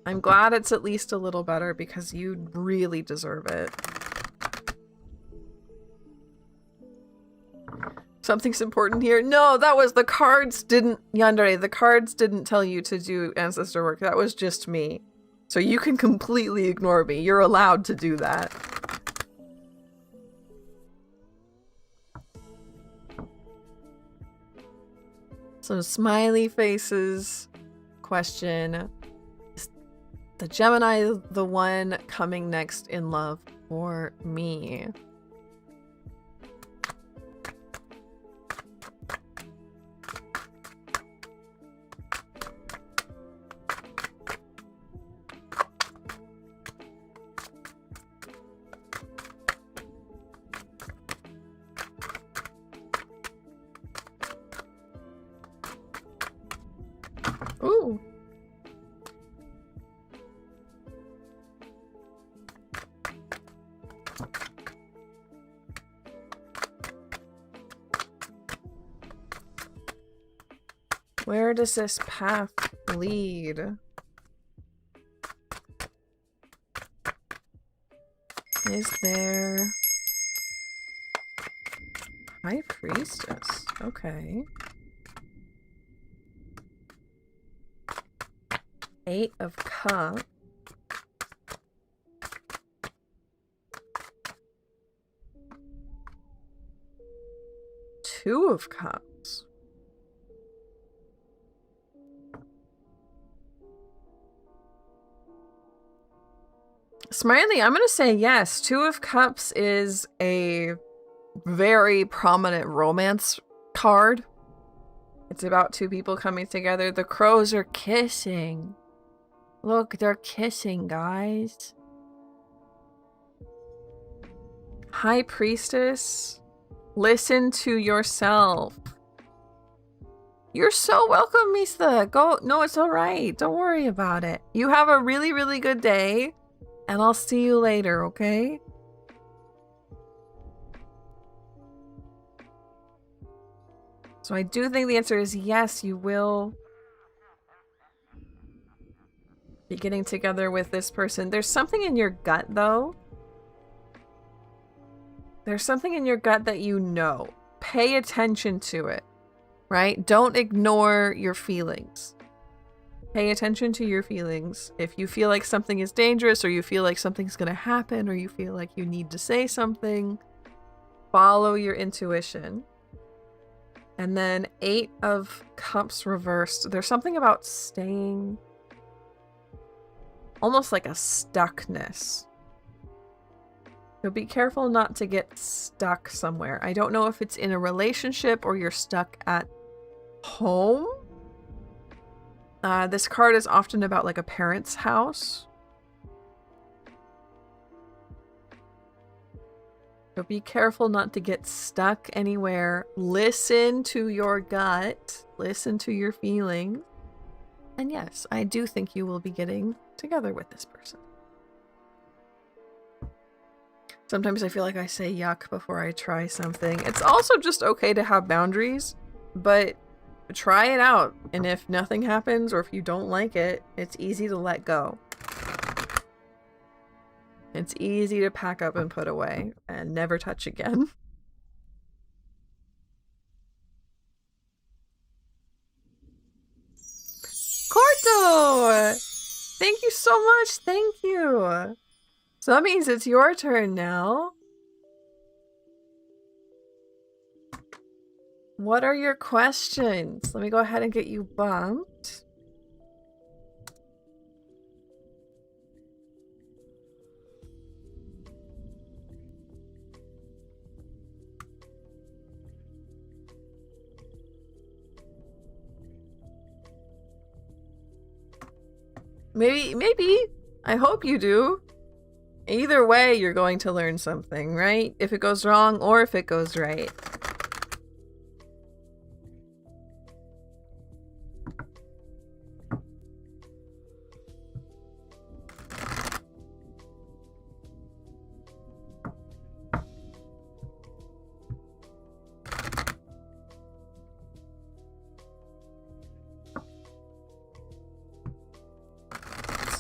I'm glad it's at least a little better because you really deserve it. Something's important here. No, that was the cards didn't, Yandere, the cards didn't tell you to do ancestor work. That was just me. So you can completely ignore me. You're allowed to do that. So smiley faces question. Is the Gemini the one coming next in love for me? Ooh. Where does this path lead? Is there... High Priestess? Okay. 8 of Cups. 2 of Cups. Smiley, I'm gonna say yes. 2 of Cups is a very prominent romance card. It's about 2 people coming together. The crows are kissing. Look, they're kissing, guys. High Priestess, listen to yourself. You're so welcome, Misa. Go. No, it's all right. Don't worry about it. You have a really, really good day, and I'll see you later, okay? So I do think the answer is yes, you will be getting together with this person. There's something in your gut, though. There's something in your gut that you know. Pay attention to it, right? Don't ignore your feelings. Pay attention to your feelings. If you feel like something is dangerous, or you feel like something's going to happen, or you feel like you need to say something, follow your intuition. And then 8 of Cups reversed. There's something about staying, almost like a stuckness. So be careful not to get stuck somewhere. I don't know if it's in a relationship or you're stuck at home. This card is often about like a parent's house. So be careful not to get stuck anywhere. Listen to your gut. Listen to your feelings. And yes, I do think you will be getting together with this person. Sometimes I feel like I say yuck before I try something. It's also just okay to have boundaries, but try it out. And if nothing happens or if you don't like it, it's easy to let go. It's easy to pack up and put away and never touch again. Corto! Thank you so much. Thank you. So that means it's your turn now. What are your questions? Let me go ahead and get you bumped. Maybe. I hope you do. Either way, you're going to learn something, right? If it goes wrong or if it goes right.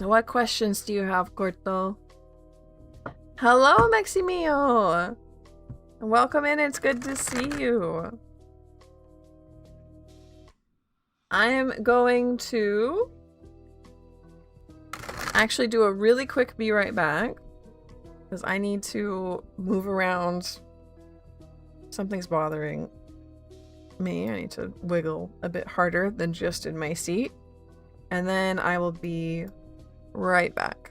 So what questions do you have, Corto? Hello, Maximio! Welcome in, it's good to see you. I'm going to actually do a really quick be right back because I need to move around. Something's bothering me. I need to wiggle a bit harder than just in my seat. And then I will be right back.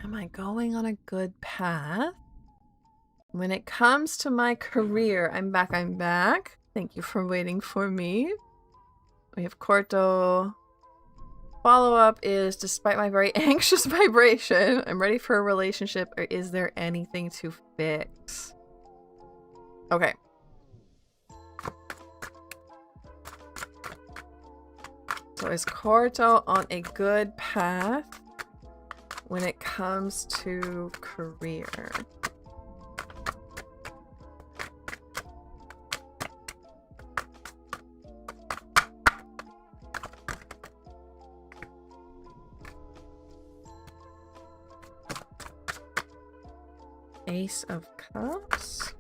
Am I going on a good path? When it comes to my career, I'm back. Thank you for waiting for me. We have Corto. Follow-up is, despite my very anxious vibration, I'm ready for a relationship, or is there anything to fix? Okay. So is Corto on a good path when it comes to career? Ace of Cups.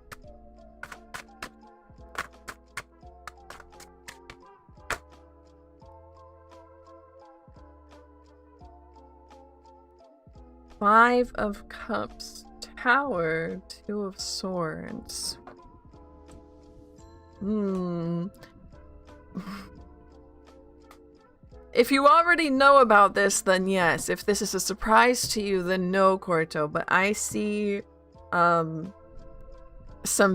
Five of Cups. Tower. Two of Swords. If you already know about this, then yes. If this is a surprise to you, then no, Corto. But I see some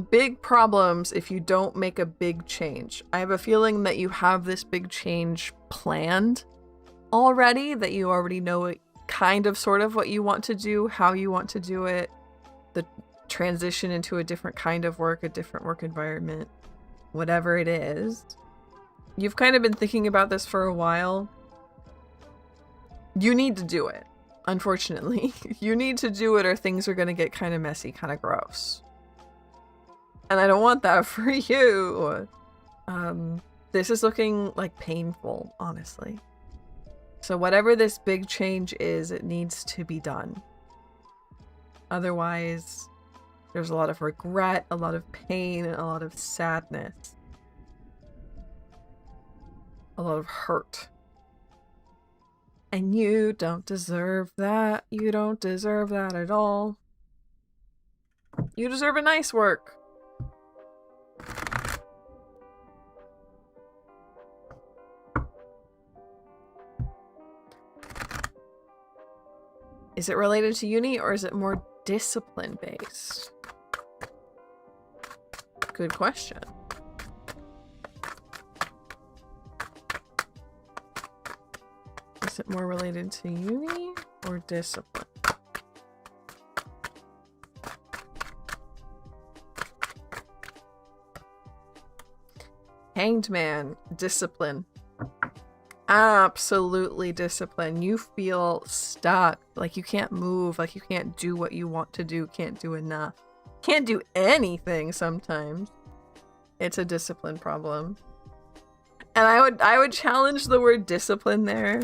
big problems if you don't make a big change. I have a feeling that you have this big change planned already, that you already know it, kind of sort of what you want to do, how you want to do it, the transition into a different kind of work, a different work environment, whatever it is. You've kind of been thinking about this for a while. You need to do it, unfortunately. You need to do it or things are going to get kind of messy, kind of gross. And I don't want that for you. This is looking like painful, honestly. So whatever this big change is, it needs to be done. Otherwise, there's a lot of regret, a lot of pain, and a lot of sadness. A lot of hurt. And you don't deserve that. You don't deserve that at all. You deserve a nice work. Is it related to uni or is it more discipline based? Good question. Is it more related to uni or discipline? Hanged Man, discipline. Absolutely discipline. You feel stuck, like you can't move, like you can't do what you want to do, can't do enough. Can't do anything sometimes. It's a discipline problem. And I would challenge the word discipline there.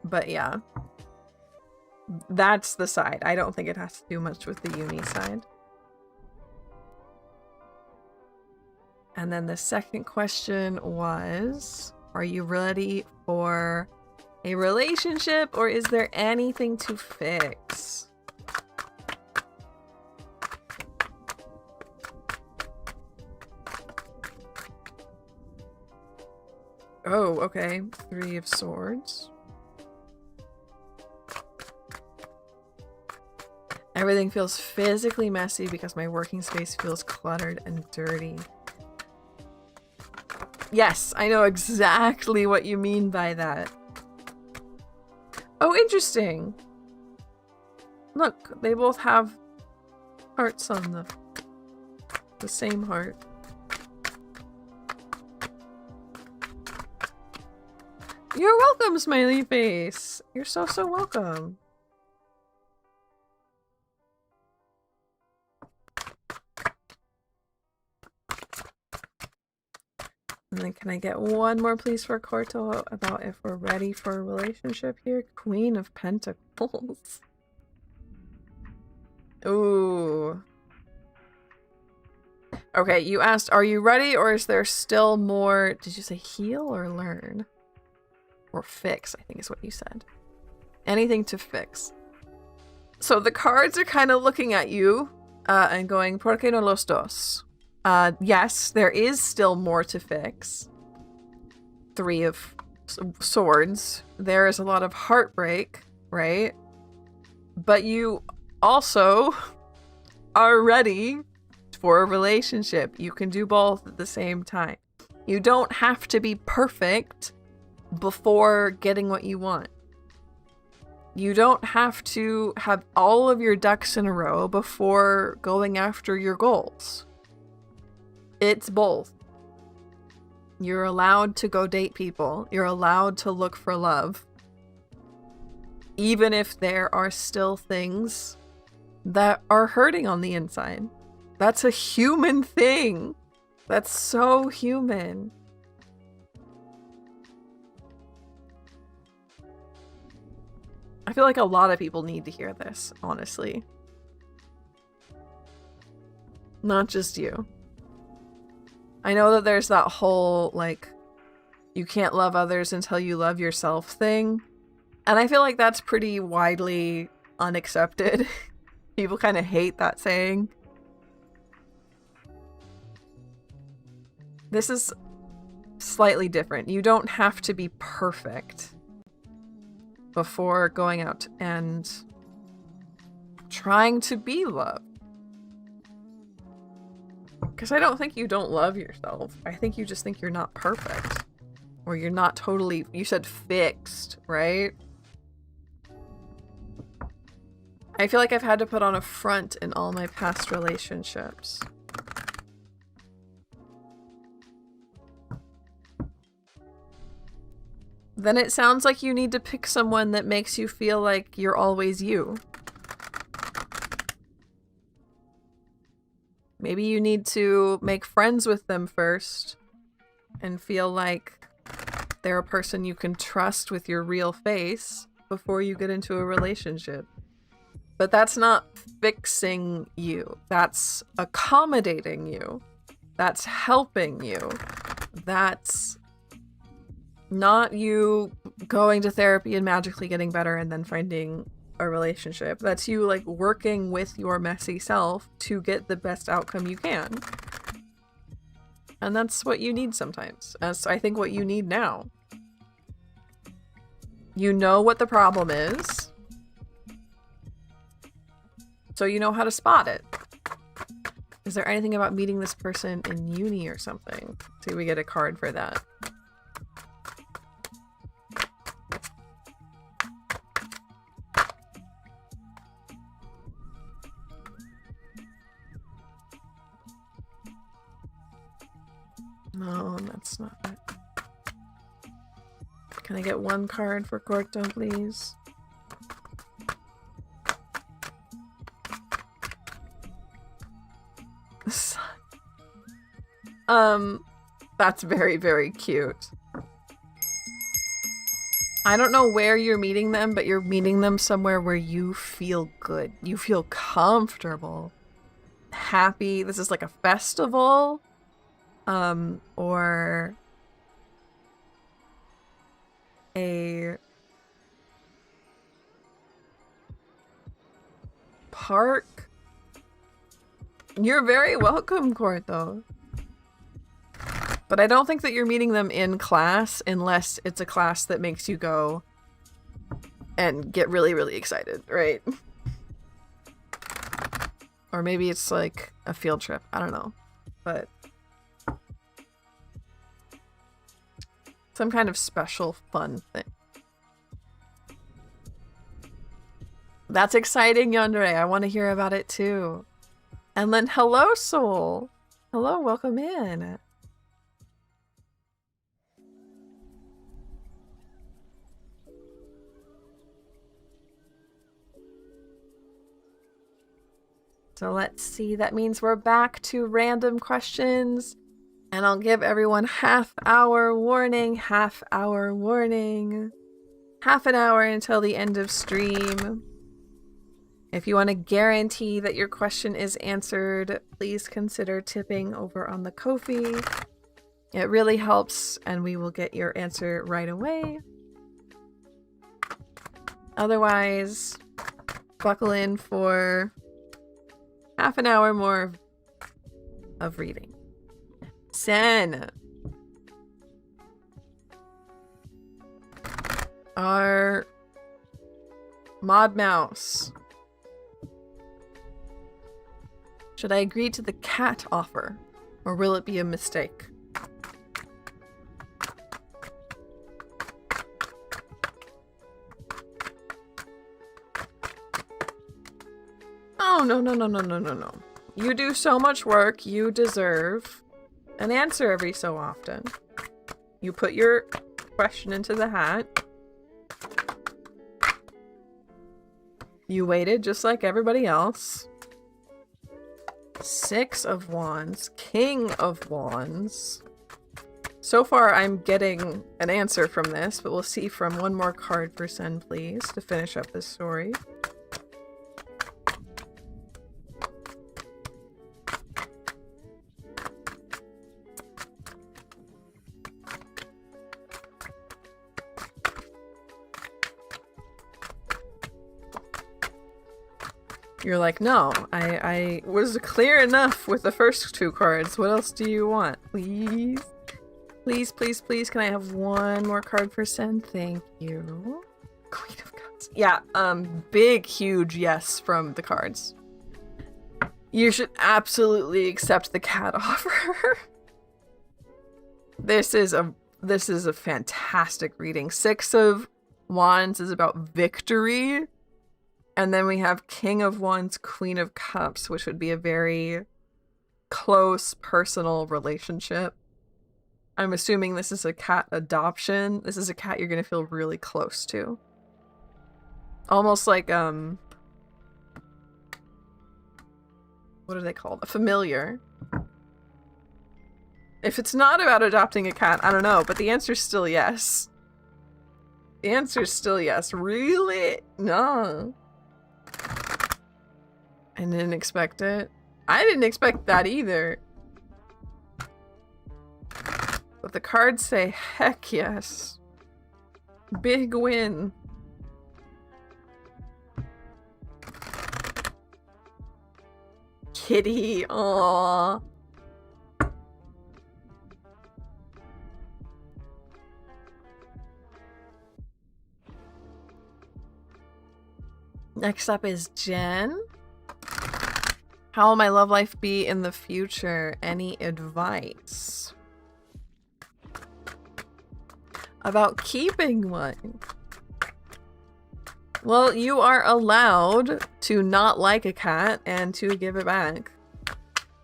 But yeah. That's the side. I don't think it has to do much with the uni side. And then the second question was, are you ready for a relationship or is there anything to fix? Oh, okay. 3 of Swords. Everything feels physically messy because my working space feels cluttered and dirty. Yes, I know exactly what you mean by that. Oh, interesting. Look, they both have hearts on the same heart. You're welcome, smiley face. You're so welcome. And then can I get one more please for Corto about if we're ready for a relationship here? Queen of Pentacles. Ooh. Okay, you asked, are you ready or is there still more? Did you say heal or learn? Or fix, I think is what you said. Anything to fix. So the cards are kind of looking at you and going, ¿Por qué no los dos? Yes, there is still more to fix. 3 of Swords. There is a lot of heartbreak, right? But you also are ready for a relationship. You can do both at the same time. You don't have to be perfect before getting what you want. You don't have to have all of your ducks in a row before going after your goals. It's both. You're allowed to go date people. You're allowed to look for love. Even if there are still things that are hurting on the inside. That's a human thing. That's so human. I feel like a lot of people need to hear this, honestly. Not just you. I know that there's that whole, like, you can't love others until you love yourself thing. And I feel like that's pretty widely unaccepted. People kind of hate that saying. This is slightly different. You don't have to be perfect before going out and trying to be loved. Because I don't think you don't love yourself. I think you just think you're not perfect. Or you're not totally, you said fixed, right? I feel like I've had to put on a front in all my past relationships. Then it sounds like you need to pick someone that makes you feel like you're always you. Maybe you need to make friends with them first and feel like they're a person you can trust with your real face before you get into a relationship. But that's not fixing you. That's accommodating you. That's helping you. That's not you going to therapy and magically getting better and then finding a relationship. That's you, like, working with your messy self to get the best outcome you can. And that's what you need sometimes. That's, I think, what you need now. You know what the problem is. So you know how to spot it. Is there anything about meeting this person in uni or something? See, we get a card for that. No, that's not it. Can I get one card for Corto, please? That's very, very cute. I don't know where you're meeting them, but you're meeting them somewhere where you feel good. You feel comfortable, happy. This is like a festival, or a park. You're very welcome, Corto. But I don't think that you're meeting them in class unless it's a class that makes you go and get really, really excited, right? Or maybe it's like a field trip. I don't know. But some kind of special fun thing. That's exciting, Yandere. I want to hear about it too. And then hello, Soul. Hello, welcome in. So let's see, that means we're back to random questions. And I'll give everyone half-hour warning, half-hour warning. Half an hour until the end of stream. If you want to guarantee that your question is answered, please consider tipping over on the Ko-fi. It really helps, and we will get your answer right away. Otherwise, buckle in for half an hour more of reading. Sen. Our mod mouse. Should I agree to the cat offer, or will it be a mistake? Oh, no, no, no, no, no, no, no. You do so much work, you deserve an answer every so often. You put your question into the hat. You waited just like everybody else. 6 of Wands, King of Wands. So far, I'm getting an answer from this, but we'll see from one more card for Sen, please, to finish up this story. You're like, no, I was clear enough with the first 2 cards. What else do you want? Please? Please, please, please, can I have one more card for Sen? Thank you. Queen of Cups. Yeah, big, huge yes from the cards. You should absolutely accept the cat offer. This is a fantastic reading. 6 of Wands is about victory. And then we have King of Wands, Queen of Cups, which would be a very close, personal relationship. I'm assuming this is a cat adoption. This is a cat you're going to feel really close to. Almost like, what are they called? A familiar. If it's not about adopting a cat, I don't know, but the answer's still yes. The answer's still yes. Really? No. I didn't expect it. I didn't expect that either. But the cards say heck yes. Big win. Kitty, aww. Next up is Jen. How will my love life be in the future? Any advice? About keeping one? Well, you are allowed to not like a cat and to give it back.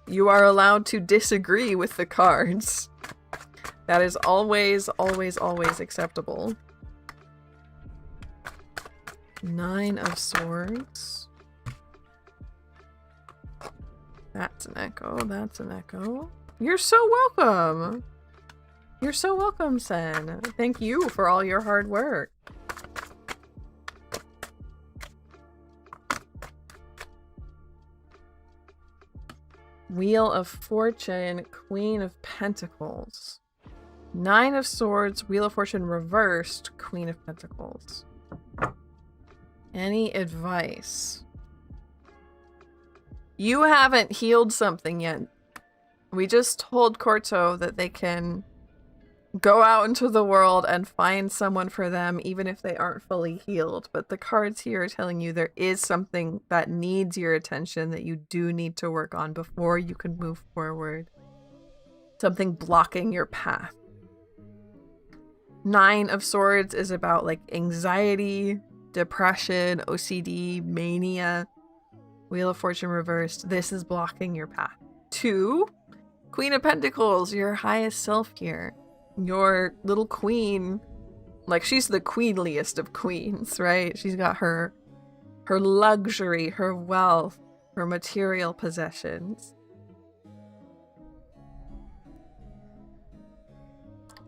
You are allowed to disagree with the cards. That is always, always, always acceptable. 9 of Swords. That's an echo. That's an echo. You're so welcome. You're so welcome, Sen. Thank you for all your hard work. Wheel of Fortune, Queen of Pentacles. 9 of Swords, Wheel of Fortune reversed, Queen of Pentacles. Any advice? You haven't healed something yet. We just told Corto that they can go out into the world and find someone for them even if they aren't fully healed. But the cards here are telling you there is something that needs your attention that you do need to work on before you can move forward. Something blocking your path. 9 of Swords is about like anxiety, depression, OCD, mania. Wheel of Fortune reversed. This is blocking your path. 2, Queen of Pentacles, your highest self here. Your little queen, like she's the queenliest of queens, right? She's got her luxury, her wealth, her material possessions.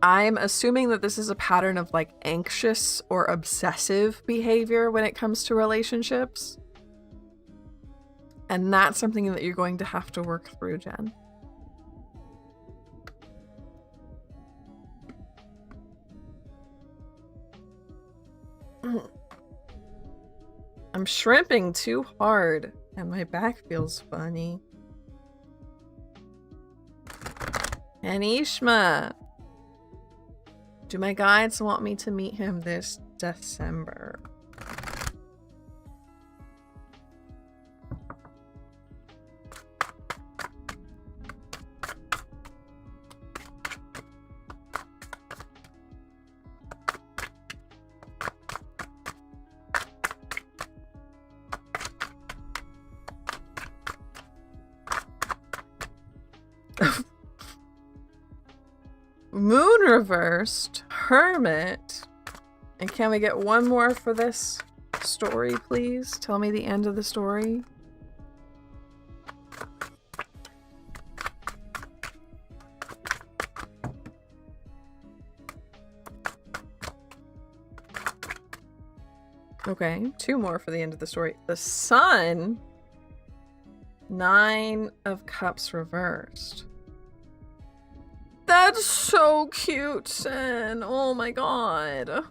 I'm assuming that this is a pattern of like anxious or obsessive behavior when it comes to relationships. And that's something that you're going to have to work through, Jen. I'm shrimping too hard and my back feels funny. And Ishma. Do my guides want me to meet him this December? Moon reversed, Hermit, and can we get one more for this story, please? Tell me the end of the story. Okay, 2 more for the end of the story. The Sun, 9 of Cups reversed. That's so cute, Sen. Oh my god.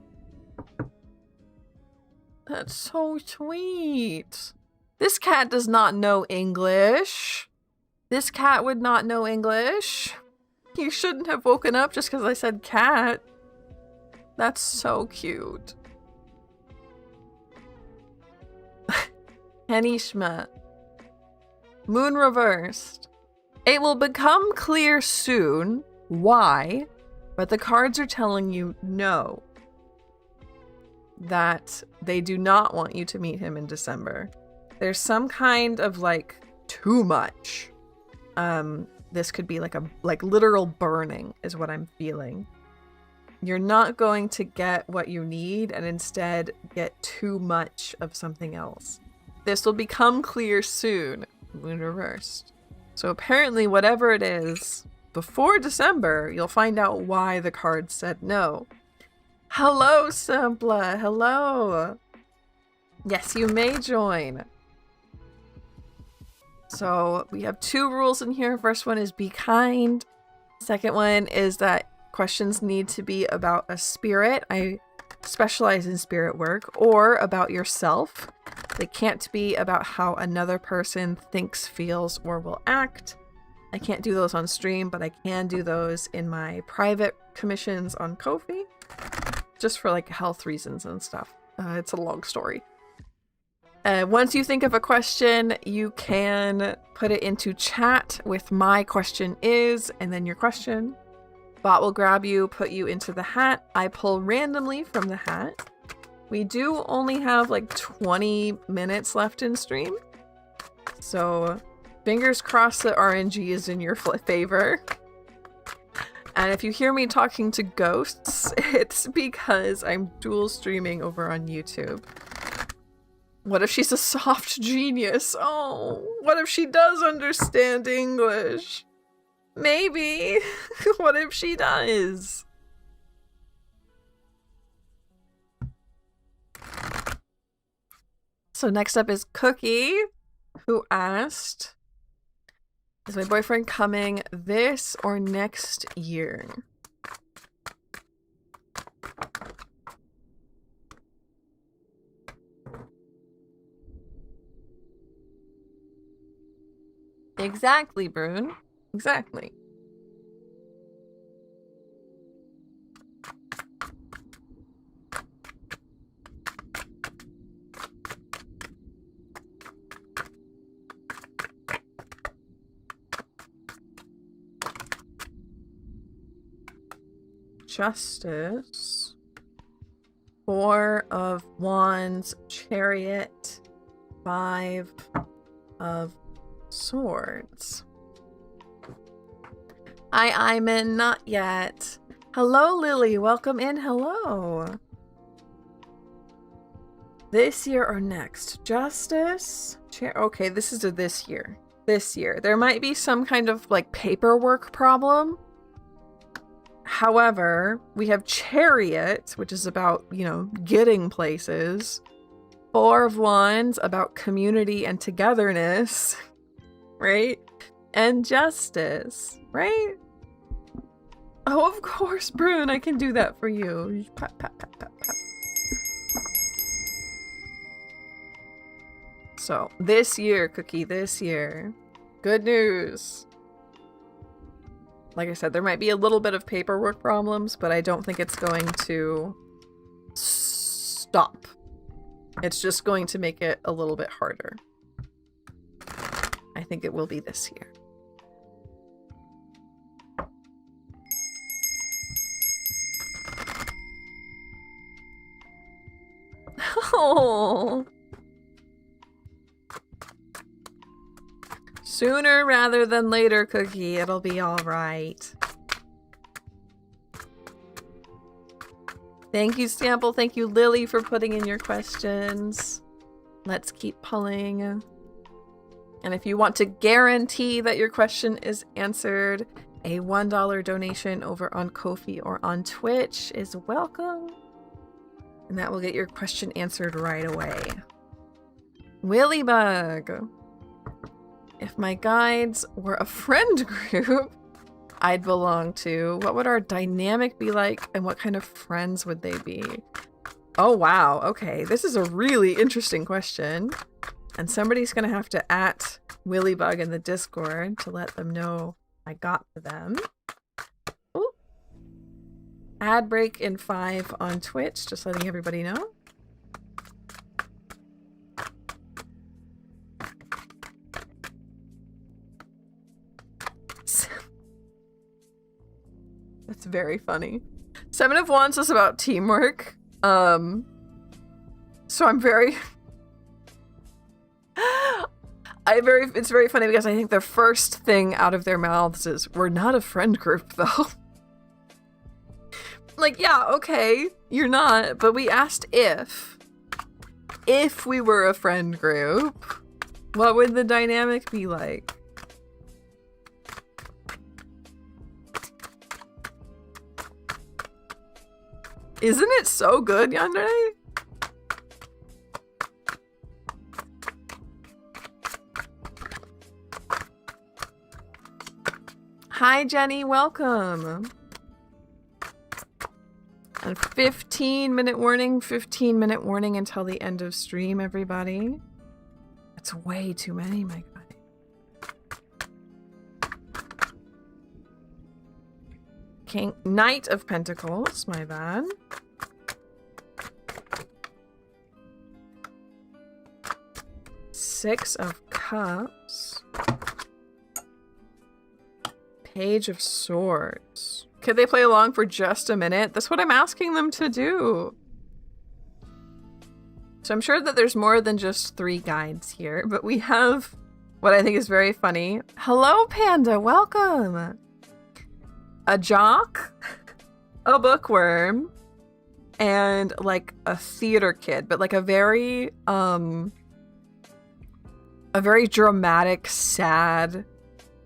That's so sweet. This cat does not know English. This cat would not know English. You shouldn't have woken up just because I said cat. That's so cute. Henishma. Moon reversed. It will become clear soon why, but the cards are telling you no. That they do not want you to meet him in December. There's some kind of like too much. This could be like a literal burning is what I'm feeling. You're not going to get what you need and instead get too much of something else. This will become clear soon. Moon reversed. So apparently whatever it is, before December, you'll find out why the card said no. Hello, Simpla. Hello. Yes, you may join. So we have 2 rules in here. First one is be kind. Second one is that questions need to be about a spirit. I specialize in spirit work, or about yourself. They can't be about how another person thinks, feels, or will act. I can't do those on stream, but I can do those in my private commissions on Ko-fi. Just for like health reasons and stuff. It's a long story. Once you think of a question, you can put it into chat with "my question is," and then your question. Bot will grab you, put you into the hat. I pull randomly from the hat. We do only have like 20 minutes left in stream. So fingers crossed that RNG is in your favor. And if you hear me talking to ghosts, it's because I'm dual streaming over on YouTube. What if she's a soft genius? Oh, what if she does understand English? Maybe. What if she does? So next up is Cookie, who asked, is my boyfriend coming this or next year? Exactly, Brune. Exactly. Justice. 4 of Wands, Chariot, 5 of Swords. Hi, Iman, not yet. Hello, Lily, welcome in, hello. This year or next? Justice? Okay, this is a this year. This year. There might be some kind of, like, paperwork problem. However, we have Chariot, which is about, you know, getting places. 4 of Wands, about community and togetherness. Right? And Justice. Right? Oh, of course, Brune, I can do that for you. Pat, pat, pat, pat, pat. So, this year, Cookie, this year. Good news. Like I said, there might be a little bit of paperwork problems, but I don't think it's going to stop. It's just going to make it a little bit harder. I think it will be this year. Oh. Sooner rather than later, Cookie. It'll be all right. Thank you, Stample. Thank you, Lily, for putting in your questions. Let's keep pulling. And if you want to guarantee that your question is answered, a $1 donation over on Ko-fi or on Twitch is welcome. And that will get your question answered right away. Willybug. If my guides were a friend group I'd belong to, what would our dynamic be like and what kind of friends would they be? Oh, wow. Okay, this is a really interesting question. And somebody's going to have to @Willybug in the Discord to let them know I got to them. Ooh. Ad break in 5 on Twitch, just letting everybody know. That's very funny. 7 of Wands is about teamwork. So I'm very... it's very funny because I think the first thing out of their mouths is, we're not a friend group, though. Like, yeah, okay, you're not, but we asked if we were a friend group, what would the dynamic be like? Isn't it so good, Yandere? Hi, Jenny, welcome. And 15-minute warning, 15-minute warning until the end of stream, everybody. That's way too many, my God. King, Knight of Pentacles, my bad. Six of Cups. Page of Swords. Could they play along for just a minute? That's what I'm asking them to do. So I'm sure that there's more than just 3 guides here, but we have what I think is very funny. Hello, Panda. Welcome. A jock, a bookworm, and like a theater kid, but like a very dramatic, sad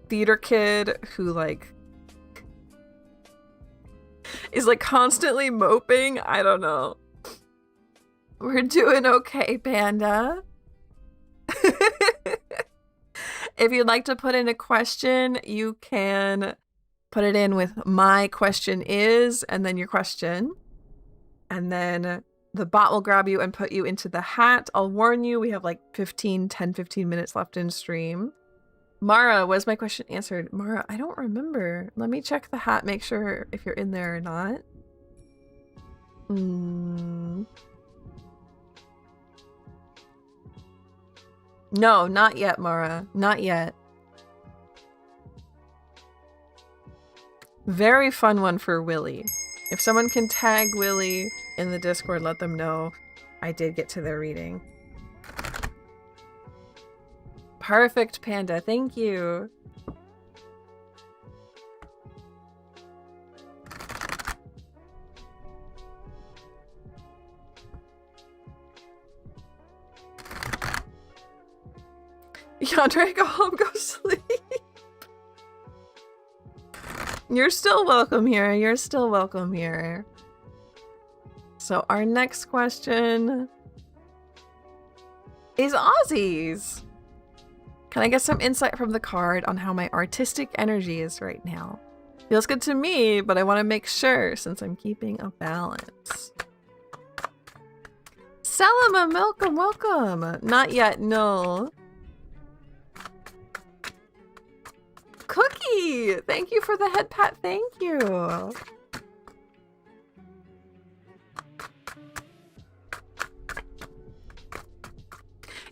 theater kid who like is like constantly moping. I don't know. We're doing okay, Panda. If you'd like to put in a question, you can put it in with "my question is," and then your question. And then the bot will grab you and put you into the hat. I'll warn you, we have like 10, 15 minutes left in stream. Mara, was my question answered? Mara, I don't remember. Let me check the hat, make sure if you're in there or not. No, not yet, Mara. Not yet. Very fun one for Willy. If someone can tag Willy in the Discord, let them know I did get to their reading. Perfect, Panda. Thank you. Yandere, go home, go sleep. You're still welcome here. You're still welcome here. So our next question is Ozzy's. Can I get some insight from the card on how my artistic energy is right now? Feels good to me, but I want to make sure since I'm keeping a balance. Selma, welcome, welcome. Not yet, no. Cookie! Thank you for the head pat, thank you.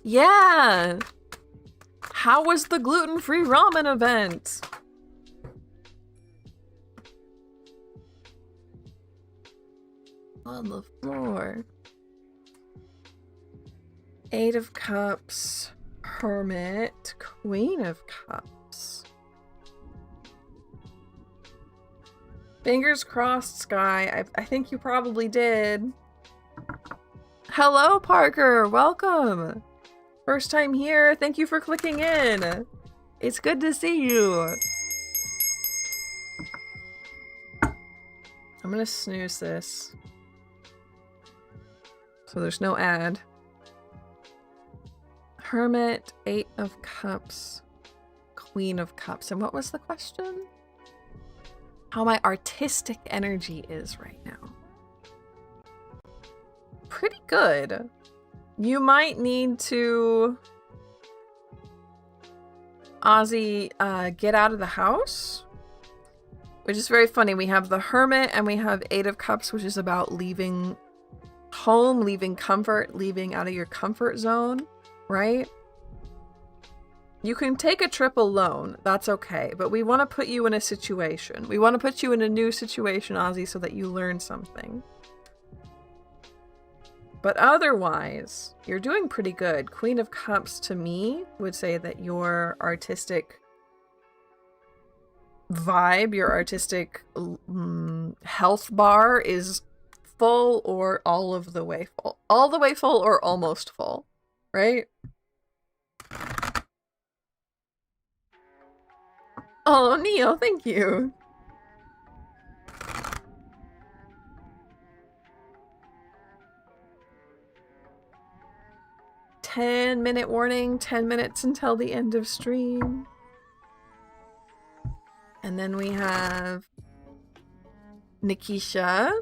Yeah! How was the gluten-free ramen event? On the floor. 8 of Cups, Hermit, Queen of Cups. Fingers crossed, Sky. I think you probably did. Hello, Parker. Welcome. First time here. Thank you for clicking in. It's good to see you. I'm gonna snooze this. So there's no ad. Hermit, 8 of Cups, Queen of Cups. And what was the question? How my artistic energy is right now. Pretty good. You might need to, Ozzy, get out of the house, which is very funny. We have the Hermit and we have 8 of Cups, which is about leaving home, leaving comfort, leaving out of your comfort zone, right? You can take a trip alone, that's okay, but we want to put you in a situation. We want to put you in a new situation, Ozzy, so that you learn something. But otherwise, you're doing pretty good. Queen of Cups, to me, would say that your artistic vibe, your artistic health bar is full or all of the way full. All the way full or almost full, right? Oh, Neo, thank you. "10-minute warning, 10 minutes until the end of stream." And then we have Nikisha.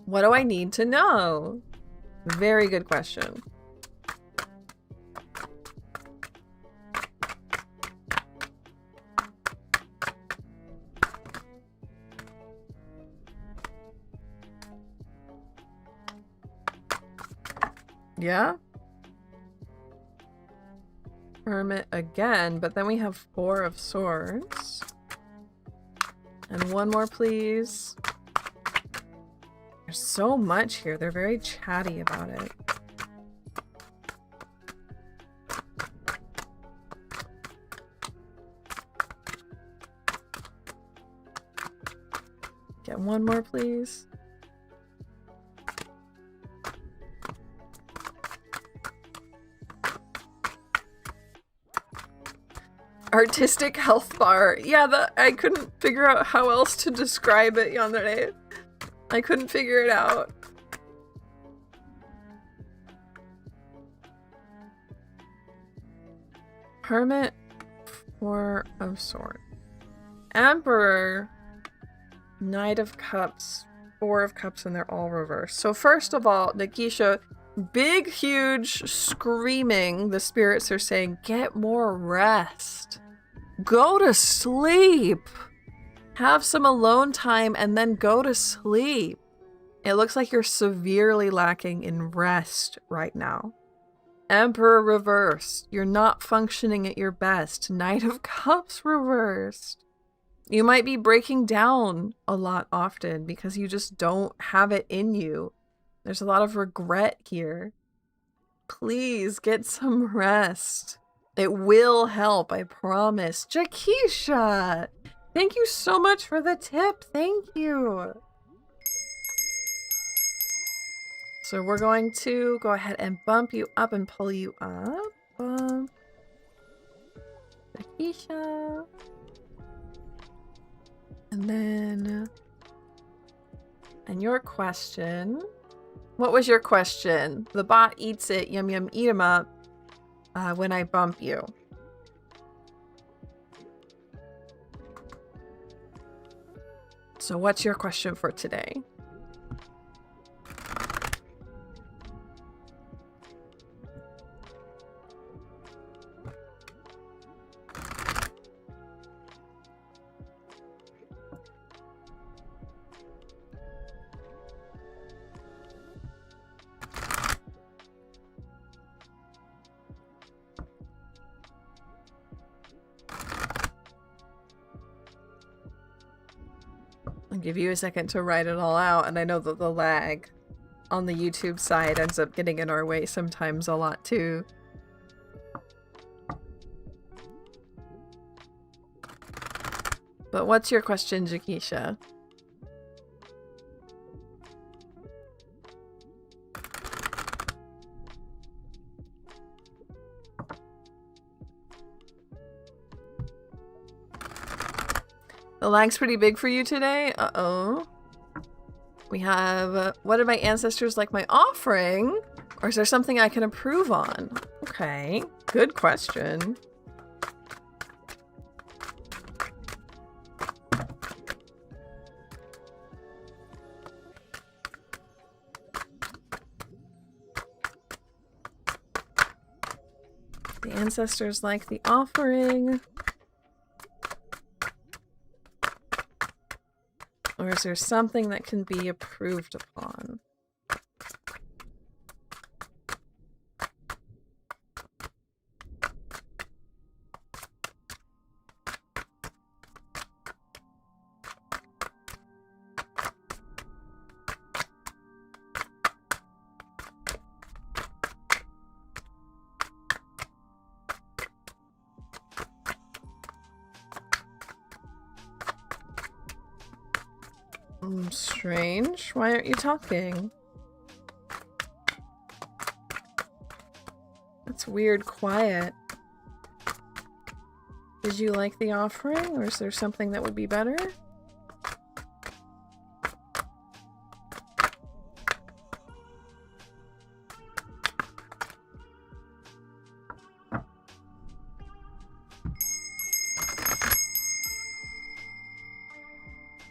What do I need to know? Very good question. Yeah? Hermit again, but then we have 4 of Swords. And one more, please. There's so much here. They're very chatty about it. Get one more, please. Artistic health bar. Yeah, I couldn't figure out how else to describe it yandere. I couldn't figure it out. Hermit, 4 of Swords. Emperor, Knight of Cups, 4 of Cups, and they're all reversed. So first of all, Nikisha, big, huge screaming. The spirits are saying, get more rest. Go to sleep. Have some alone time and then go to sleep. It looks like you're severely lacking in rest right now. Emperor reversed. You're not functioning at your best. Knight of Cups reversed. You might be breaking down a lot often because you just don't have it in you. There's a lot of regret here. Please get some rest. It will help, I promise. Jakisha! Thank you so much for the tip. Thank you. So we're going to go ahead and bump you up and pull you up. Bump. Jakisha. And then... And your question... What was your question? The bot eats it, yum yum, eat 'em up, when I bump you. So what's your question for today? I'll give you a second to write it all out, and I know that the lag on the YouTube side ends up getting in our way sometimes a lot too. But what's your question, Jakisha? The lag's pretty big for you today? Uh-oh. We have, what did my ancestors like my offering? Or is there something I can improve on? Okay, good question. The ancestors like the offering. Or is there something that can be improved upon? Strange. Why aren't you talking? That's weird quiet. Did you like the offering, or is there something that would be better?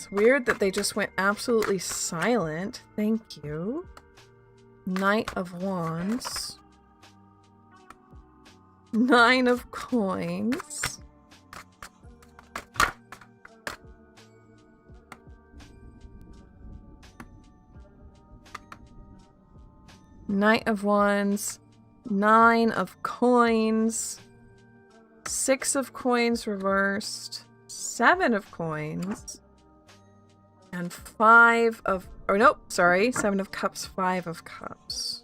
Weird that they just went absolutely silent. Thank you. Knight of Wands. 9 of Coins. Knight of Wands. 9 of Coins. 6 of coins reversed, 7 of coins, and 5 of... Oh, nope, sorry. 7 of cups, 5 of cups.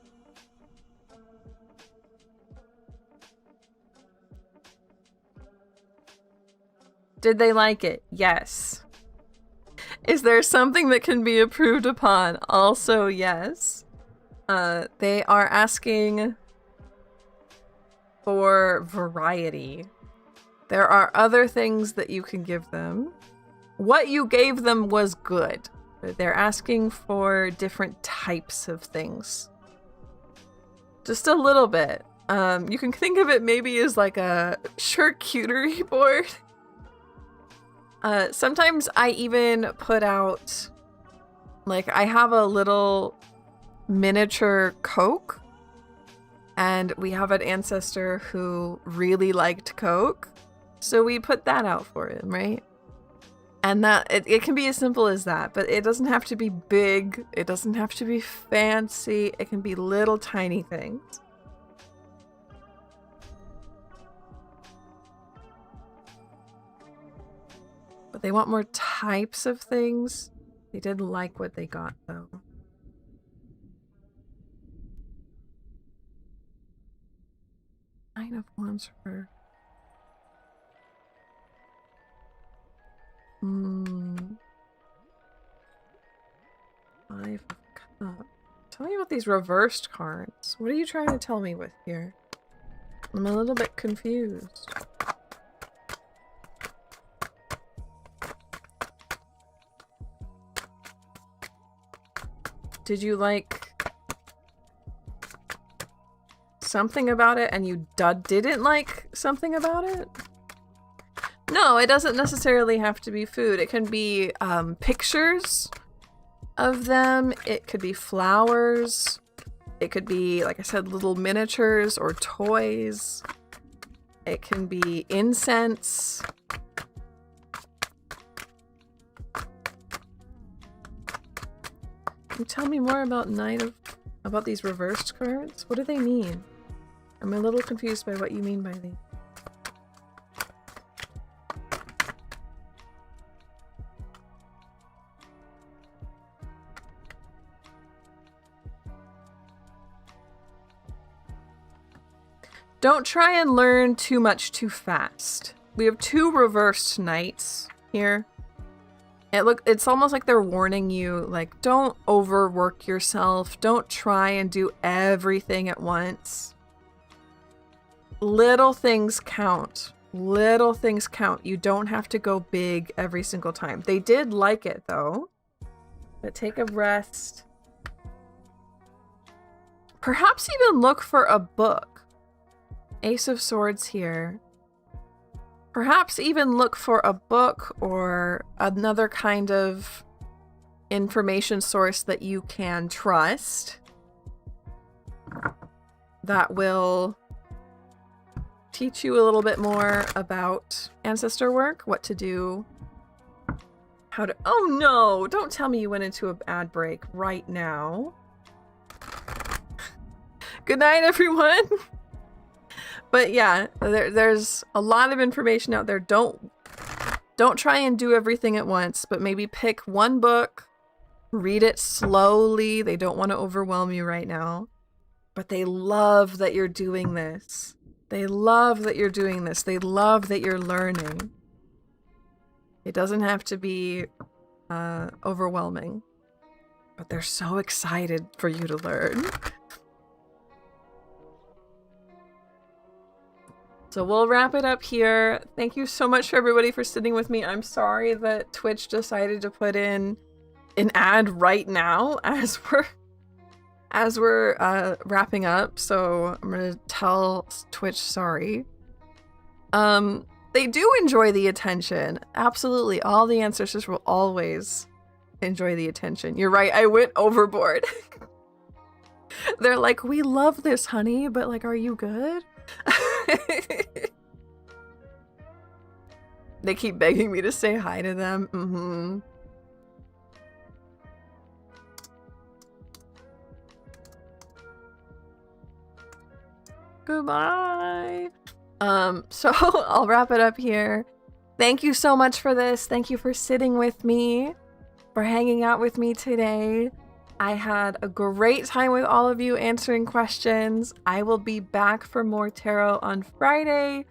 Did they like it? Yes. Is there something that can be improved upon? Also, yes. They are asking for variety. There are other things that you can give them. What you gave them was good. But they're asking for different types of things. Just a little bit. You can think of it maybe as like a charcuterie board. Sometimes I even put out, like, I have a little miniature Coke, and we have an ancestor who really liked Coke, so we put that out for him, right? And that it can be as simple as that, but it doesn't have to be big, it doesn't have to be fancy, it can be little tiny things. But they want more types of things. They did like what they got, though. Nine of Wands for her. 5 of Cups. Tell me about these reversed cards. What are you trying to tell me with here? I'm a little bit confused. Did you like something about it and you didn't like something about it? No, it doesn't necessarily have to be food. It can be pictures of them. It could be flowers. It could be, like I said, little miniatures or toys. It can be incense. Can you tell me more about about these reversed cards? What do they mean? I'm a little confused by what you mean by these. Don't try and learn too much too fast. We have 2 reversed knights here. It's almost like they're warning you, like, don't overwork yourself. Don't try and do everything at once. Little things count. Little things count. You don't have to go big every single time. They did like it, though. But take a rest. Perhaps even look for a book. Ace of Swords here. Perhaps even look for a book or another kind of information source that you can trust that will teach you a little bit more about ancestor work, what to do, how to... Oh no! Don't tell me you went into a ad break right now. Good night, everyone! But yeah, there's a lot of information out there. Don't try and do everything at once, but maybe pick one book, read it slowly. They don't want to overwhelm you right now. But they love that you're doing this. They love that you're doing this. They love that you're learning. It doesn't have to be overwhelming. But they're so excited for you to learn. So we'll wrap it up here. Thank you so much for everybody for sitting with me. I'm sorry that Twitch decided to put in an ad right now as we're wrapping up. So I'm gonna tell Twitch sorry. They do enjoy the attention. Absolutely. All the ancestors will always enjoy the attention. You're right. I went overboard. They're like, we love this, honey, but like, are you good? They keep begging me to say hi to them. Goodbye. So I'll wrap it up here. Thank you so much for this. Thank you for sitting with me, for hanging out with me today. I had a great time with all of you answering questions. I will be back for more tarot on Friday.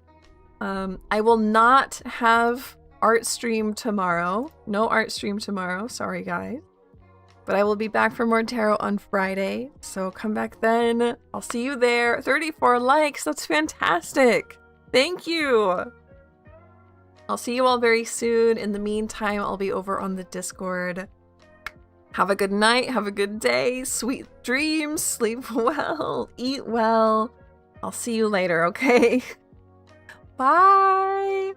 I will not have art stream tomorrow. No art stream tomorrow. Sorry, guys. But I will be back for more tarot on Friday. So come back then. I'll see you there. 34 likes. That's fantastic. Thank you. I'll see you all very soon. In the meantime, I'll be over on the Discord. Have a good night. Have a good day. Sweet dreams. Sleep well. Eat well. I'll see you later, okay? Bye.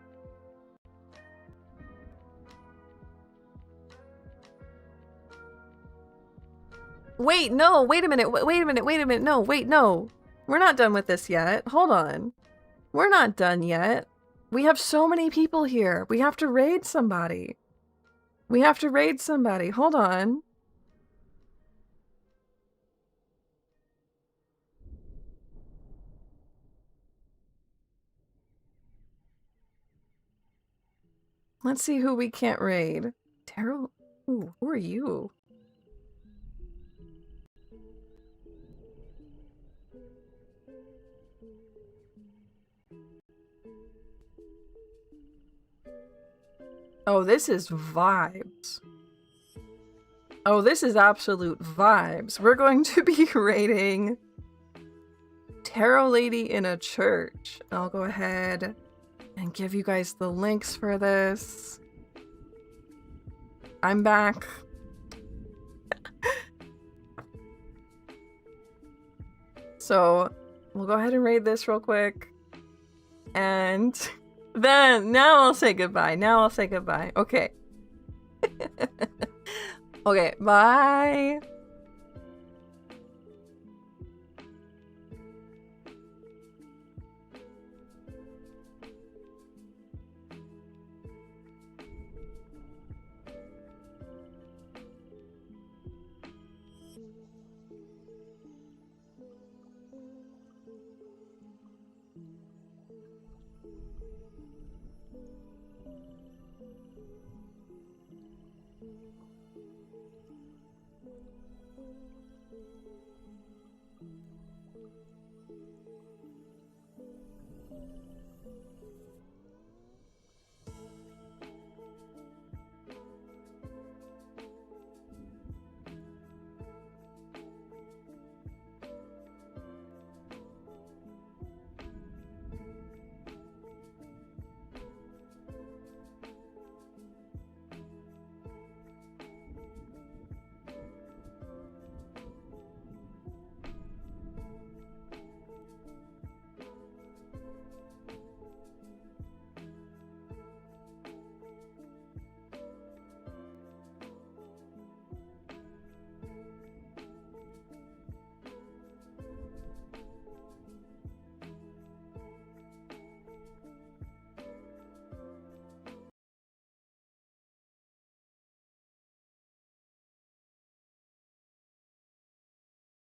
Wait, no. Wait a minute. Wait a minute. Wait a minute. No, wait, no. We're not done with this yet. Hold on. We're not done yet. We have so many people here. We have to raid somebody. We have to raid somebody. Hold on. Let's see who we can't raid. Tarot? Ooh, who are you? Oh, this is vibes. Oh, this is absolute vibes. We're going to be raiding Tarot Lady in a Church. I'll go ahead and give you guys the links for this. I'm back. So we'll go ahead and raid this real quick. And then, now I'll say goodbye. Now I'll say goodbye. Okay. Okay, bye.